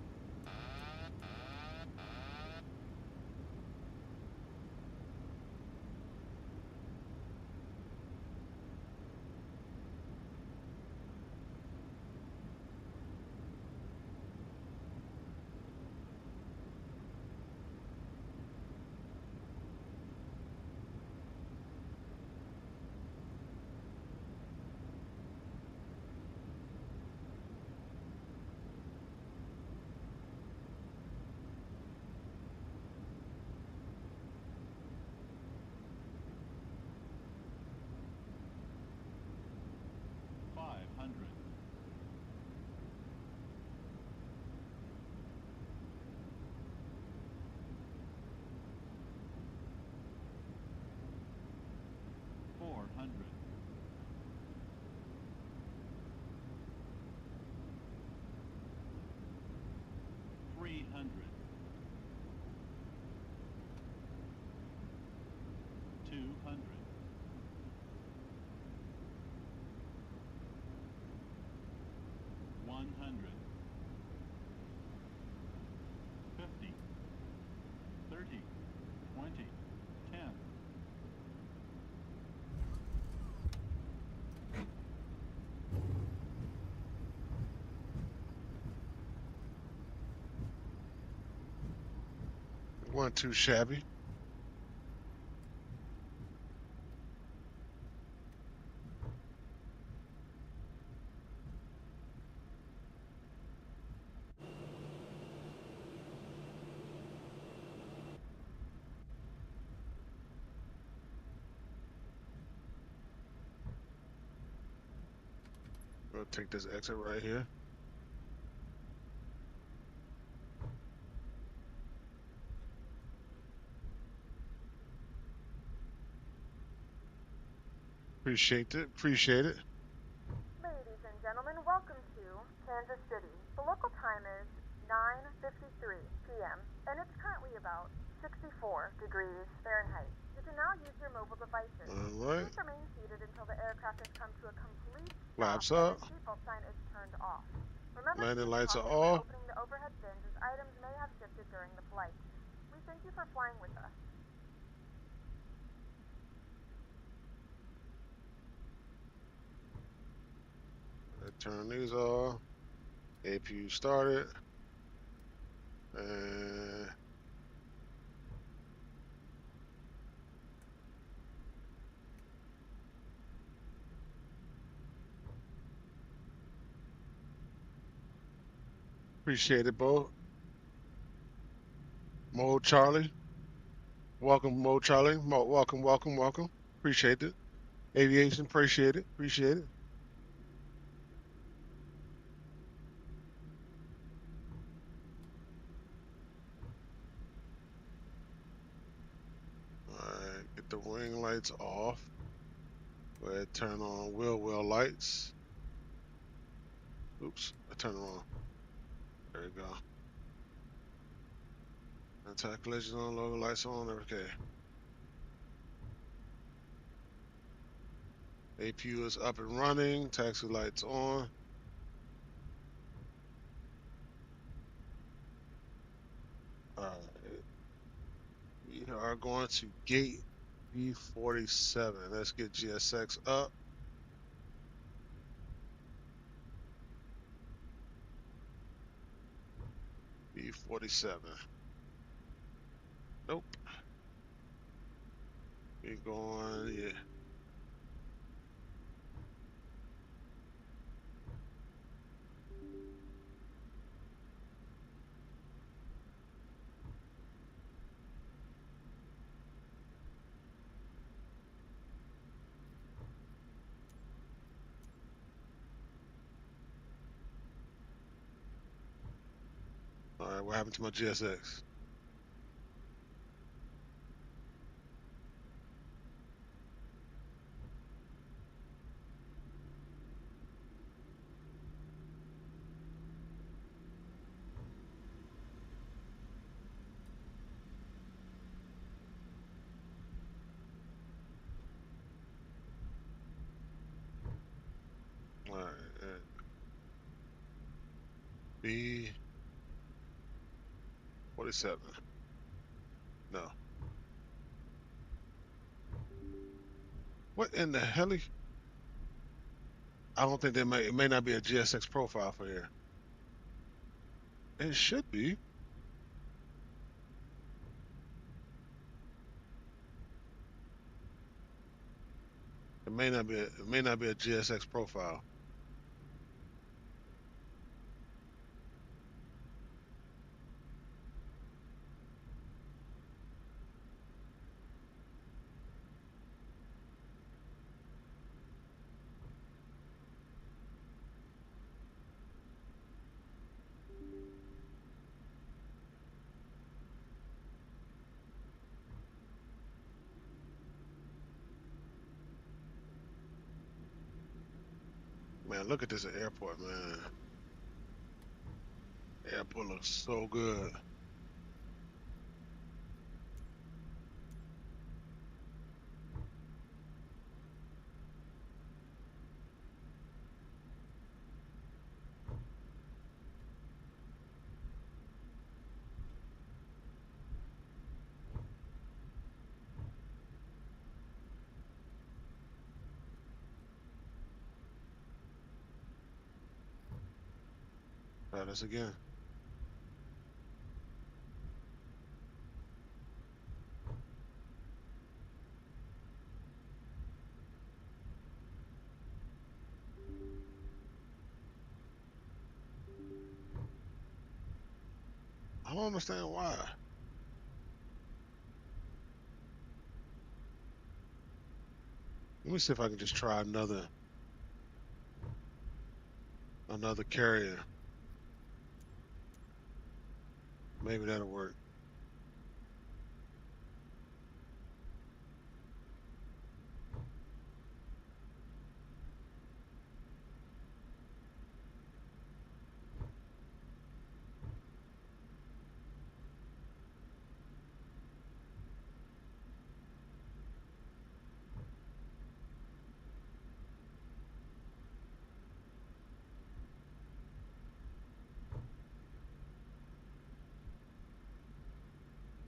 Wasn't too shabby. We'll take this exit right here. Appreciate it. Appreciate it. Ladies and gentlemen, welcome to Kansas City. The local time is 9:53 p.m. and it's currently about 64 degrees Fahrenheit. You can now use your mobile devices. All right. Please remain seated until the aircraft has come to a complete Flaps stop up. and the seatbelt sign is turned off. Remember Landing to be lights are cautious when off. opening the overhead bins as items may have shifted during the flight. We thank you for flying with us. Turn these off. APU started. And appreciate it, Bo. Mo Charlie. Welcome, Mo Charlie. Welcome, welcome, welcome. Appreciate it. Aviation, appreciate it. Appreciate it. Alright, get the wing lights off. Go ahead, turn on wheel lights. Oops, I turned it on. There we go. Anti-collision on, logo lights on, okay. APU is up and running, taxi lights on. Alright. We are going to gate B47. Let's get GSX up. B47. Nope. We going, yeah. Alright, what happened to my GSX? Alright, B47. No. What in the hell? I don't think it may not be a GSX profile for here. It should be. It may not be a GSX profile. Man, look at this airport, man. Airport looks so good. Try this again. I don't understand why. Let me see if I can just try another carrier. Maybe that'll work.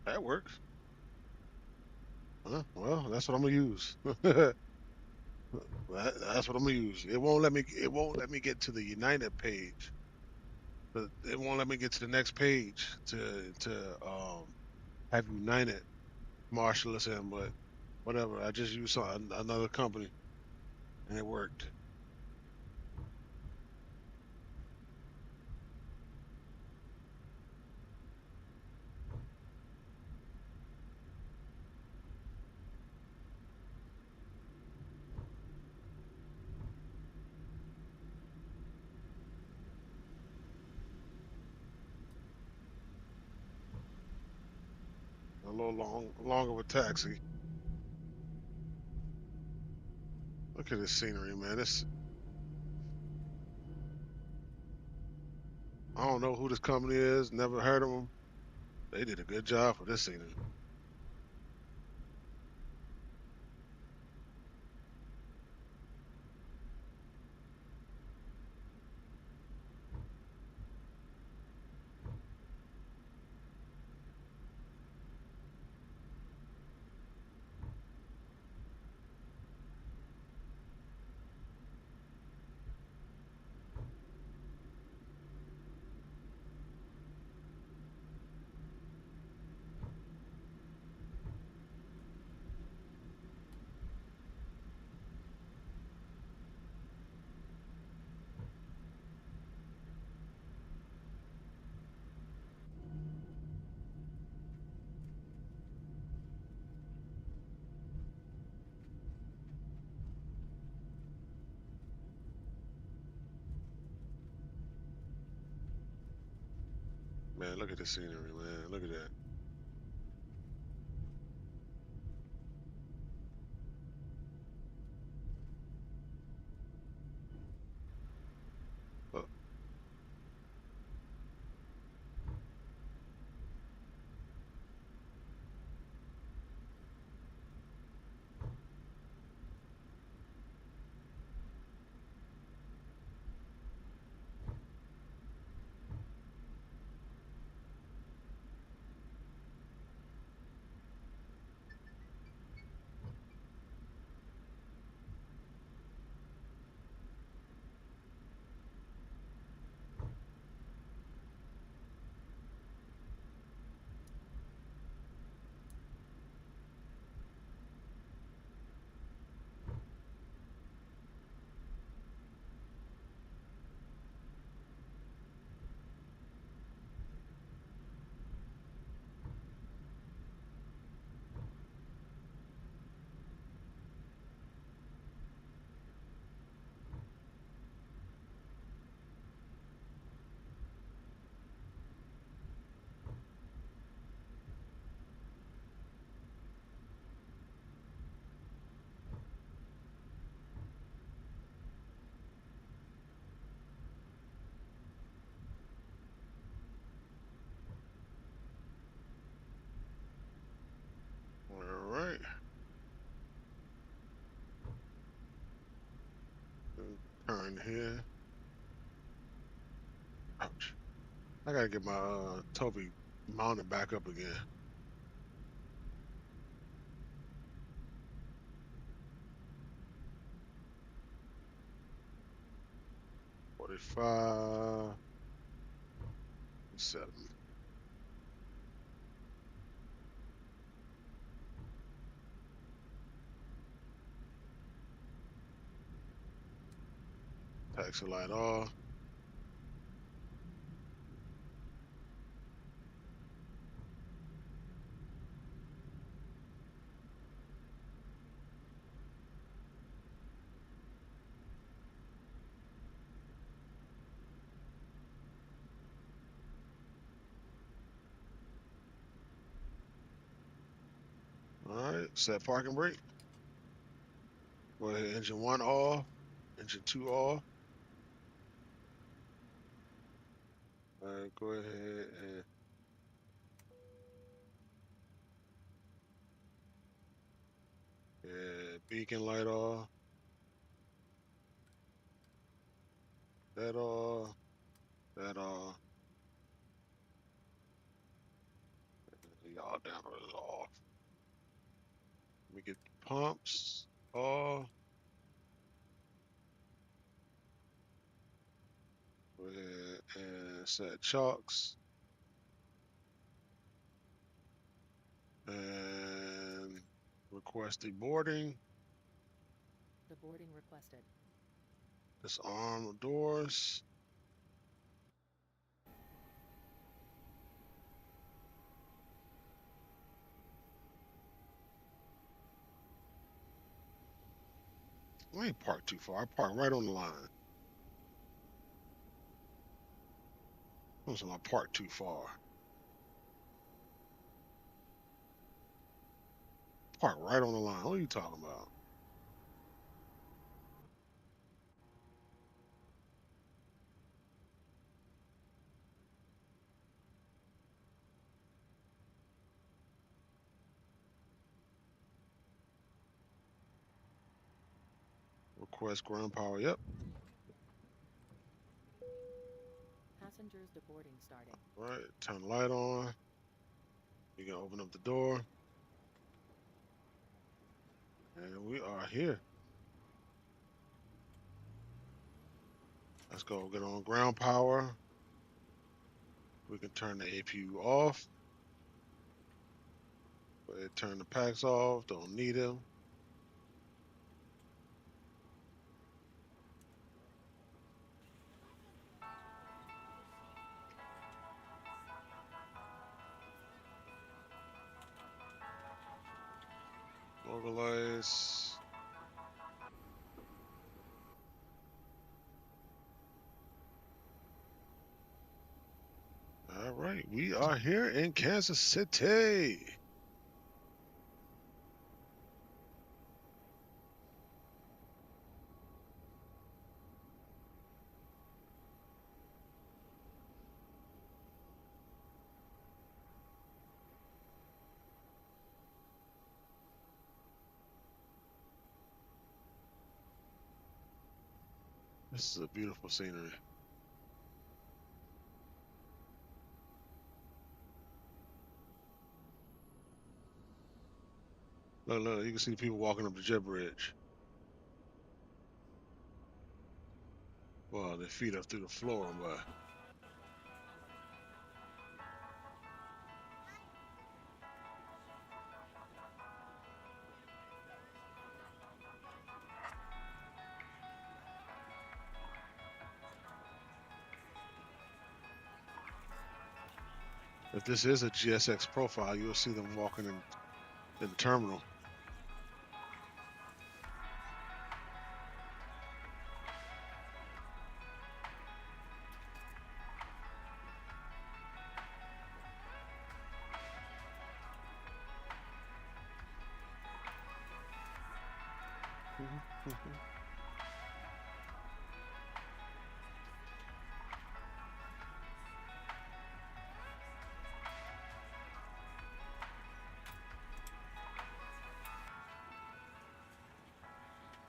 That works. Huh? Well, that's what I'm gonna use. That's what I'm gonna use. It won't let me. It won't let me get to the United page. But it won't let me get to the next page to have United marshal us in. But whatever. I just used another company and it worked. A little long of a taxi. Look at this scenery, man. This I don't know who this company is. Never heard of them. They did a good job for this scenery. Man, look at this scenery, man. Look at that. Look. All right. Turn here. Ouch. I gotta get my Toby mounted back up again. 45, 7. Taxi light off. All right. Set parking brake. Go ahead. Engine 1 off. Engine 2 off. All right. Go ahead and beacon light off. That off. That off. Y'all down is off. Let me get the pumps off. set chalks. And request deboarding. Deboarding requested. Disarm the doors. I ain't parked too far. I parked right on the line. I parked too far. Park right on the line. What are you talking about? Request ground power. Yep. Passengers deboarding starting. All right. Turn the light on. You can open up the door. And we are here. Let's go get on ground power. We can turn the APU off. Go ahead, turn the packs off. Don't need them. Mobilize. All right, we are here in Kansas City. This is a beautiful scenery. Look, look, you can see people walking up the jet bridge. Well, their feet up through the floor, but if this is a GSX profile, you'll see them walking in the terminal.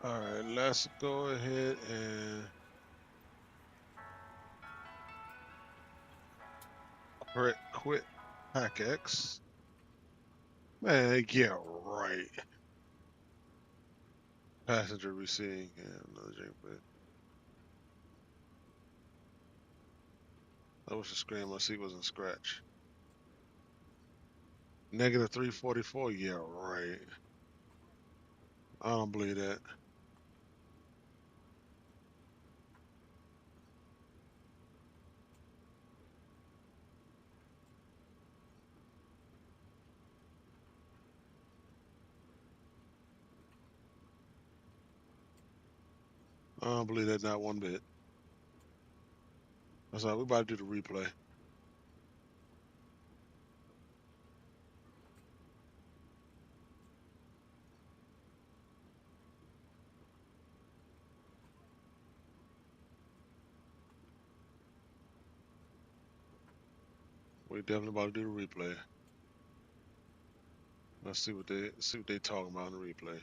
All right, let's go ahead and quit PackX. Man, yeah, right. Passenger receiving. Yeah, another JPEG. I wish the screen on my seat wasn't scratch. Negative 344. Yeah, right. I don't believe that. I don't believe that not one bit. That's all. We about to do the replay. We definitely about to do the replay. Let's see what they talking about in the replay.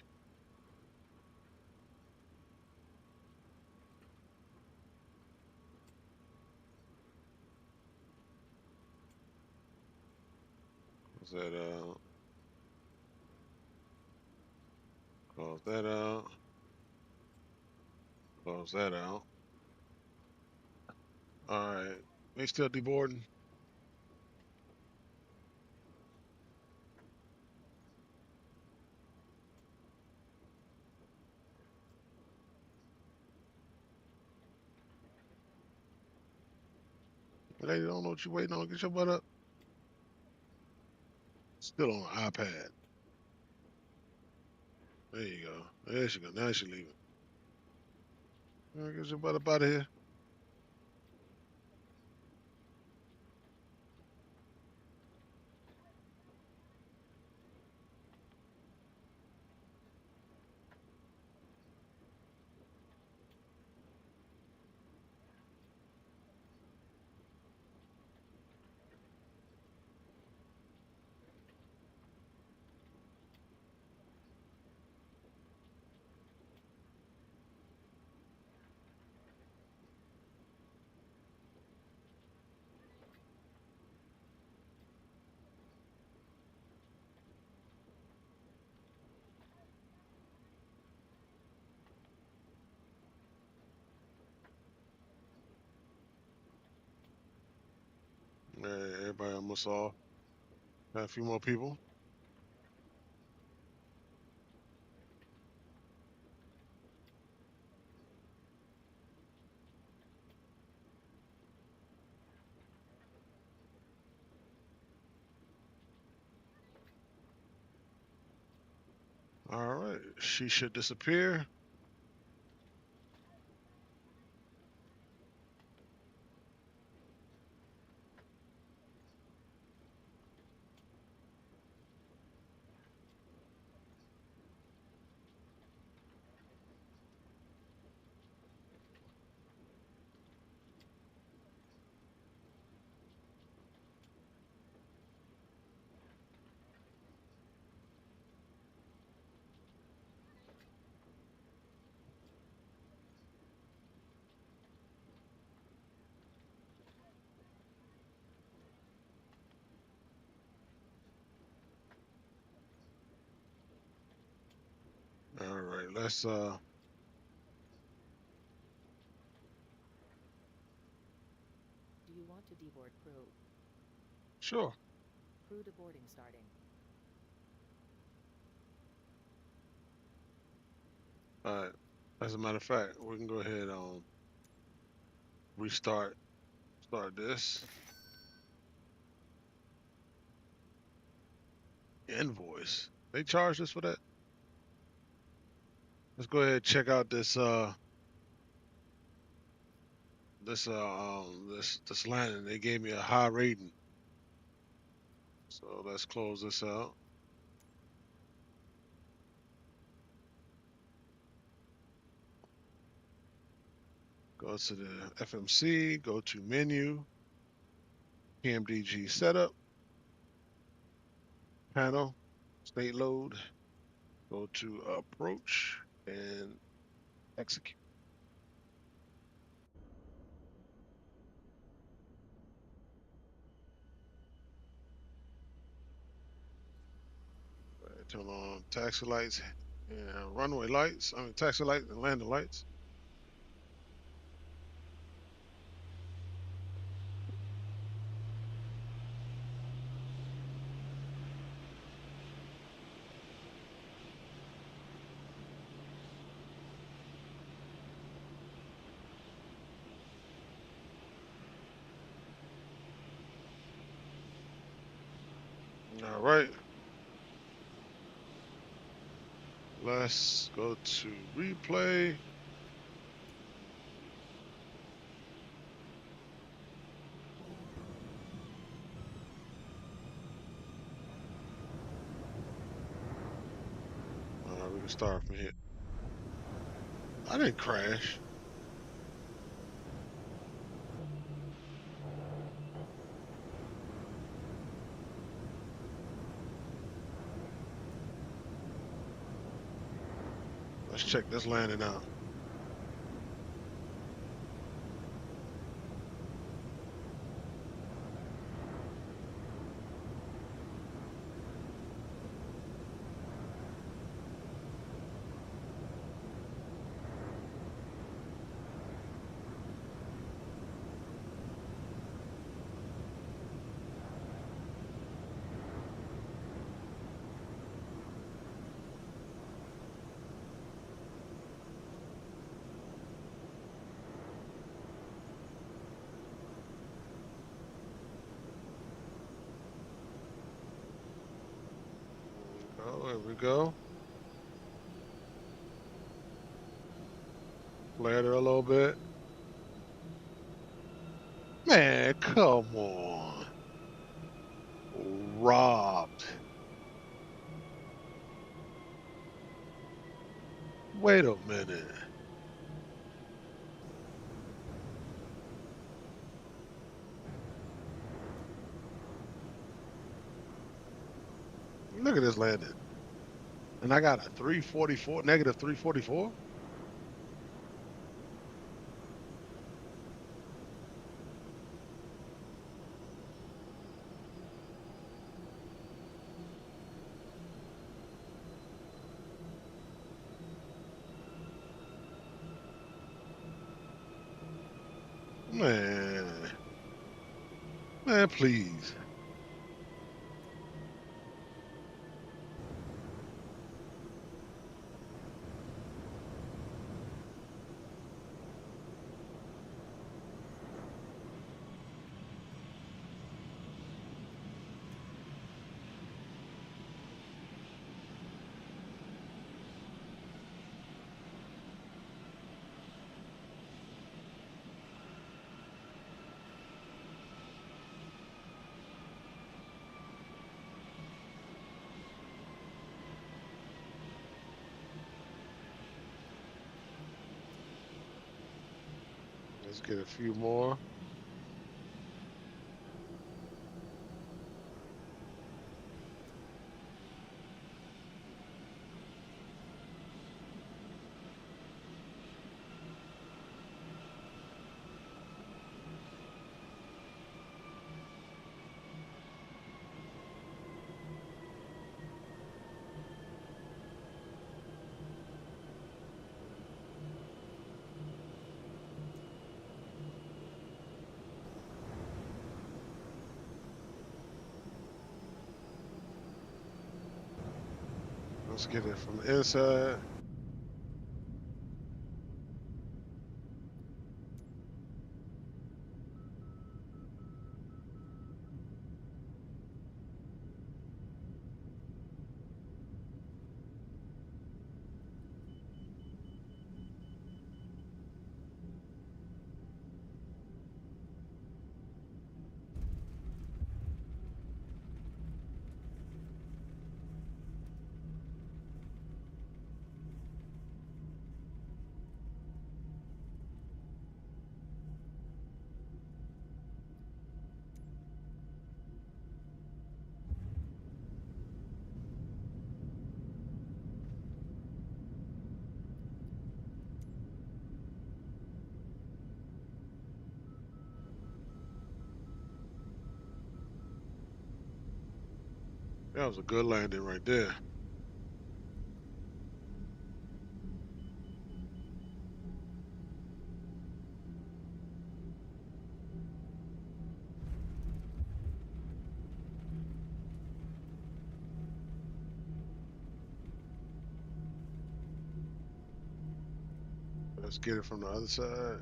Is that close that out. Close that out. All right. They still deboarding. They don't know what you waiting on. Get your butt up. Still on an iPad. There you go. There she go. Now she leaving. Get your butt up out of here. Everybody almost off. Got a few more people. All right. She should disappear. All right. Let's Do you want to deboard crew? sure. Crew deboarding starting. All right. As a matter of fact, we can go ahead and start this. Invoice. They charged us for that. Let's go ahead and check out this this landing. They gave me a high rating. So let's close this out. Go to the FMC, go to menu, PMDG setup, panel, state load, go to approach and execute. Turn on taxi lights and runway lights. I mean taxi lights and landing lights. All right. Let's go to replay. All right, we can start from here. I didn't crash. Let's check this landing out. There we go. Flared her a little bit. Man, come on. Robbed. Wait a minute. Look at this landing. And I got a 344, negative 344. Man. Man, please. Let's get a few more. Let's get it from the inside. That was a good landing right there. Let's get it from the other side.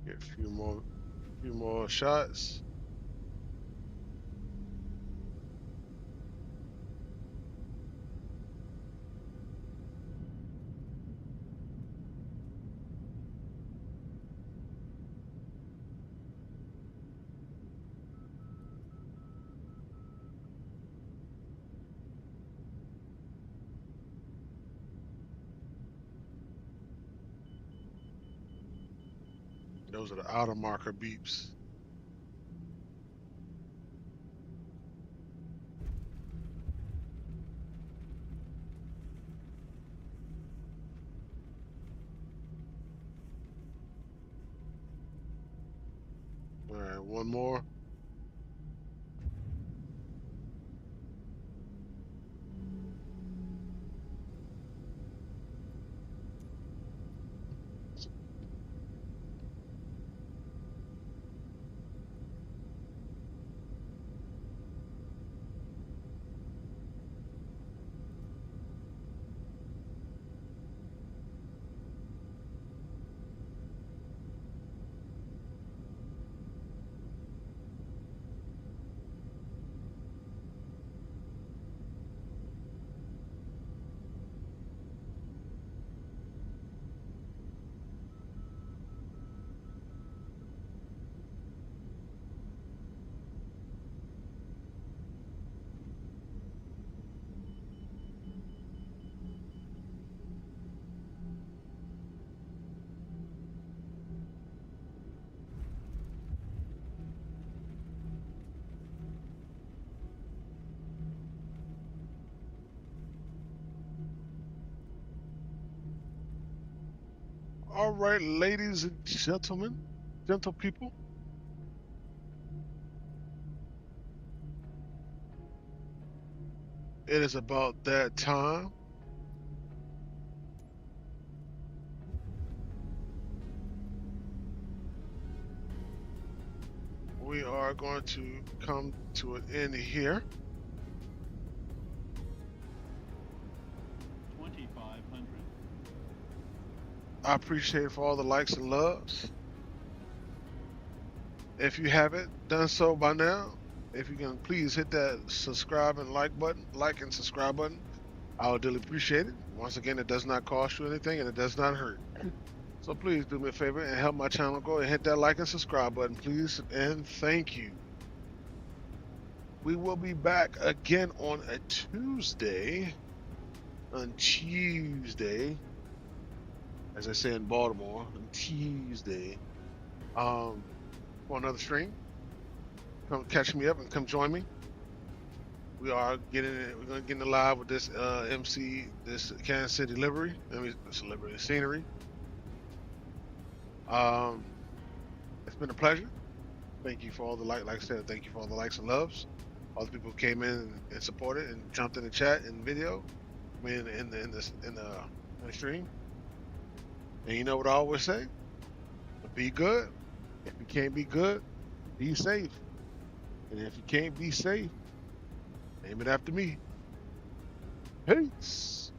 Get a few more shots. Those are the outer marker beeps. All right, one more. All right, ladies and gentlemen, gentle people. It is about that time. We are going to come to an end here. 2,500. I appreciate it for all the likes and loves. If you haven't done so by now, if you can please hit that subscribe and like button, like and subscribe button, I would really appreciate it. Once again, it does not cost you anything and it does not hurt. So please do me a favor and help my channel grow and hit that like and subscribe button, please, and thank you. We will be back again on a Tuesday. On Tuesday, as I say in Baltimore, on Tuesday, for another stream. Come catch me up and come join me. We're gonna get in live with this this Kansas City livery. It's a livery scenery. It's been a pleasure. Thank you for all the like I said, thank you for all the likes and loves. All the people who came in and supported and jumped in the chat and video. I mean in the stream. And you know what I always say? Be good. If you can't be good, be safe. And if you can't be safe, name it after me. Peace.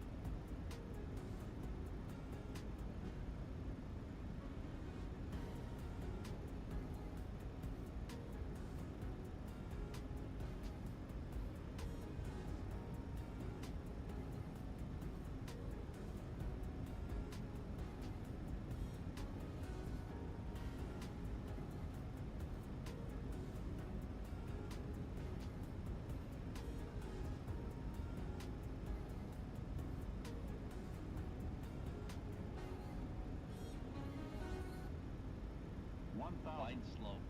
Slide slope.